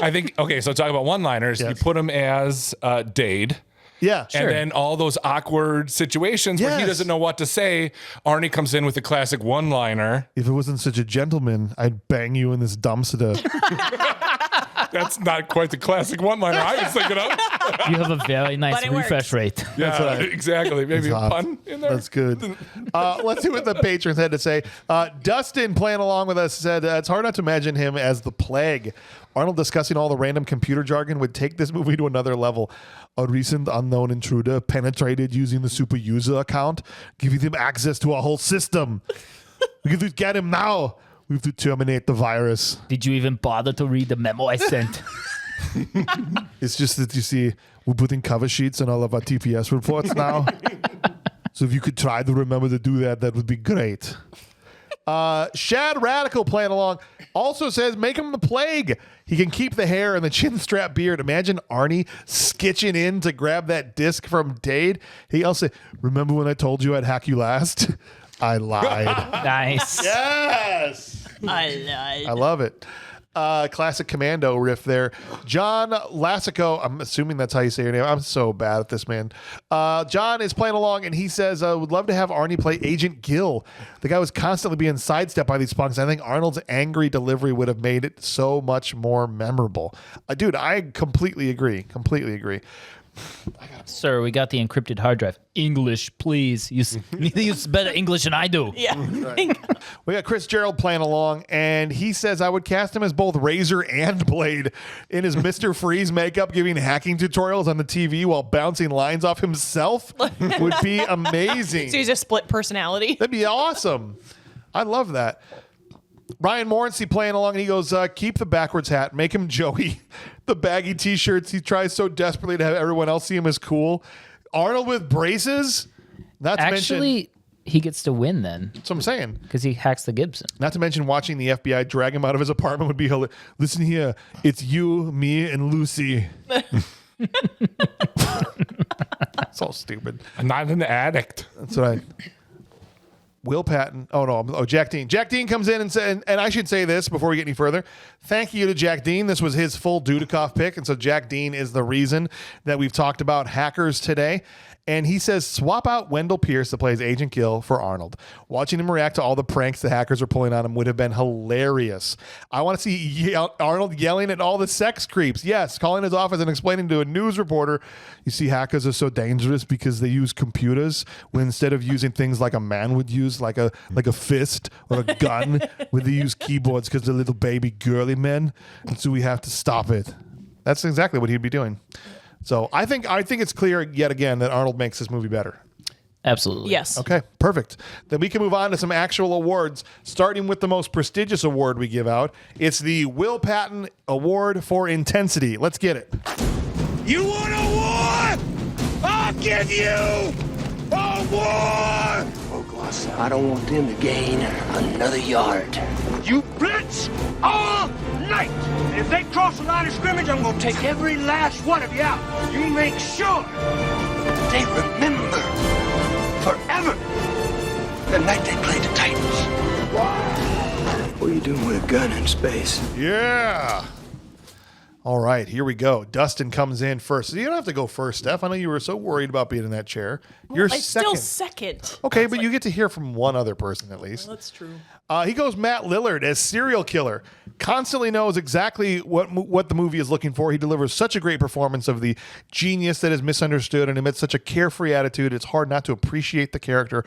I think, okay, so talk about one-liners. Yes. You put him as Dade. Yeah. And then all those awkward situations where he Yes. doesn't know what to say, Arnie comes in with the classic one-liner. If it wasn't such a gentleman, I'd bang you in this dumpster. That's not quite the classic one-liner I was thinking of. You have a very nice But it refresh rate. Yeah, right. exactly. Maybe a Hot. pun in there. That's good. Let's see what the patrons had to say. Dustin, playing along with us, said it's hard not to imagine him as the plague. Arnold discussing all the random computer jargon would take this movie to another level. A recent unknown intruder penetrated using the super user account, giving him access to our whole system. We have to get him now. We have to terminate the virus. Did you even bother to read the memo I sent? It's just that you see, we're putting cover sheets on all of our TPS reports now. So if you could try to remember to do that, that would be great. Shad Radical playing along also says make him the Plague. He can keep the hair and the chin strap beard. Imagine Arnie skitching in to grab that disc from Dade. He also remember when I told you I'd hack you last? I lied. Nice. Yes. I lied. I love it. Classic Commando riff there. John Lassico, I'm assuming that's how you say your name. I'm so bad at this, man. John is playing along, and he says, would love to have Arnie play Agent Gill. The guy was constantly being sidestepped by these punks. I think Arnold's angry delivery would have made it so much more memorable. Dude, I completely agree. Sir, we got the encrypted hard drive. English, please. You need to use better English than I do. Yeah. We got Chris Gerald playing along, and he says I would cast him as both Razor and Blade in his Mr. Freeze makeup, giving hacking tutorials on the TV while bouncing lines off himself. Would be amazing. So he's a split personality. That'd be awesome. I love that. Ryan Morency playing along, and he goes, keep the backwards hat. Make him Joey. The baggy T-shirts. He tries so desperately to have everyone else see him as cool. Arnold with braces. Not to Actually, he gets to win then. That's what I'm saying. Because he hacks the Gibson. Not to mention watching the FBI drag him out of his apartment would be hilarious. Listen here. It's you, me, and Lucy. So stupid. I'm not an addict. That's what I... Will Patton. Jack Dean. Jack Dean comes in and said, and I should say this before we get any further. Thank you to Jack Dean. This was his full Dudikoff pick. And so Jack Dean is the reason that we've talked about hackers today. And he says, swap out Wendell Pierce that plays Agent Gill for Arnold. Watching him react to all the pranks the hackers are pulling on him would have been hilarious. I want to see Arnold yelling at all the sex creeps. Yes, calling his office and explaining to a news reporter, you see, hackers are so dangerous because they use computers when instead of using things like a man would use, like a fist or a gun, where they use keyboards because they're little baby girly men. And so we have to stop it. That's exactly what he'd be doing. So I think it's clear yet again that Arnold makes this movie better. Absolutely. Yes. Okay, perfect. Then we can move on to some actual awards, starting with the most prestigious award we give out. It's the Will Patton Award for Intensity. Let's get it. You want a war? I'll give you a war! I don't want them to gain another yard. You blitz all night! And if they cross the line of scrimmage, I'm gonna take every last one of you out. You make sure They remember forever the night they played the Titans. What are you doing with a gun in space? Yeah. All right, here we go. Dustin comes in first. You don't have to go first, Steph. I know you were so worried about being in that chair. You're It's second. still second. Okay, but you get to hear from one other person at least. That's true. He goes Matt Lillard as serial killer. Constantly knows exactly what the movie is looking for. He delivers such a great performance of the genius that is misunderstood and emits such a carefree attitude. It's hard not to appreciate the character.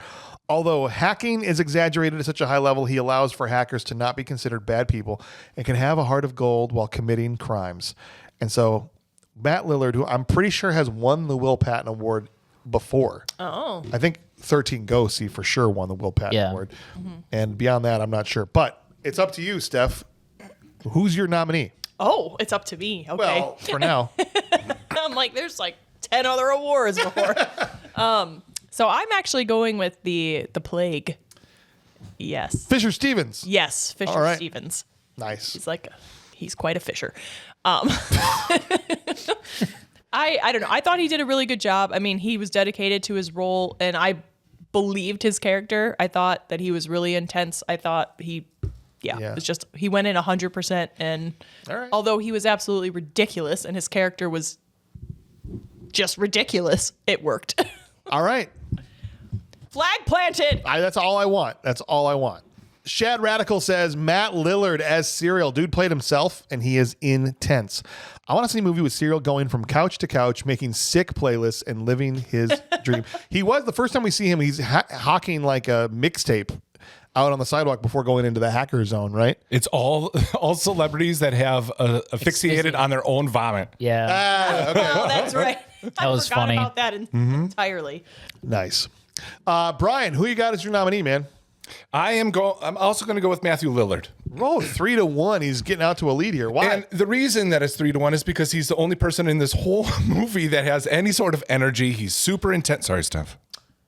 Although hacking is exaggerated at such a high level, he allows for hackers to not be considered bad people and can have a heart of gold while committing crimes. And so Matt Lillard, who I'm pretty sure has won the Will Patton Award before. Oh. I think 13 Ghosts, he for sure won the Will Patton Award. Mm-hmm. And beyond that, I'm not sure. But it's up to you, Steph. Who's your nominee? Oh, it's up to me. Okay. Well, for now. I'm like, there's like 10 other awards before. So I'm actually going with the Plague. Yes. Fisher Stevens. Yes, Fisher All right. Stevens. Nice. He's quite a fisher. I don't know. I thought he did a really good job. I mean, he was dedicated to his role, and I believed his character. I thought that he was really intense. I thought he went in 100%. And although he was absolutely ridiculous, and his character was just ridiculous, it worked. All right. Flag planted. That's all I want. That's all I want. Shad Radical says Matt Lillard as Serial. Dude played himself, and he is intense. I want to see a movie with Serial going from couch to couch, making sick playlists and living his dream. He was, the first time we see him, he's hawking like a mixtape out on the sidewalk before going into the hacker zone, right? It's all celebrities that have asphyxiated on their own vomit. Yeah. Okay. Oh, that's right. I was forgot funny. about that entirely. Nice. Brian, who you got as your nominee, man? I'm also going to go with Matthew Lillard. Oh, 3-1. He's getting out to a lead here. Why? And the reason that it's 3-1 is because he's the only person in this whole movie that has any sort of energy. He's super intense. Sorry, Steph.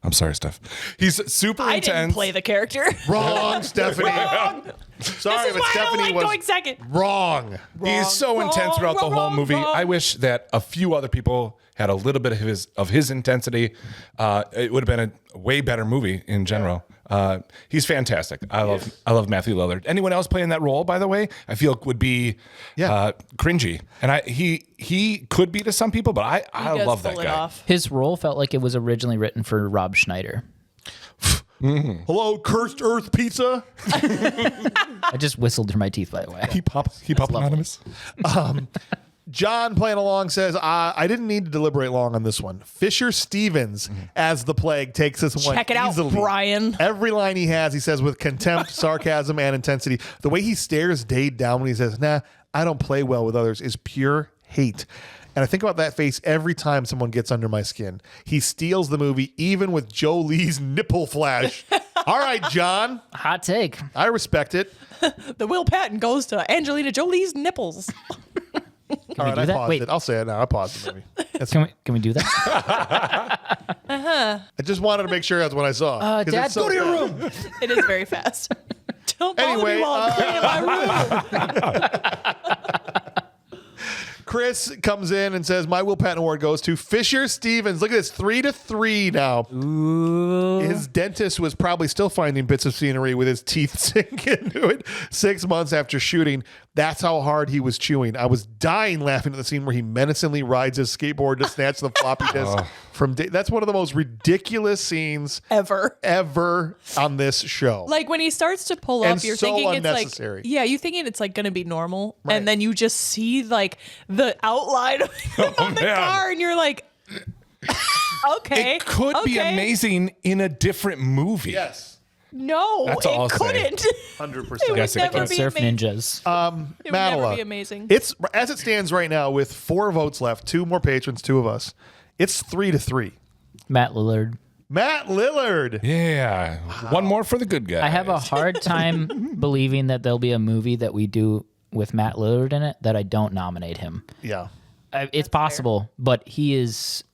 I'm sorry, Steph. He's super I intense. didn't play the character. Wrong, Stephanie. Wrong. Sorry, This is but why I don't Stephanie like was going second. wrong. He's so intense throughout the whole movie. I wish that a few other people had a little bit of his intensity. It would have been a way better movie in general. He's fantastic. I love Matthew Lillard. Anyone else playing that role, by the way, I feel would be cringy. And he could be to some people, but I love that guy. His role felt like it was originally written for Rob Schneider. Hello, Cursed Earth Pizza. I just whistled through my teeth, by the way. He pop anonymous. John playing along says, I didn't need to deliberate long on this one. Fisher Stevens as the plague takes this one Check it easily. out, Brian. Every line he has, he says with contempt, sarcasm, and intensity. The way he stares Dade down when he says, nah, I don't play well with others is pure hate. And I think about that face every time someone gets under my skin. He steals the movie, even with Jolie's nipple flash. All right, John. Hot take. I respect it. The Will Patton goes to Angelina Jolie's nipples. All right, do I that? paused Wait. it. I'll say it now. I paused the movie. Can we do that? I just wanted to make sure that's what I saw. 'Cause Dad, it's so go to your fast. room. It is very fast. Don't bother Anyway, me while I'm playing in my room. Chris comes in and says, my Will Patton Award goes to Fisher Stevens. Look at this, 3-3 now. Ooh. His dentist was probably still finding bits of scenery with his teeth sink into it 6 months after shooting. That's how hard he was chewing. I was dying laughing at the scene where he menacingly rides his skateboard to snatch the floppy disk from. That's one of the most ridiculous scenes Ever on this show. Like when he starts to pull And up, you're so thinking unnecessary. it's like, you thinking it's like going to be normal. Right. And then you just see like the outline of the man. car and you're like, okay. It could be okay. amazing in a different movie. Yes. No, That's all I'll it say. couldn't. 100%. It would Yes, it never could. be Surf amazing. ninjas. It would never Mattila. be amazing. It's as it stands right now with 4 votes left, 2 more patrons, 2 of us. It's 3-3. Matt Lillard. Matt Lillard. Yeah. One more for the good guy. I have a hard time believing that there'll be a movie that we do with Matt Lillard in it that I don't nominate him. Yeah. It's possible, but he is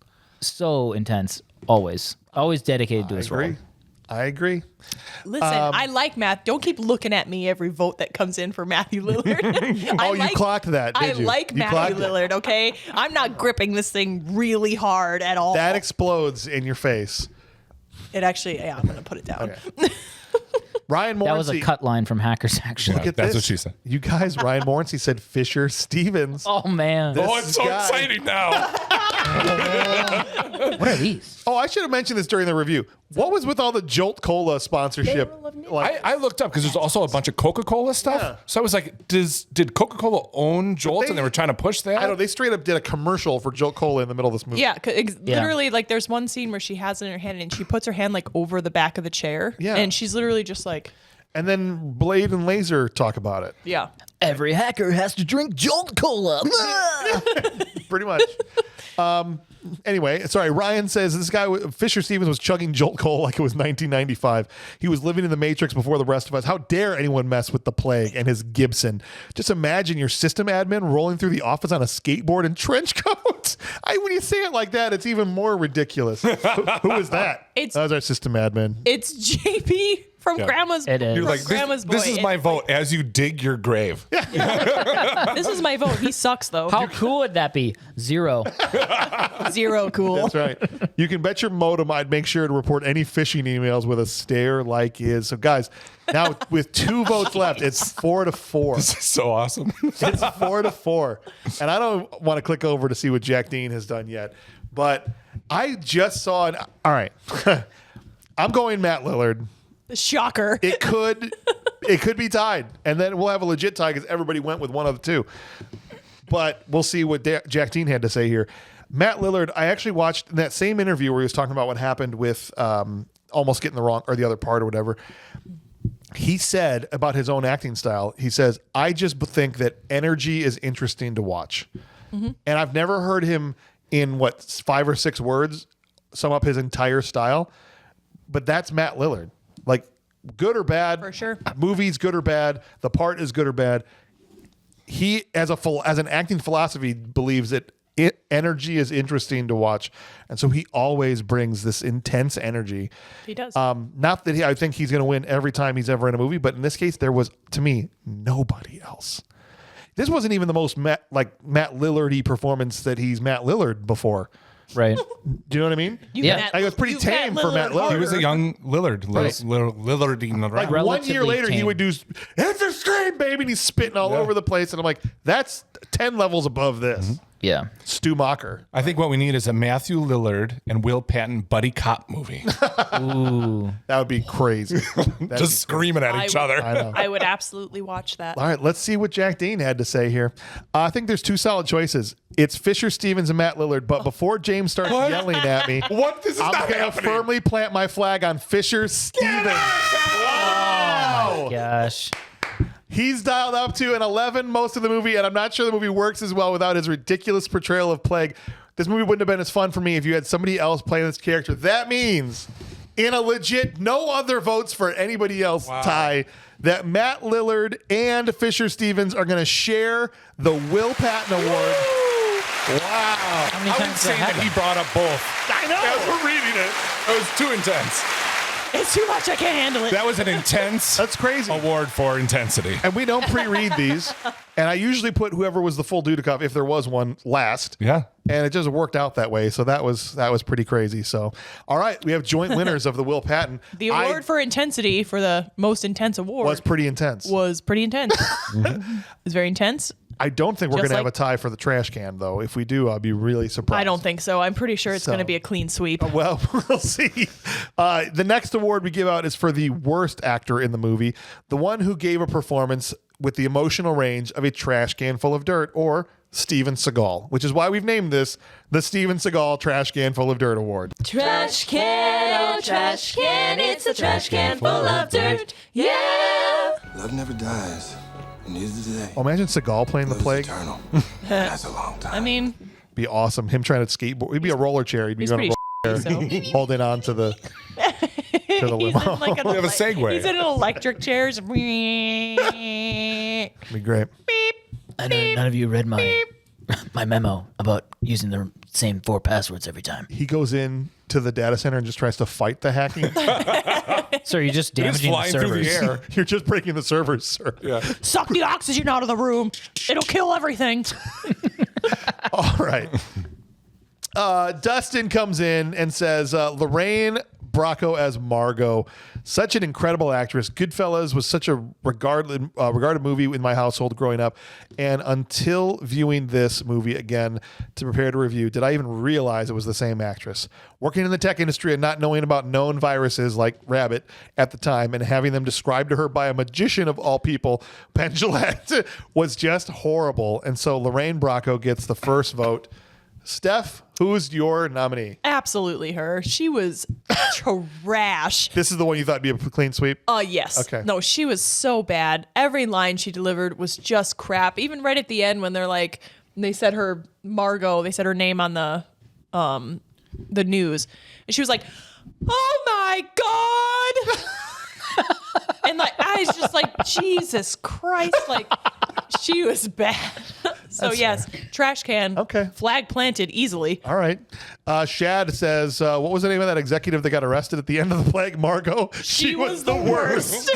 so intense. Always dedicated to his role. I agree. Listen, I like Matt. Don't keep looking at me every vote that comes in for Matthew Lillard. Oh, you clocked that, did you? I like You Matthew clocked it. Lillard, okay? I'm not gripping this thing really hard at all. That explodes in your face. It actually, yeah, I'm going to put it down. Okay. Ryan Morency. That was a cut line from Hackers, actually. Look at That's this. what she said. You guys, Ryan Morency said Fisher Stevens. Oh, man. This Oh, it's so guy- exciting now. What are these? Oh, I should have mentioned this during the review. What was with all the Jolt Cola sponsorship? I looked up because there's also a bunch of Coca-Cola stuff. Yeah. So I was like, did Coca-Cola own Jolt and they were trying to push that? I know they straight up did a commercial for Jolt Cola in the middle of this movie. Yeah, literally, like, there's one scene where she has it in her hand and she puts her hand, like, over the back of the chair. Yeah. And she's literally just like, And then Blade and Laser talk about it. yeah. Every hacker has to drink Jolt Cola. Pretty much. Anyway, sorry. Ryan says this guy, Fisher Stevens, was chugging Jolt Cola like it was 1995. He was living in the Matrix before the rest of us. How dare anyone mess with the Plague and his Gibson? Just imagine your system admin rolling through the office on a skateboard and trench coat. When you say it like that, it's even more ridiculous. Who is that? It's- that was our system admin. It's JP from Grandma's It is. You're from like, Grandma's this Boy. is my vote as you dig your grave. This is my vote. He sucks, though. How cool would that be? 0. Zero cool. That's right. You can bet your modem I'd make sure to report any phishing emails with a stare like his. So, guys, now with 2 votes left, it's 4-4. This is so awesome. It's 4-4. And I don't want to click over to see what Jack Dean has done yet. But I just saw it. All right. I'm going Matt Lillard. Shocker. It could be tied. And then we'll have a legit tie because everybody went with one of the 2. But we'll see what Jack Dean had to say here. Matt Lillard, I actually watched in that same interview where he was talking about what happened with almost getting the wrong or the other part or whatever. He said about his own acting style, he says, I just think that energy is interesting to watch. Mm-hmm. And I've never heard him in 5 or 6 words sum up his entire style. But that's Matt Lillard. Like, good or bad. For sure. Movies, good or bad. The part is good or bad. He, as an acting philosophy, believes that energy is interesting to watch. And so he always brings this intense energy. He does. Not that I think he's going to win every time he's ever in a movie, but in this case, there was, to me, nobody else. This wasn't even the most Matt Lillard-y performance that he's Matt Lillard before. Right. Do you know what I mean? It was pretty tame for Matt Lillard. He was a young Lillard. Lillard. Like 1 year later, he would do, it's a scream, baby, and he's spitting all over the place. And I'm like, that's 10 levels above this. Mm-hmm. Yeah. Stu Macher. I think what we need is a Matthew Lillard and Will Patton buddy cop movie. Ooh. That would be crazy. Just screaming at each other. I know. I would absolutely watch that. All right, let's see what Jack Dean had to say here. I think there's two solid choices. It's Fisher Stevens and Matt Lillard, but before James starts yelling at me, This is I'm not going to happening. firmly plant my flag on Fisher Stevens. Wow. Gosh. He's dialed up to an 11 most of the movie, and I'm not sure the movie works as well without his ridiculous portrayal of Plague. This movie wouldn't have been as fun for me if you had somebody else play this character. That means, in a legit no other votes for anybody else tie, that Matt Lillard and Fisher Stevens are going to share the Will Patton Award. Wow. How many I times was does saying that that he happen? brought up both. I know. As we're reading it. It was too intense. It's too much. I can't handle it. That was an intense That's crazy. award for intensity. And we don't pre-read these. And I usually put whoever was the full Dudikoff, if there was one, last. Yeah. And it just worked out that way. So that was pretty crazy. So, all right, we have joint winners of the Will Patton. The award for intensity for the most intense award was pretty intense. was pretty intense. It was very intense. I don't think we're Just going to have a like- tie for the trash can, though. If we do, I'll be really surprised. I don't think so. I'm pretty sure it's So- going to be a clean sweep. Well, we'll see. The next award we give out is for the worst actor in the movie, the one who gave a performance with the emotional range of a trash can full of dirt, or Steven Seagal, which is why we've named this the Steven Seagal Trash Can Full of Dirt Award. Trash can, oh trash can, it's a trash can full of dirt. Yeah. Love never dies, and neither do they. Oh, imagine Seagal playing the Love's Plague. eternal. That's a long time. I mean, Be awesome. Him trying to skateboard. He'd be a roller chair. He'd be he's going pretty to roller so. chair, holding on to the He's limo. in like an We have a Segway. He's in an electric chair. Be great. I know none of you read my memo about using the same 4 passwords every time. He goes in to the data center and just tries to fight the hacking. So you're just damaging the flying through the servers. air. You're just breaking the servers, sir. Yeah. Suck the oxygen out of the room. It'll kill everything. All right. Dustin comes in and says, Lorraine Bracco as Margot, such an incredible actress. Goodfellas was such a regarded movie in my household growing up. And until viewing this movie again to prepare to review, did I even realize it was the same actress. Working in the tech industry and not knowing about known viruses like Rabbit at the time and having them described to her by a magician of all people, Penn Jillette, was just horrible. And so Lorraine Bracco gets the first vote. Steph, who's your nominee? Absolutely her. She was trash. This is the one you thought would be a clean sweep? Yes. Okay. No, she was so bad. Every line she delivered was just crap. Even right at the end when they're like, they said her Margot, they said her name on the news, and she was like, "Oh my god!" And like I was just like, Jesus Christ, like she was bad. So yes, trash can. Okay. Flag planted easily. All right. Shad says, what was the name of that executive that got arrested at the end of the Plague? Margot? She was the worst.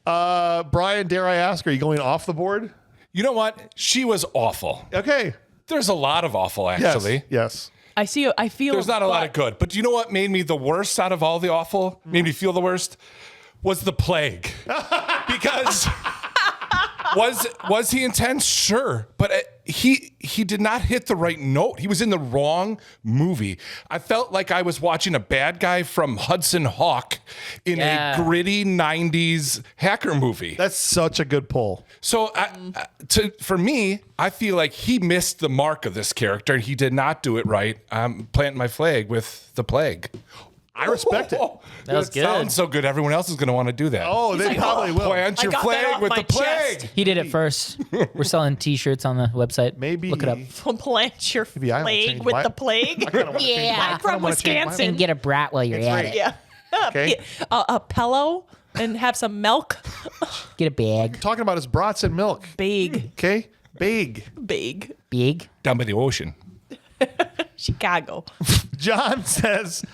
Brian, dare I ask, are you going off the board? You know what? She was awful. Okay. There's a lot of awful, actually. Yes. I feel There's not a lot of good. But do you know what made me the worst out of all the awful? Made me feel the worst? Was the Plague. Because was he intense? Sure. But he did not hit the right note. He was in the wrong movie. I felt like I was watching a bad guy from Hudson Hawk in a gritty 90s hacker movie. That's such a good pull. So for me, I feel like he missed the mark of this character and he did not do it right. I'm planting my flag with the Plague. I respect it. That was good. Sounds so good. Everyone else is going to want to do that. Oh, they probably will. Plant your I got that flag off with my the Plague. chest. He did it first. We're selling T-shirts on the website. Maybe. Look it up. Plant your Maybe I will plague change with my- the plague. I'm from Wisconsin. And get a brat while you're at it. Yeah. Okay. A pillow and have some milk. Get a bag. Talking about his brats and milk. Big. Okay. Big. Down by the ocean. Chicago. John says,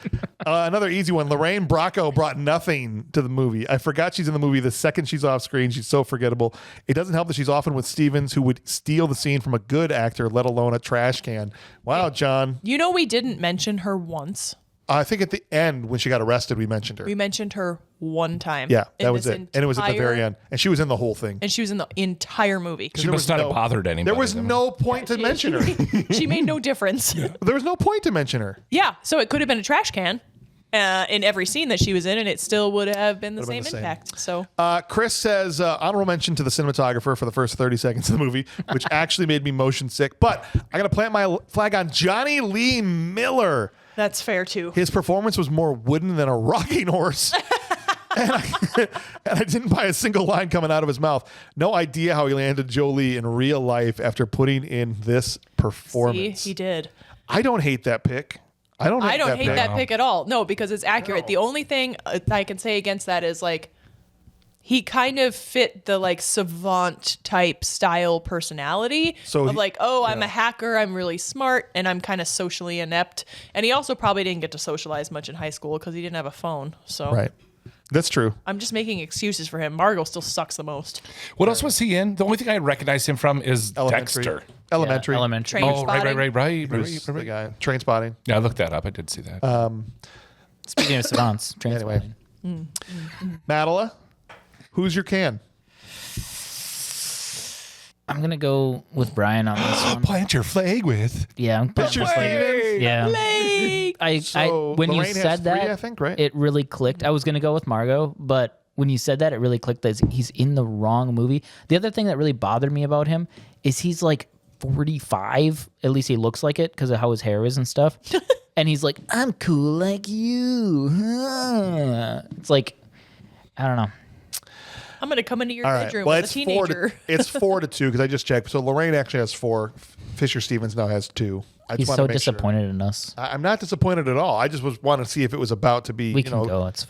another easy one. Lorraine Bracco brought nothing to the movie. I forgot she's in the movie the second she's off screen. She's so forgettable. It doesn't help that she's often with Stevens, who would steal the scene from a good actor, let alone a trash can. Wow, John. You know, we didn't mention her once. I think at the end when she got arrested, we mentioned her. We mentioned her one time. Yeah, that was it. And it was at the very end. And she was in the whole thing. And she was in the entire movie. She must not have bothered anybody. There was no point to mention her. She made no difference. There was no point to mention her. Yeah, so it could have been a trash can in every scene that she was in, and it still would have been the same impact. So Chris says, honorable mention to the cinematographer for the first 30 seconds of the movie, which actually made me motion sick. But I got to plant my flag on Jonny Lee Miller. That's fair, too. His performance was more wooden than a rocking horse. and I didn't buy a single line coming out of his mouth. No idea how he landed Jolie in real life after putting in this performance. See, he did. I don't hate that pick. I don't hate that pick at all. No, because it's accurate. The only thing I can say against that is like he kind of fit the like savant type style personality of like, I'm a hacker, I'm really smart, and I'm kind of socially inept. And he also probably didn't get to socialize much in high school because he didn't have a phone. So right. That's true. I'm just making excuses for him. Margot still sucks the most. What else was he in? The only thing I recognize him from is Dexter. Elementary. Elementary. Right. The guy. Train Spotting. Yeah, I looked that up. I did see that. Speaking of savants, anyway. Mattila, who's your can? I'm gonna go with Brian on this one. Plant your flag with. Yeah, I'm planting your flag. Yeah. When Lorraine you said that, I think, right? it really clicked. I was gonna go with Margot, but when you said that, it really clicked that he's in the wrong movie. The other thing that really bothered me about him is he's like 45. At least he looks like it because of how his hair is and stuff. And he's like, I'm cool like you. It's like, I don't know. I'm going to come into your bedroom as a teenager. It's 4-2 because I just checked. So Lorraine actually has 4. Fisher Stevens now has 2. He's so disappointed in us. I'm not disappointed at all. I just wanted to see if it was about to be,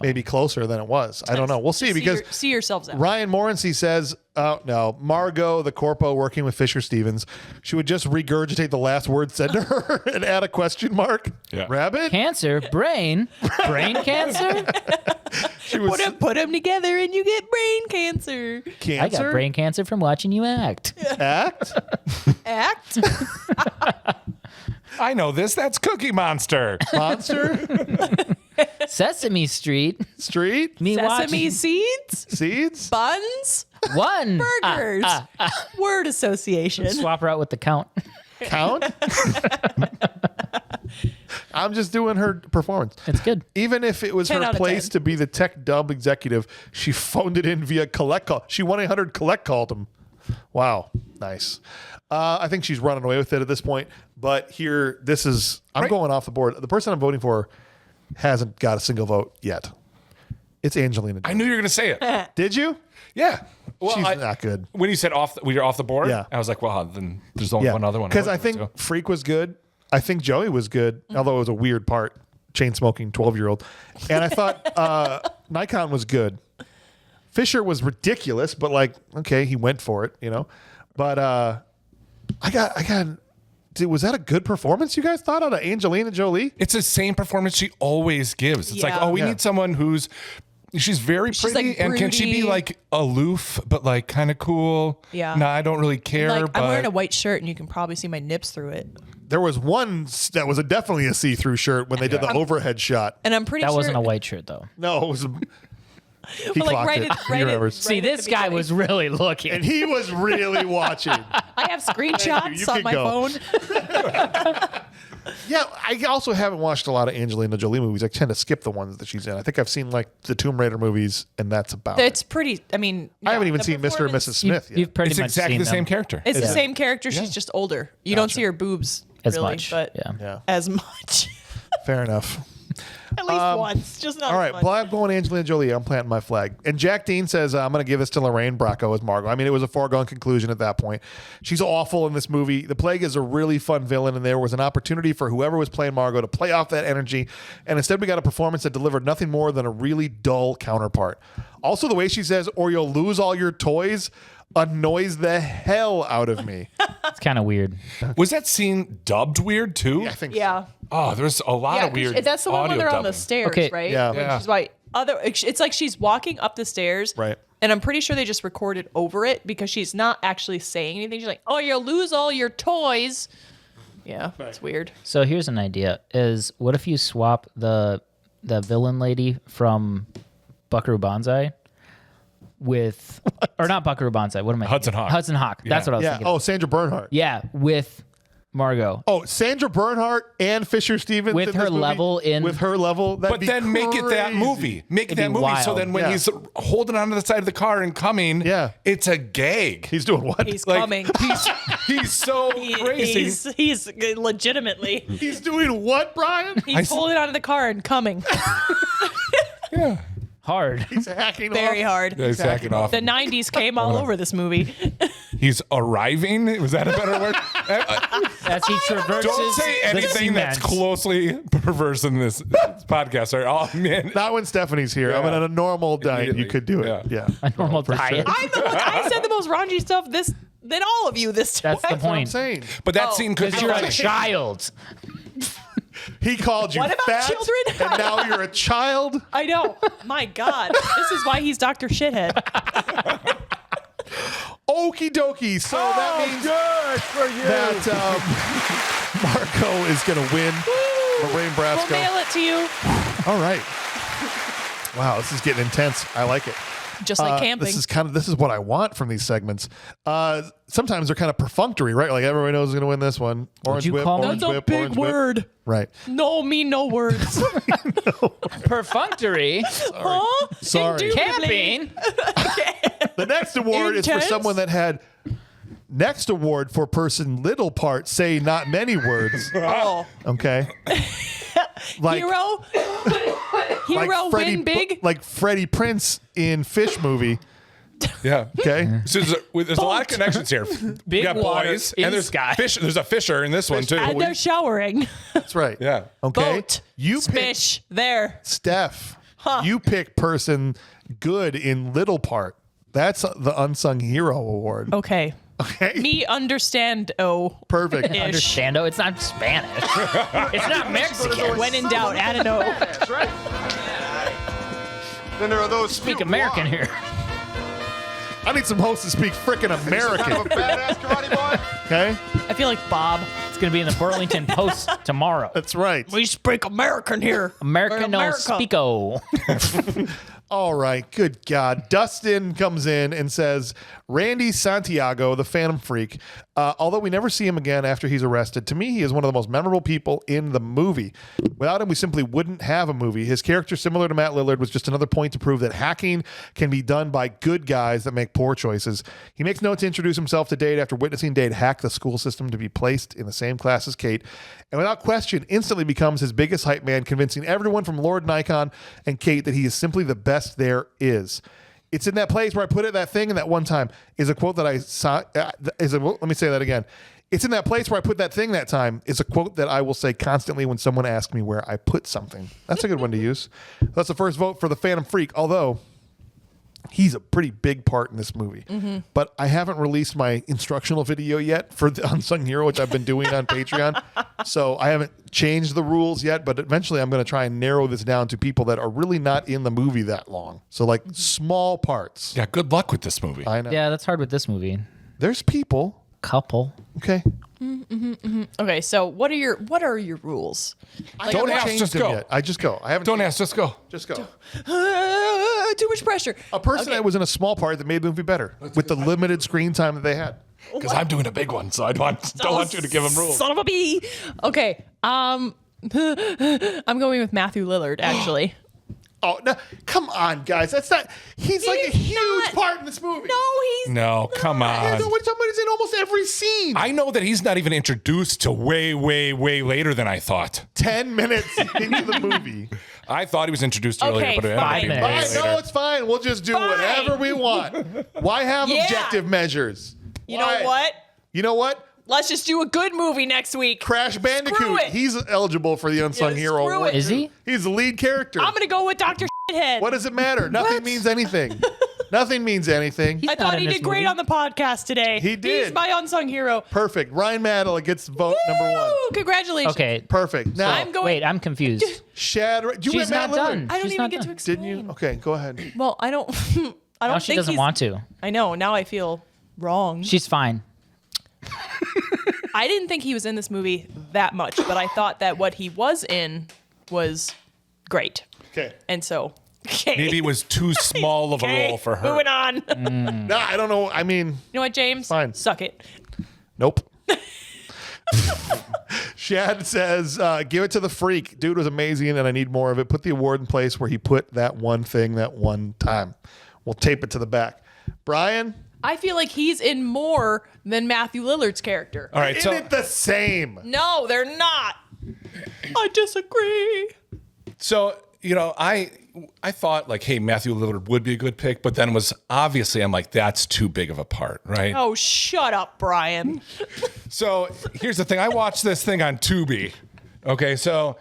maybe closer than it was. I don't know. We'll see because see yourselves out. Ryan Morency says, no, Margot, the corpo working with Fisher Stevens, she would just regurgitate the last word said to her and add a question mark. Yeah. Rabbit? Cancer, brain cancer. Put them together and you get brain cancer. I got brain cancer from watching you act. Act? Act? I know this. That's Cookie Monster. Monster? Sesame Street. Me Sesame seeds? Seeds? Buns? One. Burgers. Word association. Swap her out with the count. Count? I'm just doing her performance. It's good. Even if it was her place to be the tech dub executive, she phoned it in via collect call. She 1-800 collect called him. Wow. Nice. I think she's running away with it at this point. But here, I'm going off the board. The person I'm voting for hasn't got a single vote yet. It's Angelina Jolie. I knew you were going to say it. Did you? Yeah. Well, she's not good. When you said you're off the board, yeah. I was like, well, then there's only one other one. Because I think Freak was good. I think Joey was good, although it was a weird part. Chain smoking 12-year-old. And I thought Nikon was good. Fisher was ridiculous, but okay, he went for it, But I got. Dude, was that a good performance you guys thought out of Angelina Jolie? It's the same performance she always gives. It's like, we need someone she's very pretty, and can she be like aloof but like kind of cool? Yeah. No, I don't really care. I'm wearing a white shirt and you can probably see my nips through it. There was one that was definitely a see-through shirt when they did the overhead shot. And I'm pretty sure that wasn't a white shirt though. No, it was. He clocked it. See, this guy was really looking. And he was really watching. I have screenshots on my phone. Yeah, I also haven't watched a lot of Angelina Jolie movies. I tend to skip the ones that she's in. I think I've seen the Tomb Raider movies, and that's about it. It's pretty, I haven't even seen Mr. and Mrs. Smith yet. You've pretty much exactly the same character. It's the same character. She's just older. You don't see her boobs as really, much. But as much. Fair enough. At least once, just not. All right, much. well, I'm going Angelina Jolie. I'm planting my flag. And Jack Dean says, I'm going to give this to Lorraine Bracco as Margot. I mean, it was a foregone conclusion at that point. She's awful in this movie. The Plague is a really fun villain, and there was an opportunity for whoever was playing Margot to play off that energy. And instead, we got a performance that delivered nothing more than a really dull counterpart. Also, the way she says, or you'll lose all your toys. annoys the hell out of me. It's kind of weird. Was that scene dubbed weird too? Yeah, I think Yeah. Oh, there's a lot of weird. That's the one when audio they're on the dubbing. stairs, Okay. right? Yeah. Which Yeah. is why it's like she's walking up the stairs. Right. And I'm pretty sure they just recorded over it because she's not actually saying anything. She's like, "Oh, you'll lose all your toys." Yeah, it's weird. So here's an idea: is what if you swap the villain lady from Buckaroo Banzai with, or not Buckaroo Banzai? What am I? Hudson thinking? Hawk. Hudson Hawk. That's what I was Yeah. thinking. Oh, Sandra Bernhardt. Yeah, with Margot. Oh, Sandra Bernhardt and Fisher Stevens With in her this movie? level in- with her level. That'd But be then make it that crazy. movie. Make It'd that be movie. So wild. then when Yeah. he's holding onto the side of the car and coming, Yeah. it's a gag. He's doing what? He's Like, coming. He's so crazy. He's legitimately. He's doing what, Brian? He's holding onto the car and coming Hard. He's hacking very off. hard. He's hacking off. The 90s came all over this movie. He's arriving. Was that a better word? As he traverses. Don't say the anything that's cement. closely perverse in this podcast. All right? Oh man. Not when Stephanie's here. Yeah. I mean, on a normal diet, you Immediately. could do it. Yeah. Yeah. A normal For sure. diet. I'm the one. I said the most raunchy stuff than all of you this time. That's the That's what I'm point. saying. But that scene could be Because you're a funny. child. He called you What about fat, children? and now you're a child. I know. My God. This is why he's Dr. Shithead. Okie dokie. So that means that Marco is going to win. Lorraine We'll Brasco. mail it to you. All right. Wow, this is getting intense. I like it. Just like camping. This is what I want from these segments. Sometimes they're kind of perfunctory, right? Like everybody knows who's going to win this one. Orange you whip, call me? orange That's a whip, big orange whip. word. Right. No, mean no words. Perfunctory. Huh? Sorry. Indubitably. Camping. The next award is for Intense. someone that had next award for person little part say not many words. Oh. Okay. Like Hero? Hero Freddie, win big? like Freddie Prince in Fish movie. Yeah. Okay. So there's a lot of connections here. We got water boys, in and there's sky. fish. There's a fisher in this one too. And they're showering. That's right. Yeah. Okay. Boat. You pick Fish. There. Steph. You pick person good in little part. That's the unsung hero award. Okay. Okay. Me understand. Oh. Perfect. Ish. Understando. It's not Spanish. It's not Mexican. When in doubt, add an O. That's right. Then there are those Speak American here. I need some hosts to speak frickin' American. Kind of a badass karate boy. Okay. I feel like Bob. It's going to be in the Burlington Post tomorrow. That's right. We speak American here. American no America. speako. All right. Good God. Dustin comes in and says, Randy Santiago, the Phantom Freak, although we never see him again after he's arrested, to me, he is one of the most memorable people in the movie. Without him, we simply wouldn't have a movie. His character, similar to Matt Lillard, was just another point to prove that hacking can be done by good guys that make poor choices. He makes note to introduce himself to Dade after witnessing Dade hack the school system to be placed in the same class as Kate, and without question, instantly becomes his biggest hype man, convincing everyone from Lord Nikon and Kate that he is simply the best there is. It's in that place where I put it, that thing, and that one time is a quote that I saw. Let me say that again. It's in that place where I put that thing that time is a quote that I will say constantly when someone asks me where I put something. That's a good one to use. That's the first vote for the Phantom Freak, although he's a pretty big part in this movie. But I haven't released my instructional video yet for the Unsung Hero, which I've been doing on Patreon. So I haven't changed the rules yet, but eventually I'm going to try and narrow this down to people that are really not in the movie that long. So like small parts. Yeah. Good luck with this movie. I know. Yeah, that's hard with this movie. There's people. Couple. Okay. Okay, so what are your rules? Don't I haven't ask, changed just them go. yet. I just go. I haven't. Don't ask, just go. Just go. Too much pressure. A person that was in a small part that made the movie better with the limited screen time that they had. Because I'm doing a big one, so I don't want you to give him rules. Son of a bee. Okay. I'm going with Matthew Lillard, actually. Oh, no, come on, guys. That's not. He's like a He's huge not- part in this movie. No, he's No, come I know on. what somebody's in almost every scene. I know that he's not even introduced till way, way, way later than I thought. 10 minutes into the movie. I thought he was introduced earlier, Okay, but it ended up fine. being way I Fine. know later. it's fine. We'll just do Fine. whatever we want. Why have Yeah. objective measures? You Why? know what? You know what? Let's just do a good movie next week. Crash Bandicoot. Screw it. He's eligible for the Unsung Yeah, Hero screw Award. it. Is he? He's the lead character. I'm gonna go with Dr. Shithead. What does it matter? Nothing What? means anything. Nothing means anything. I thought he did great on the podcast today. He did. He's my unsung hero. Perfect. Ryan Mattila gets vote number 1. Congratulations. Okay. Perfect. Now, Wait, I'm confused. Shad, you She's went Matt not Lillard. done. I don't She's even not get done. to explain. Didn't you? Okay, go ahead. Well, I don't. I don't Now she think doesn't he's- want to. I know. Now I feel wrong. She's fine. I didn't think he was in this movie that much, but I thought that what he was in was great. Okay. And so, okay. Maybe it was too small of a Okay, role for her. Moving on. No, I don't know. I mean, You know what, James? Fine. Suck it. nope. Shad says, give it to the freak. Dude was amazing and I need more of it. Put the award in place where he put that one thing that one time. We'll tape it to the back. Brian? I feel like he's in more than Matthew Lillard's character. All right, Isn't it the same? No, they're not. I disagree. So, I thought like, hey, Matthew Lillard would be a good pick, but then I'm like, that's too big of a part, right? Oh, shut up, Brian. So here's the thing. I watched this thing on Tubi. Okay, so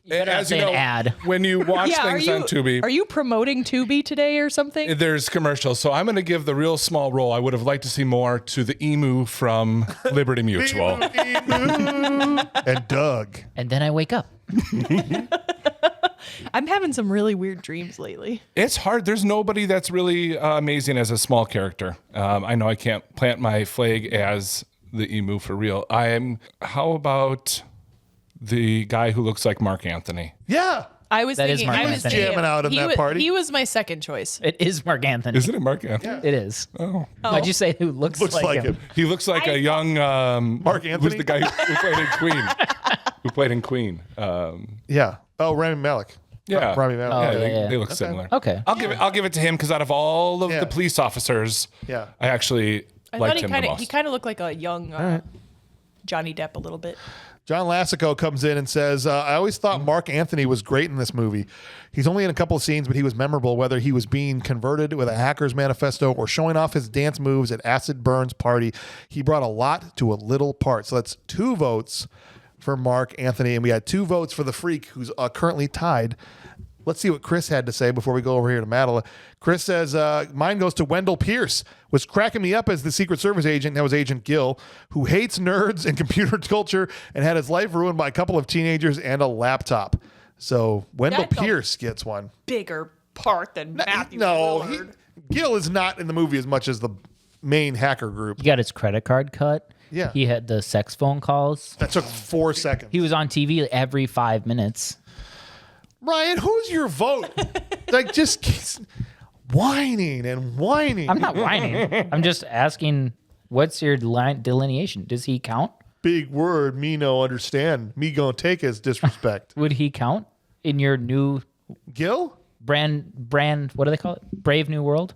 as say an ad. when you watch things on Tubi, Are you promoting Tubi today or something? there's commercials. So I'm going to give the real small role. I would have liked to see more to the emu from Liberty Mutual. And Doug. And then I wake up. I'm having some really weird dreams lately. It's hard. There's nobody that's really amazing as a small character. I know I can't plant my flag as the emu for real. How about the guy who looks like Mark Anthony? Yeah. I was That is thinking Mark I was Anthony. Jamming out in he that was, party. He was my second choice. It is Mark Anthony. Isn't it Mark Anthony? It is. Oh. Why'd you say who looks Looks like him. He looks like a young Mark Anthony? Who's the guy who played in Queen? Who played in Queen? Yeah. Oh, Rami Malek. Yeah, Rami Malek. Yeah, they look similar. Okay. I'll give it to him because out of all of the police officers, Yeah. I actually I liked thought him the most. he kind of looked like a young Johnny Depp a little bit. John Lassico comes in and says, I always thought Mark Anthony was great in this movie. He's only in a couple of scenes, but he was memorable, whether he was being converted with a hacker's manifesto or showing off his dance moves at Acid Burn's party. He brought a lot to a little part. So that's 2 votes for Mark Anthony, and we had 2 votes for the freak, who's currently tied. Let's see what Chris had to say before we go over here to Mattila. Chris says, mine goes to Wendell Pierce. Was cracking me up as the Secret Service agent. That was Agent Gill, who hates nerds and computer culture and had his life ruined by a couple of teenagers and a laptop. So Wendell That's a Pierce gets one. Bigger part than Matthew No, Lillard. Gill is not in the movie as much as the main hacker group. He got his credit card cut. Yeah. He had the sex phone calls. That took 4 seconds. He was on TV every 5 minutes. Ryan, who's your vote? Like, just keeps whining and whining. I'm not whining. I'm just asking, what's your line delineation? Does he count? Big word, me no understand. Me gonna take as disrespect. Would he count in your new Gil? brand? What do they call it? Brave New World.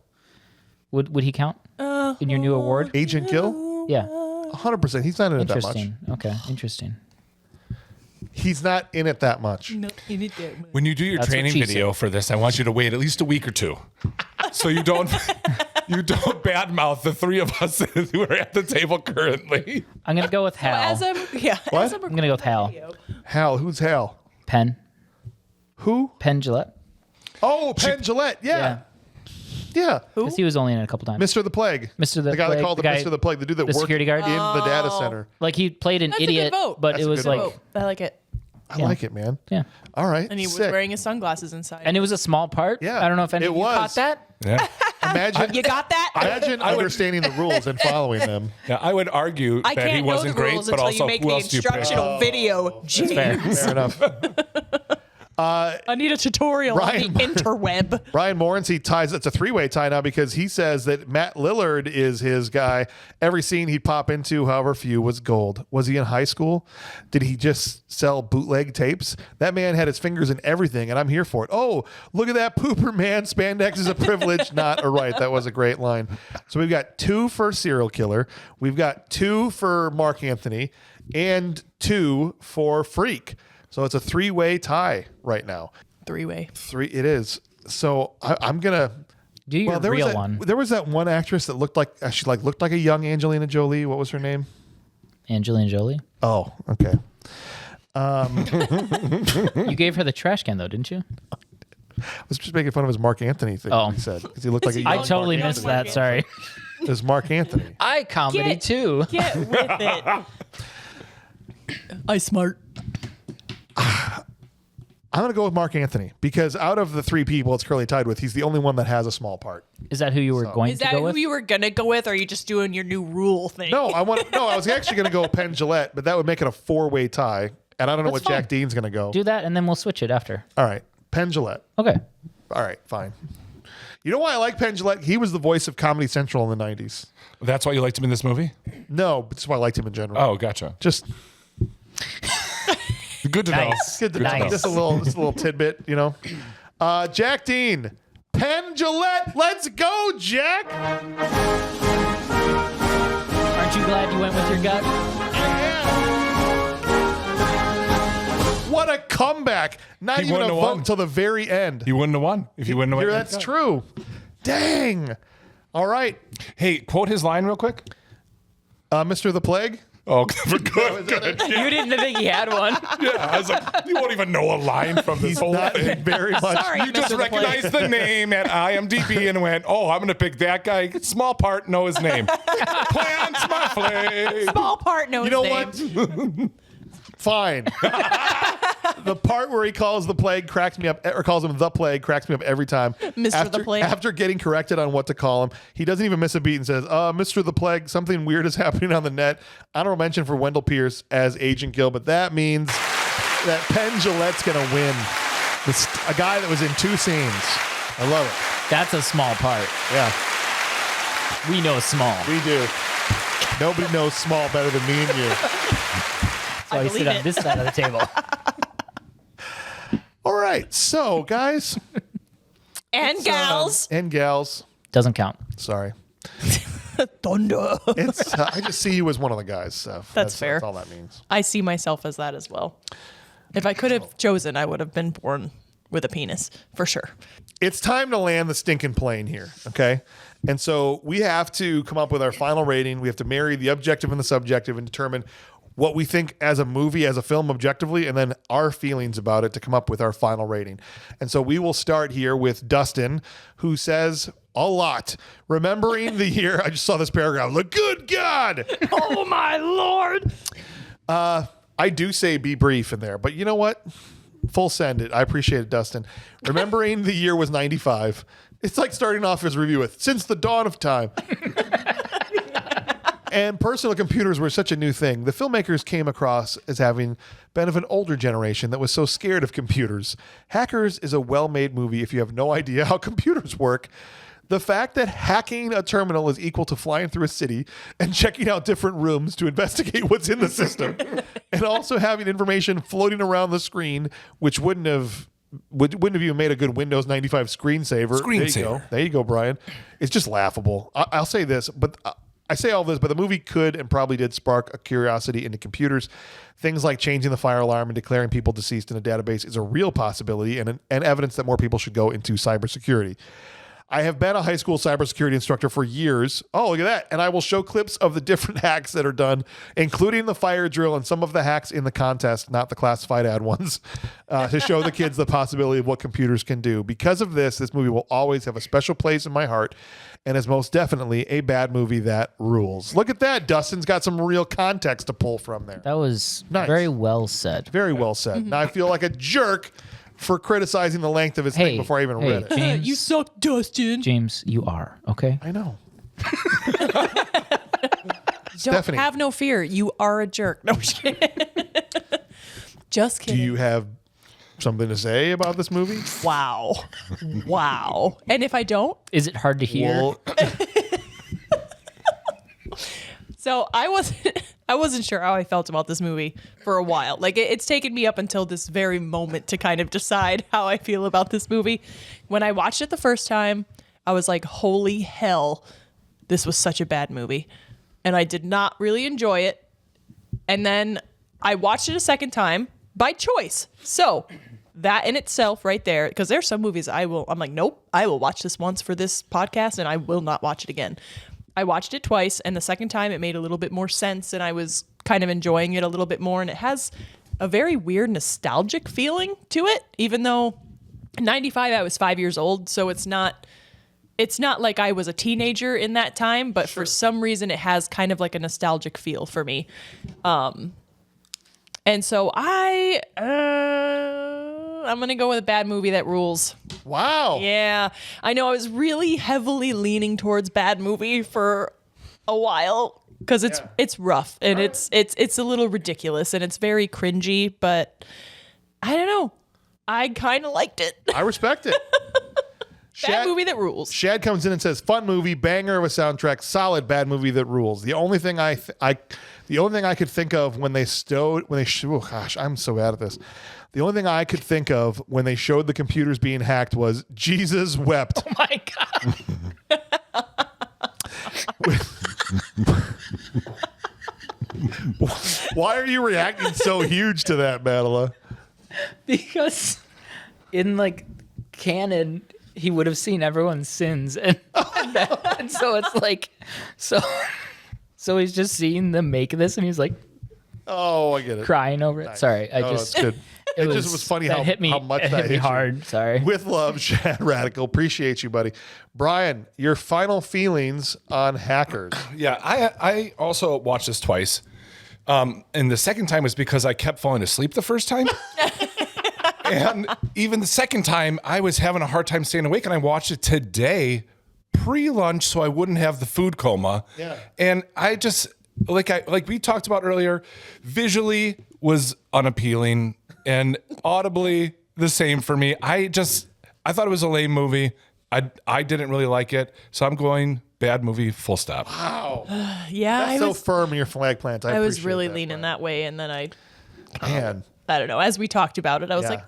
Would he count in your new award? Agent Gil? Yeah. 100%. He's not in it that much. Interesting. Okay. Interesting. He's not in it that much. No, he did that. When you do your That's what training she video for this, I want you to wait at least a week or 2, so you don't badmouth the 3 of us who are at the table currently. I'm gonna go with Hal. As I'm, What? as I'm I'm gonna go with Hal. Hal, who's Hal? Penn. Who? Penn Jillette. Oh, Penn Jillette. Yeah. Yeah. Because he was only in it a couple times. Mr. the Plague. Mr. the guy they Plague, called the him guy- Mr. the Plague. The dude that the worked security guard? in the data center. Like he played an That's idiot, a good vote. but That's it a was good like, vote. I like it. I like it, man. yeah. All right. And he was Sick. wearing his sunglasses inside. And it was a small part. Yeah, I don't know if any it of you was. caught that. Yeah. Imagine, you got that? imagine understanding the rules and following them. Yeah, I would argue I that he can't know the wasn't great, rules but until also you make who the else do you pick? instructional video. Jeez. Fair enough. I need a tutorial on Ryan- the interweb. Brian Morency ties. It's a 3-way tie now because he says that Matt Lillard is his guy. Every scene he'd pop into, however few, was gold. Was he in high school? Did he just sell bootleg tapes? That man had his fingers in everything, and I'm here for it. Oh, look at that pooper, man. Spandex is a privilege, not a right. That was a great line. So we've got 2 for serial killer. We've got 2 for Mark Anthony and 2 for freak. So it's a 3-way tie right now. 3-way. 3. It is. So I'm gonna Do your there real was that, one. There was that one actress that looked like looked like a young Angelina Jolie. What was her name? Angelina Jolie. Oh, okay. You gave her the trash can though, didn't you? I was just making fun of his Mark Anthony thing. He said because he looked like a young I totally Mark missed Anthony. that. Sorry. It was Mark Anthony. I comedy too. Get with it. I smart. I'm going to go with Mark Anthony because out of the three people it's currently tied with, he's the only one that has a small part. Is that who you were going Is to that go who with? you were gonna go with, or are you just doing your new rule thing? No, I was actually going to go Penn Jillette, but that would make it a 4-way tie, and I don't know That's what Jack fine. Dean's going to go. Do that, and then we'll switch it after. All right, Penn Jillette. Okay. All right, fine. You know why I like Penn Jillette? He was the voice of Comedy Central in the 90s. That's why you liked him in this movie? No, but that's why I liked him in general. Oh, gotcha. Just good to know. good to know. Nice. Just a little tidbit, you know. Jack Dean, Penn Jillette. Let's go, Jack. Aren't you glad you went with your gut? What a comeback. Not He even a wouldn't have vote won. until the very end. You wouldn't have won if you wouldn't have won. That's true. Dang. All right. Hey, quote his line real quick. Mr. the Plague. Oh, good. Good. You didn't think he had one. Yeah, I was like, you won't even know a line from this whole Not thing. very much. Sorry, You just Mr. the Plague. recognized the name at IMDb and went, oh, I'm going to pick that guy. Small part, know his name. Plants my flame. Small part knows You know names. what? Fine. The part where he calls the plague cracks me up, or calls him the plague cracks me up every time. Mr. the Plague. After getting corrected on what to call him, he doesn't even miss a beat and says, Mr. the Plague, something weird is happening on the net. Honorable mention for Wendell Pierce as Agent Gill, but that means that Penn Jillette's going to win. A guy that was in 2 scenes. I love it. That's a small part. Yeah, We know small. we do. Nobody knows small better than me and you. So I sit believe on it. this side of the table. All right, so guys And gals. and gals, Doesn't count. sorry. Thunder. It's I just see you as one of the guys. So That's fair. That's all that means. I see myself as that as well. If I could have chosen, I would have been born with a penis, for sure. It's time to land the stinking plane here, okay? And so we have to come up with our final rating. We have to marry the objective and the subjective and determine what we think as a movie, as a film objectively, and then our feelings about it to come up with our final rating. And so we will start here with Dustin, who says a lot. Remembering the year, I just saw this paragraph. Look, good God. Oh, my Lord. I do say be brief in there, but you know what? Full send it. I appreciate it, Dustin. Remembering the year was 95. It's like starting off his review with, since the dawn of time. And personal computers were such a new thing. The filmmakers came across as having been of an older generation that was so scared of computers. Hackers is a well-made movie if you have no idea how computers work. The fact that hacking a terminal is equal to flying through a city and checking out different rooms to investigate what's in the system, and also having information floating around the screen, which wouldn't have even made a good Windows 95 screensaver. There you go, Brian. It's just laughable. I'll say this, but I say all this, but the movie could and probably did spark a curiosity into computers. Things like changing the fire alarm and declaring people deceased in a database is a real possibility and evidence that more people should go into cybersecurity. I have been a high school cybersecurity instructor for years. Oh, look at that. And I will show clips of the different hacks that are done, including the fire drill and some of the hacks in the contest, not the classified ad ones, to show the kids the possibility of what computers can do. Because of this movie will always have a special place in my heart and is most definitely a bad movie that rules. Look at that. Dustin's got some real context to pull from there. That was Nice. very well said. Very well said. Now I feel like a jerk for criticizing the length of his thing before I even read it. James, You suck, Dustin. James, you are, okay? I know. Don't Stephanie. have no fear. You are a jerk. No, I'm just kidding. Just Do kidding. you have something to say about this movie? Wow. Wow. And if I don't, Is it hard to hear? Well, so I wasn't sure how I felt about this movie for a while. Like it's taken me up until this very moment to kind of decide how I feel about this movie. When I watched it the first time, I was like, holy hell, this was such a bad movie. And I did not really enjoy it. And then I watched it a second time by choice. So that in itself right there, because there's some movies I'm like, nope, I will watch this once for this podcast and I will not watch it again. I watched it twice, and the second time it made a little bit more sense, and I was kind of enjoying it a little bit more, and it has a very weird nostalgic feeling to it, even though 95, I was 5 years old, so it's not like I was a teenager in that time, but for some reason it has kind of like a nostalgic feel for me. And so I'm going to go with a bad movie that rules. Wow. Yeah. I know I was really heavily leaning towards bad movie for a while because it's rough and it's a little ridiculous and it's very cringy, but I don't know. I kind of liked it. I respect it. Bad movie that rules. Shad comes in and says, "Fun movie, banger of a soundtrack, solid bad movie that rules." The only thing I could think of when they I'm so bad at this. The only thing I could think of when they showed the computers being hacked was Jesus wept. Oh my God. Why are you reacting so huge to that, Mattila? Because in like canon, he would have seen everyone's sins, and so it's like, so he's just seeing them make this, and he's like, "Oh, I get it," crying over it. Nice. Sorry, it's good. It just was funny how much that hit me hard. Sorry. With love, Shad Radical. Appreciate you, buddy. Brian, your final feelings on Hackers? Yeah, I also watched this twice, and the second time was because I kept falling asleep the first time. And even the second time, I was having a hard time staying awake, and I watched it today pre-lunch so I wouldn't have the food coma. Yeah. And I just, like we talked about earlier, visually was unappealing, and audibly the same for me. I thought it was a lame movie. I didn't really like it, so I'm going bad movie, full stop. Wow. Yeah. That's so firm in your flag plant. I was really leaning that way, and then I don't know. As we talked about it, I was like,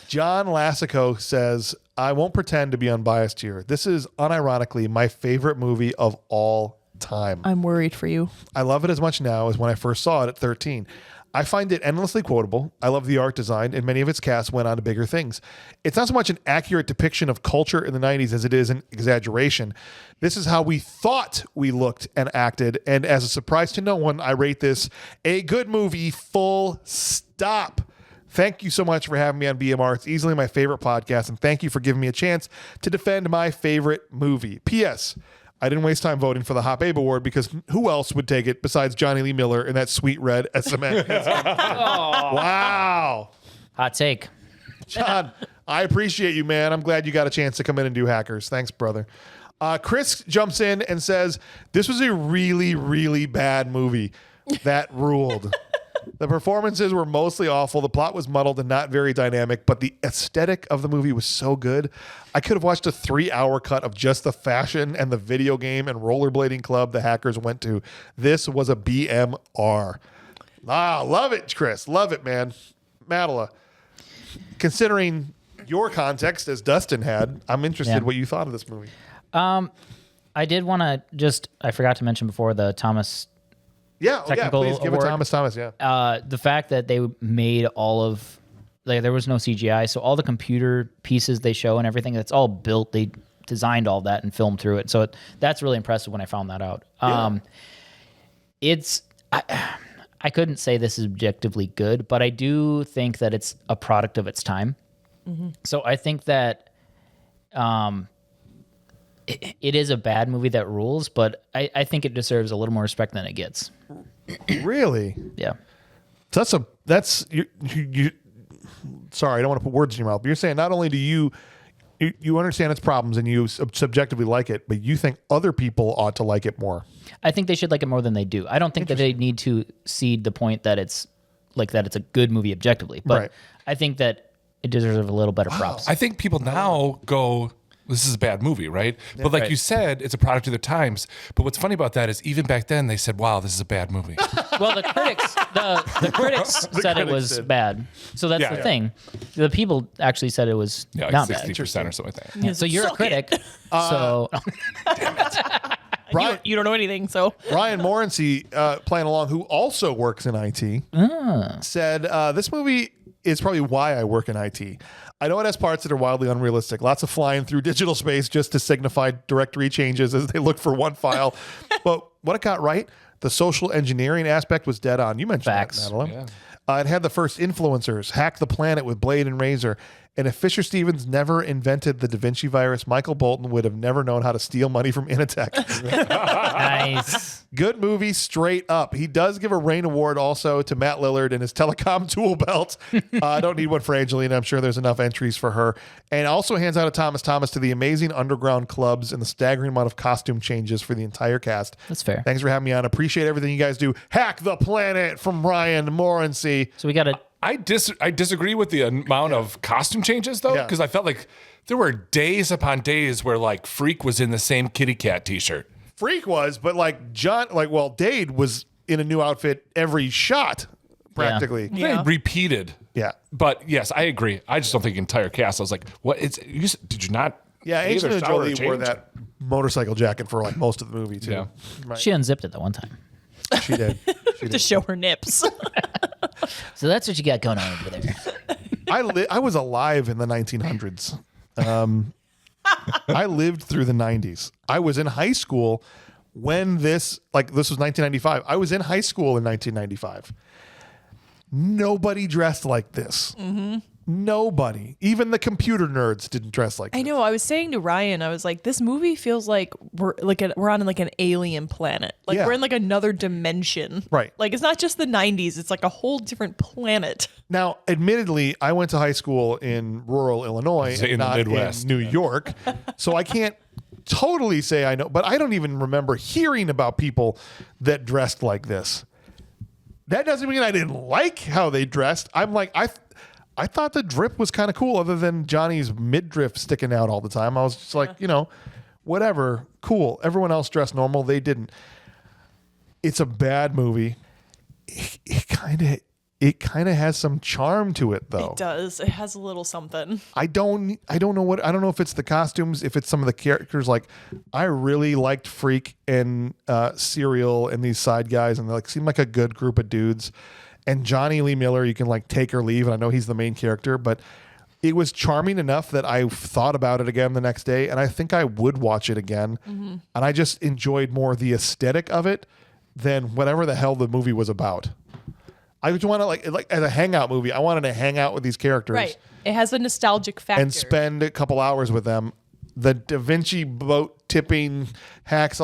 John Lassico says, "I won't pretend to be unbiased here. This is unironically my favorite movie of all time. I'm worried for you. I love it as much now as when I first saw it at 13. I find it endlessly quotable. I love the art design, and many of its cast went on to bigger things. It's not so much an accurate depiction of culture in the 90s as it is an exaggeration. This is how we thought we looked and acted, and as a surprise to no one, I rate this a good movie, full stop. Thank you so much for having me on BMR. It's easily my favorite podcast, and thank you for giving me a chance to defend my favorite movie. P.S. I didn't waste time voting for the Hop Abe Award because who else would take it besides Johnny Lee Miller in that sweet red SMN? Wow. Hot take. John, I appreciate you, man. I'm glad you got a chance to come in and do Hackers. Thanks, brother. Chris jumps in and says, "This was a really, really bad movie that ruled. The performances were mostly awful. The plot was muddled and not very dynamic, but the aesthetic of the movie was so good. I could have watched a 3-hour cut of just the fashion and the video game and rollerblading club the Hackers went to. This was a BMR." Love it, Chris. Love it, man. Mattila, considering your context as Dustin had, I'm interested what you thought of this movie. I did want to I forgot to mention before the Thomas technical please give award. it Thomas, the fact that they made all of, there was no CGI, so all the computer pieces they show and everything, that's all built. They designed all that and filmed through it. So that's really impressive when I found that out. I couldn't say this is objectively good, but I do think that it's a product of its time. Mm-hmm. So I think that it is a bad movie that rules, but I think it deserves a little more respect than it gets. Really? Yeah. That's you. Sorry, I don't want to put words in your mouth, but you're saying not only do you understand its problems and you subjectively like it, but you think other people ought to like it more. I think they should like it more than they do. I don't think that they need to cede the point that it's a good movie objectively, but I think that it deserves a little better props. I think people now go, this is a bad movie, right? But like you said, it's a product of the times. But what's funny about that is even back then they said, wow, this is a bad movie. Well, the critics said it was bad. So that's the thing. The people actually said it was not 60% bad. or something like that. Yeah, so you're a critic. So damn it. You don't know anything, so. Ryan Morency, playing along, who also works in IT, said, this movie is probably why I work in IT. I know it has parts that are wildly unrealistic. Lots of flying through digital space just to signify directory changes as they look for one file. But what it got right, the social engineering aspect was dead on. You mentioned Facts. that, Mattila. It had the first influencers, Hack the Planet with Blade and Razor. And if Fisher Stevens never invented the Da Vinci virus, Michael Bolton would have never known how to steal money from Initech. Nice. Good movie, straight up. He does give a Rain Award also to Matt Lillard and his telecom tool belt. I don't need one for Angelina. I'm sure there's enough entries for her. And also hands out a Thomas to the amazing underground clubs and the staggering amount of costume changes for the entire cast. That's fair. Thanks for having me on. Appreciate everything you guys do. Hack the Planet from Ryan Morency. So we got a. I disagree with the amount of costume changes though, because I felt like there were days upon days where like Freak was in the same kitty cat t-shirt. Freak was, but like Dade was in a new outfit every shot practically. They repeated. Yeah. But yes, I agree. I just don't think the entire cast. I was like, what? Did you not? Yeah, Angelina Jolie wore that motorcycle jacket for like most of the movie too. Yeah. Right. She unzipped it that one time. She did. To show her nips. So that's what you got going on over there. I was alive in the 1900s. I lived through the 90s. I was in high school when this was 1995. I was in high school in 1995. Nobody dressed like this. Mm-hmm. Nobody. Even the computer nerds didn't dress like this. I know. I was saying to Ryan, I was like, this movie feels like we're on like an alien planet. Like we're in like another dimension. Right. Like it's not just the 90s. It's like a whole different planet. Now, admittedly, I went to high school in rural Illinois and not in New York. So I can't totally say I know, but I don't even remember hearing about people that dressed like this. That doesn't mean I didn't like how they dressed. I'm like, I thought the drip was kind of cool other than Johnny's midriff sticking out all the time. I was just like, whatever, cool. Everyone else dressed normal. They didn't. It's a bad movie. It kind of has some charm to it though. It does. It has a little something. I don't know if it's the costumes, if it's some of the characters. Like I really liked Freak and Serial and these side guys, and they seemed like a good group of dudes. And Johnny Lee Miller, you can take or leave, and I know he's the main character, but it was charming enough that I thought about it again the next day, and I think I would watch it again. Mm-hmm. And I just enjoyed more the aesthetic of it than whatever the hell the movie was about. I just want to like as a hangout movie. I wanted to hang out with these characters, right? It has a nostalgic factor, and spend a couple hours with them. The Da Vinci boat tipping hacks,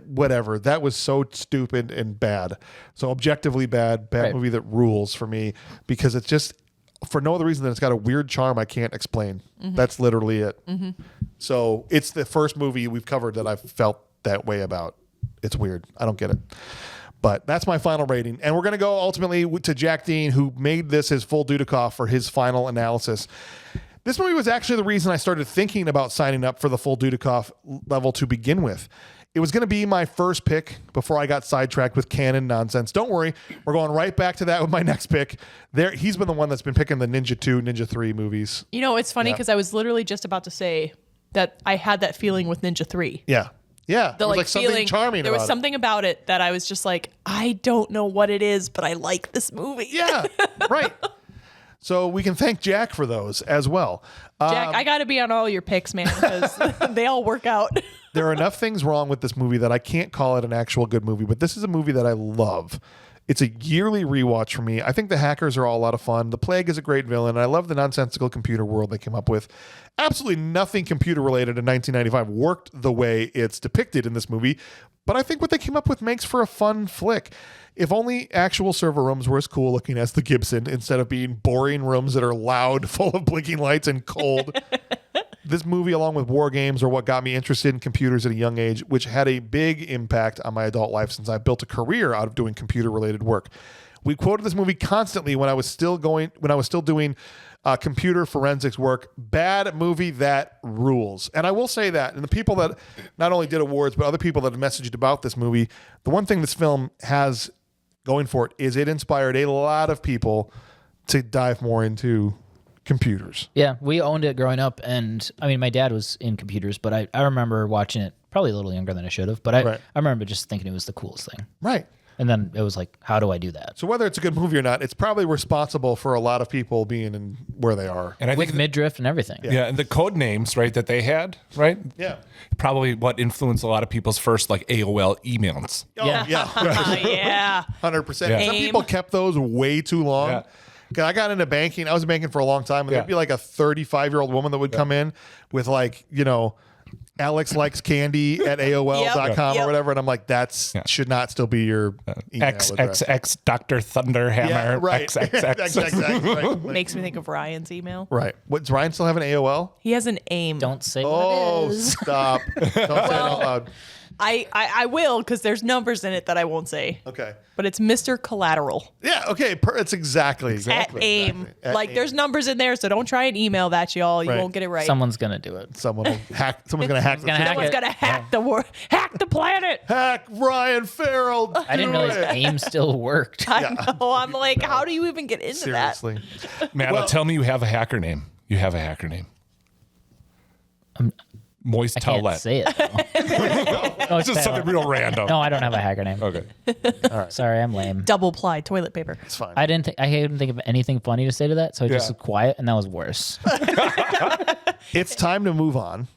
whatever. That was so stupid and bad. So objectively bad movie that rules for me because it's just for no other reason than it's got a weird charm I can't explain. Mm-hmm. That's literally it. Mm-hmm. So it's the first movie we've covered that I've felt that way about. It's weird. I don't get it. But that's my final rating. And we're going to go ultimately to Jack Dean, who made this his full Dudikoff for his final analysis. This movie was actually the reason I started thinking about signing up for the full Dudikoff level to begin with. It was going to be my first pick before I got sidetracked with canon nonsense. Don't worry. We're going right back to that with my next pick. He's been the one that's been picking the Ninja 2, Ninja 3 movies. It's funny because I was literally just about to say that I had that feeling with Ninja 3. Yeah. Yeah. The there was something charming there was something about it that I was just like, I don't know what it is, but I like this movie. Yeah. Right. So we can thank Jack for those as well. Jack, I got to be on all your picks, man, because they all work out. There are enough things wrong with this movie that I can't call it an actual good movie, but this is a movie that I love. It's a yearly rewatch for me. I think the hackers are all a lot of fun. The Plague is a great villain. And I love the nonsensical computer world they came up with. Absolutely nothing computer related in 1995 worked the way it's depicted in this movie, but I think what they came up with makes for a fun flick. If only actual server rooms were as cool looking as the Gibson instead of being boring rooms that are loud, full of blinking lights and cold. This movie, along with war games, are what got me interested in computers at a young age, which had a big impact on my adult life since I built a career out of doing computer-related work. We quoted this movie constantly when I was still doing computer forensics work. Bad movie that rules. And I will say that, and the people that not only did awards, but other people that have messaged about this movie, the one thing this film has going for it is it inspired a lot of people to dive more into computers. Yeah, we owned it growing up, and I mean, my dad was in computers, but I remember watching it probably a little younger than I should have, but I remember just thinking it was the coolest thing. Right. And then it was like, how do I do that? So whether it's a good movie or not, it's probably responsible for a lot of people being in where they are. And I With think midriff and everything. yeah, and the code names, right, that they had, right? Yeah. Probably what influenced a lot of people's first like AOL emails. Oh, Yeah. Yeah. 100%. Yeah. Some people kept those way too long. Yeah. 'Cause I got into banking. I was in banking for a long time. And Yeah. there'd be like a 35-year-old woman that would come in with like, Alex likes candy at AOL.com Yep. or whatever. And I'm like, should not still be your email address. XXX Dr. Thunderhammer. Yeah, right. XXX. Exactly. Right. Makes me think of Ryan's email. Right. What, does Ryan still have an AOL? He has an AIM. Don't say what Oh, it is. stop. Don't say it out loud. I will, because there's numbers in it that I won't say. Okay. But it's Mr. Collateral Yeah, okay. It's exactly. at AIM. At Like, AIM. there's numbers in there, so don't try and email that, y'all. You Right. won't get it right. Someone's going to do it. Someone's going to hack the gonna hack Someone's it. gonna hack the world, hack the planet. Hack Ryan Farrell. I didn't realize AIM still worked. I know. I'm like, how do you even get into Seriously. Matt, tell me you have a hacker name. You have a hacker name. Moist I can't Towelette. say it. No, It's just something real random. No, I don't have a hacker name. Okay. Sorry, I'm lame. that? Double ply toilet paper. It's fine. I didn't think of anything funny to say to that, so I just was quiet, and that was worse. It's time to move on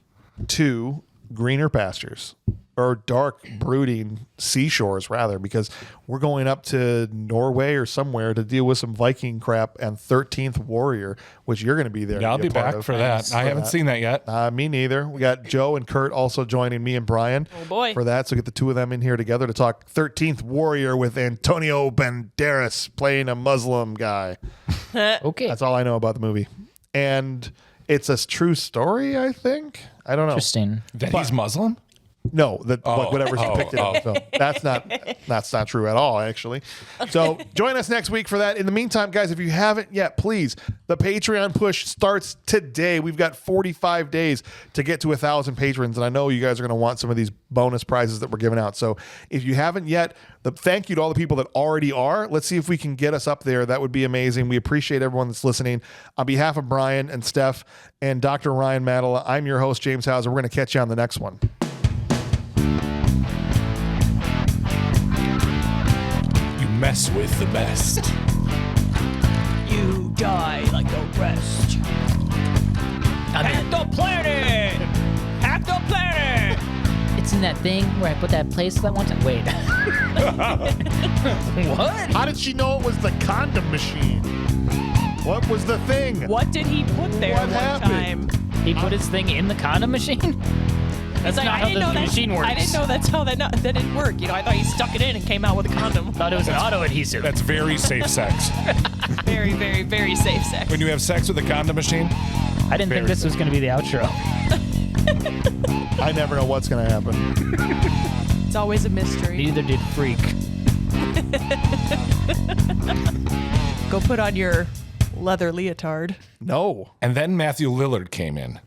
to greener pastures or dark brooding seashores rather, because we're going up to Norway or somewhere to deal with some Viking crap and 13th Warrior, which you're going to be there. Yeah, I'll to be a part back of. for that. I haven't seen that yet. Me neither. We got Joe and Kurt also joining me and Brian boy. for that. So get the two of them in here together to talk 13th Warrior with Antonio Banderas playing a Muslim guy. Okay. That's all I know about the movie. And it's a true story, I think. I don't know. Interesting. That he's Muslim? No, whatever's depicted in the film. That's not true at all, actually. So join us next week for that. In the meantime, guys, if you haven't yet, please, the Patreon push starts today. We've got 45 days to get to 1,000 patrons, and I know you guys are going to want some of these bonus prizes that we're giving out. So if you haven't yet, thank you to all the people that already are. Let's see if we can get us up there. That would be amazing. We appreciate everyone that's listening. On behalf of Brian and Steph and Dr. Ryan Mattila, I'm your host, James Hauser. We're going to catch you on the next one. Mess with the best. You die like the rest. Hack the planet! Hack the planet! It's in that thing where I put that place that one time. Wait. What? How did she know it was the condom machine? What was the thing? What did he put there What one happened? time? He put his thing in the condom machine? That's Like, not I how didn't know the that- machine works. I didn't know that's how that didn't work. You know, I thought he stuck it in and came out with a condom. Thought it was an auto adhesive. That's very safe sex. Very, very, very safe sex. When you have sex with a condom machine, I didn't think this was going to be the outro. I never know what's going to happen. It's always a mystery. Neither did Freak. Go put on your leather leotard. No. and then Matthew Lillard came in.